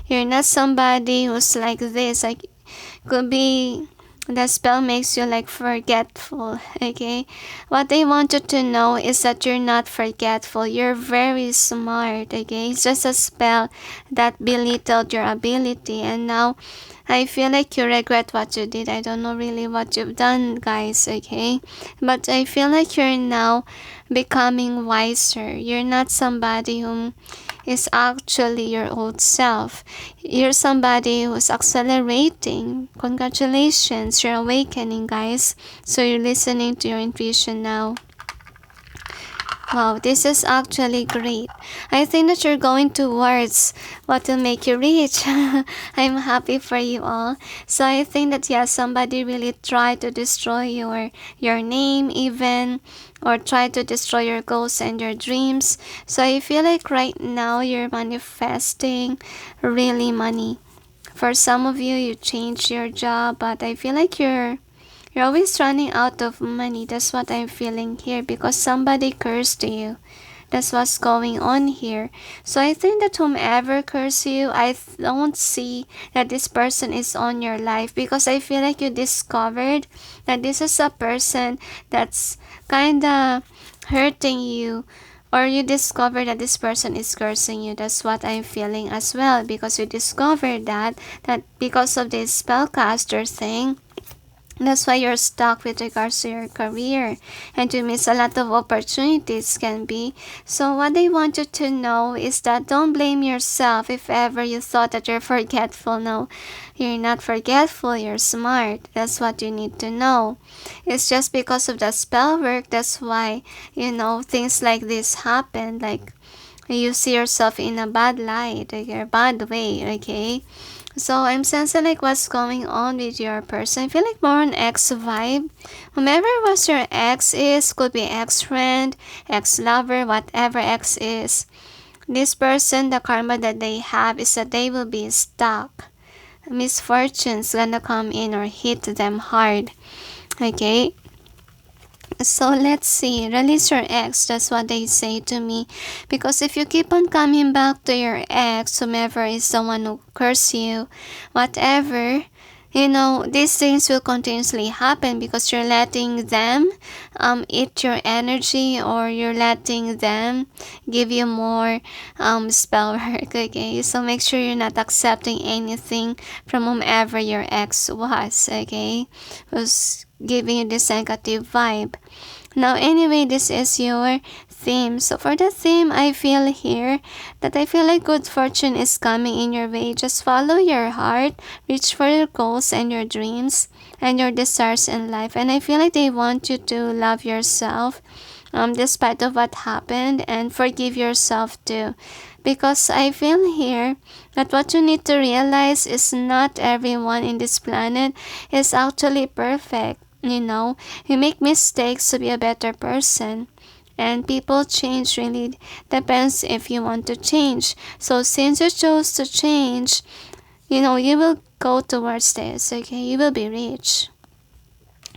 you're not somebody who's like this. Like, could be the spell makes you like forgetful, okay? What I want you to know is that you're not forgetful. You're very smart, okay? It's just a spell that belittled your ability, and now I feel like you regret what you did. I don't know really what you've done, guys, okay? But I feel like you're now becoming wiser. You're not somebody who is actually your old self. You're somebody who's accelerating. Congratulations, you're awakening, guys. So you're listening to your intuition now. Wow, this is actually great. I think that you're going towards what will make you rich. I'm happy for you all. So I think that, yeah, somebody really tried to destroy your name even, or try to destroy your goals and your dreams. So I feel like right now you're manifesting really money. For some of you, you changed your job, but I feel like you're always running out of money. That's what I'm feeling here, because somebody cursed you. That's what's going on here. So I think that whomever cursed you, I don't see that this person is on your life, because I feel like you discovered that this is a person that's kinda hurting you, or you discover that this person is cursing you. That's what I'm feeling as well, because you discovered that because of this spellcaster thing, that's why you're stuck with regards to your career, and you miss a lot of opportunities can be. So what I want you to know is that don't blame yourself if ever you thought that you're forgetful. No, you're not forgetful, you're smart. That's what you need to know. It's just because of the spell work, that's why, things like this happen. Like, you see yourself in a bad light, like a bad way, okay? So I'm sensing like what's going on with your person. I feel like more on ex vibe. Whomever was your ex is, could be ex-friend, ex-lover, whatever ex is. This person, the karma that they have is that they will be stuck. Misfortune's gonna come in or hit them hard. Okay? So let's see, release your ex. That's what they say to me. Because if you keep on coming back to your ex, whomever is the one who cursed you, whatever, these things will continuously happen because you're letting them eat your energy, or you're letting them give you more spell work, okay? So make sure you're not accepting anything from whomever your ex was, okay? Was giving you this negative vibe. Now anyway, this is your theme. So for the theme, I feel here that I feel like good fortune is coming in your way. Just follow your heart, reach for your goals and your dreams and your desires in life. And I feel like they want you to love yourself despite of what happened, and forgive yourself too. Because I feel here that what you need to realize is not everyone in this planet is actually perfect. You make mistakes to be a better person. And people change, really depends if you want to change. So since you chose to change, you will go towards this, okay? You will be rich.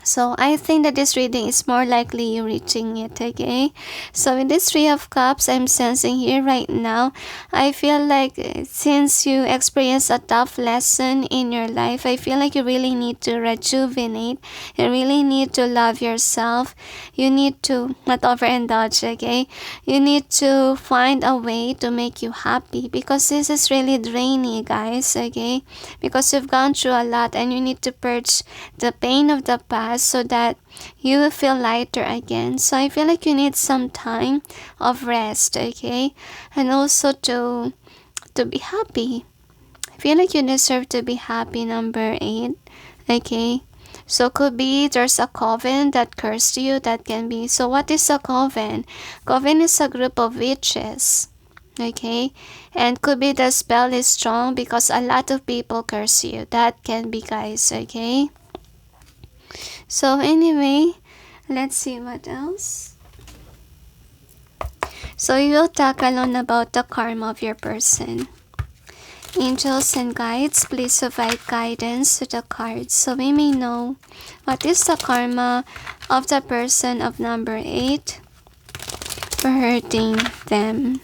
So I think that this reading is more likely you reaching it, okay? So in this Three of Cups, I'm sensing here right now, I feel like since you experienced a tough lesson in your life, I feel like you really need to rejuvenate. You really need to love yourself. You need to not overindulge, okay? You need to find a way to make you happy because this is really draining, guys, okay? Because you've gone through a lot and you need to purge the pain of the past so that you will feel lighter again. So I feel like you need some time of rest, okay? And also to be happy. I feel like you deserve to be happy, number 8, okay? So could be there's a coven that cursed you. That can be. So what is a coven? Coven is a group of witches, okay? And could be the spell is strong because a lot of people curse you. That can be, guys, okay? So anyway, let's see what else. So you will tackle on about the karma of your person. Angels and guides, please provide guidance to the cards so we may know what is the karma of the person of number 8 for hurting them.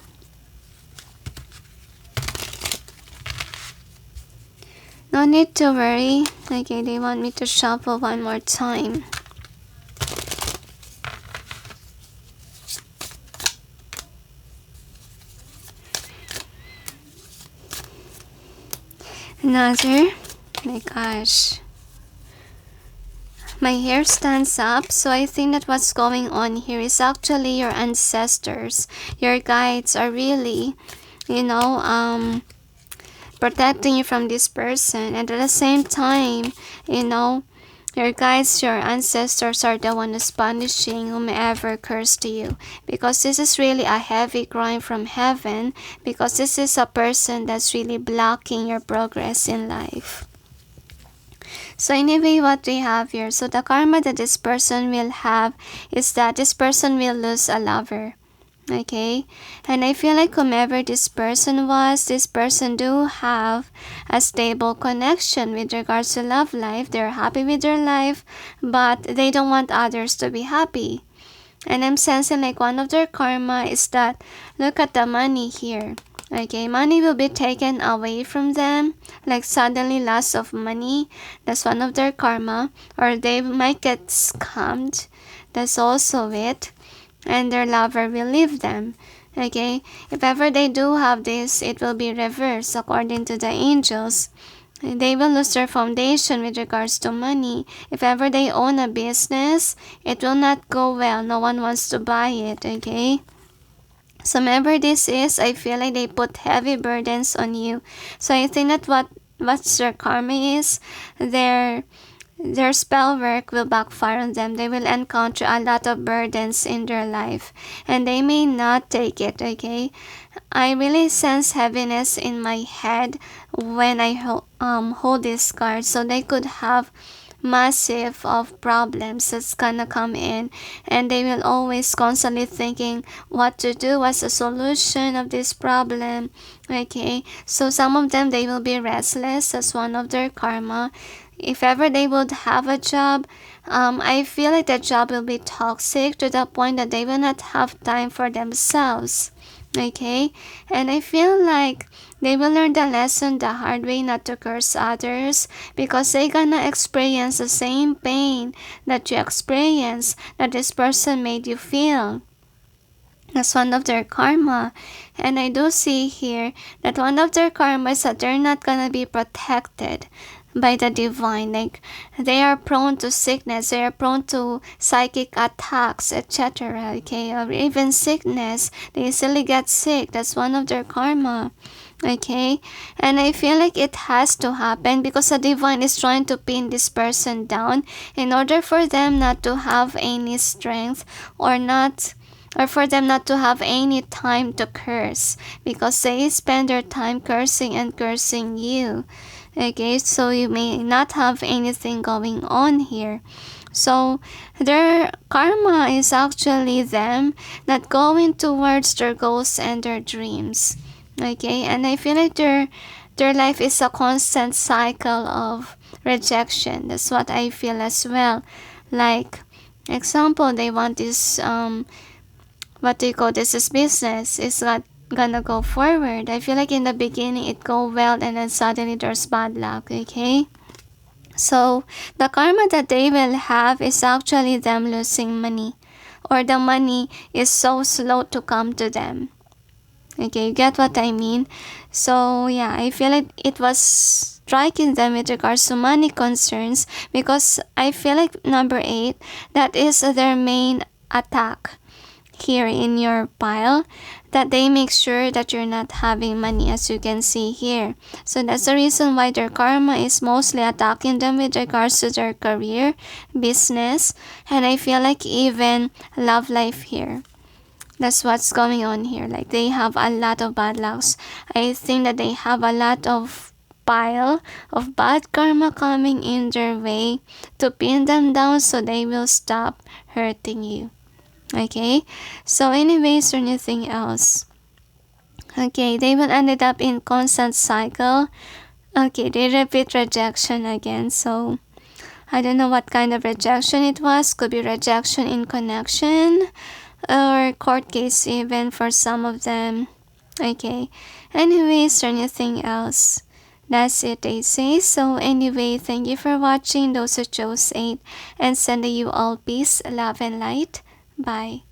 No need to worry. Okay, they want me to shuffle one more time. Another. My gosh. My hair stands up, so I think that what's going on here is actually your ancestors. Your guides are really, protecting you from this person, and at the same time, your guides, your ancestors are the one who's punishing whomever cursed you, because this is really a heavy crime from heaven, because this is a person that's really blocking your progress in life. So anyway, what we have here, so the karma that this person will have is that this person will lose a lover. Okay, and I feel like whomever this person was, this person do have a stable connection with regards to love life. They're happy with their life, but they don't want others to be happy. And I'm sensing like one of their karma is that, look at the money here. Okay, money will be taken away from them, like suddenly loss of money. That's one of their karma. Or they might get scammed. That's also it. And their lover will leave them. Okay, if ever they do have this, it will be reversed according to the angels. They will lose their foundation with regards to money. If ever they own a business, it will not go well. No one wants to buy it, okay? So whoever this is, I feel like they put heavy burdens on you. So I think that what's their karma is, their spell work will backfire on them. They will encounter a lot of burdens in their life, and they may not take it, okay? I really sense heaviness in my head when I hold this card, so they could have massive of problems that's gonna come in, and they will always constantly thinking what to do, what's the solution of this problem, okay? So some of them, they will be restless as one of their karma. If ever they would have a job, I feel like the job will be toxic to the point that they will not have time for themselves, okay? And I feel like they will learn the lesson the hard way, not to curse others, because they gonna experience the same pain that you experience, that this person made you feel. That's one of their karma. And I do see here that one of their karma is that they're not gonna be protected by the divine. Like, they are prone to sickness, they are prone to psychic attacks, etc. Okay, or even sickness. They easily get sick. That's one of their karma. Okay, and I feel like it has to happen because the divine is trying to pin this person down in order for them not to have any strength, or for them not to have any time to curse, because they spend their time cursing and cursing you. Okay, so you may not have anything going on here. So their karma is actually them not going towards their goals and their dreams. Okay, and I feel like their life is a constant cycle of rejection. That's what I feel as well. Like, example, they want this, what do you call this, is business. It's not gonna go forward. I feel like in the beginning it go well and then suddenly there's bad luck, okay? So, the karma that they will have is actually them losing money. Or the money is so slow to come to them. Okay, you get what I mean? So, yeah, I feel like it was striking them with regards to money concerns, because I feel like number 8, that is their main attack here in your pile, that they make sure that you're not having money, as you can see here. So that's the reason why their karma is mostly attacking them with regards to their career, business, and I feel like even love life here. That's what's going on here. Like, they have a lot of bad lucks. I think that they have a lot of pile of bad karma coming in their way to pin them down so they will stop hurting you. Okay, so anyways, or anything else? Okay, they will ended up in constant cycle. Okay, they repeat rejection again. So I don't know what kind of rejection it was. Could be rejection in connection or court case even for some of them. Okay, anyways, or anything else? That's it, they say. So anyway, thank you for watching, those who chose 8, and sending you all peace, love, and light. Bye.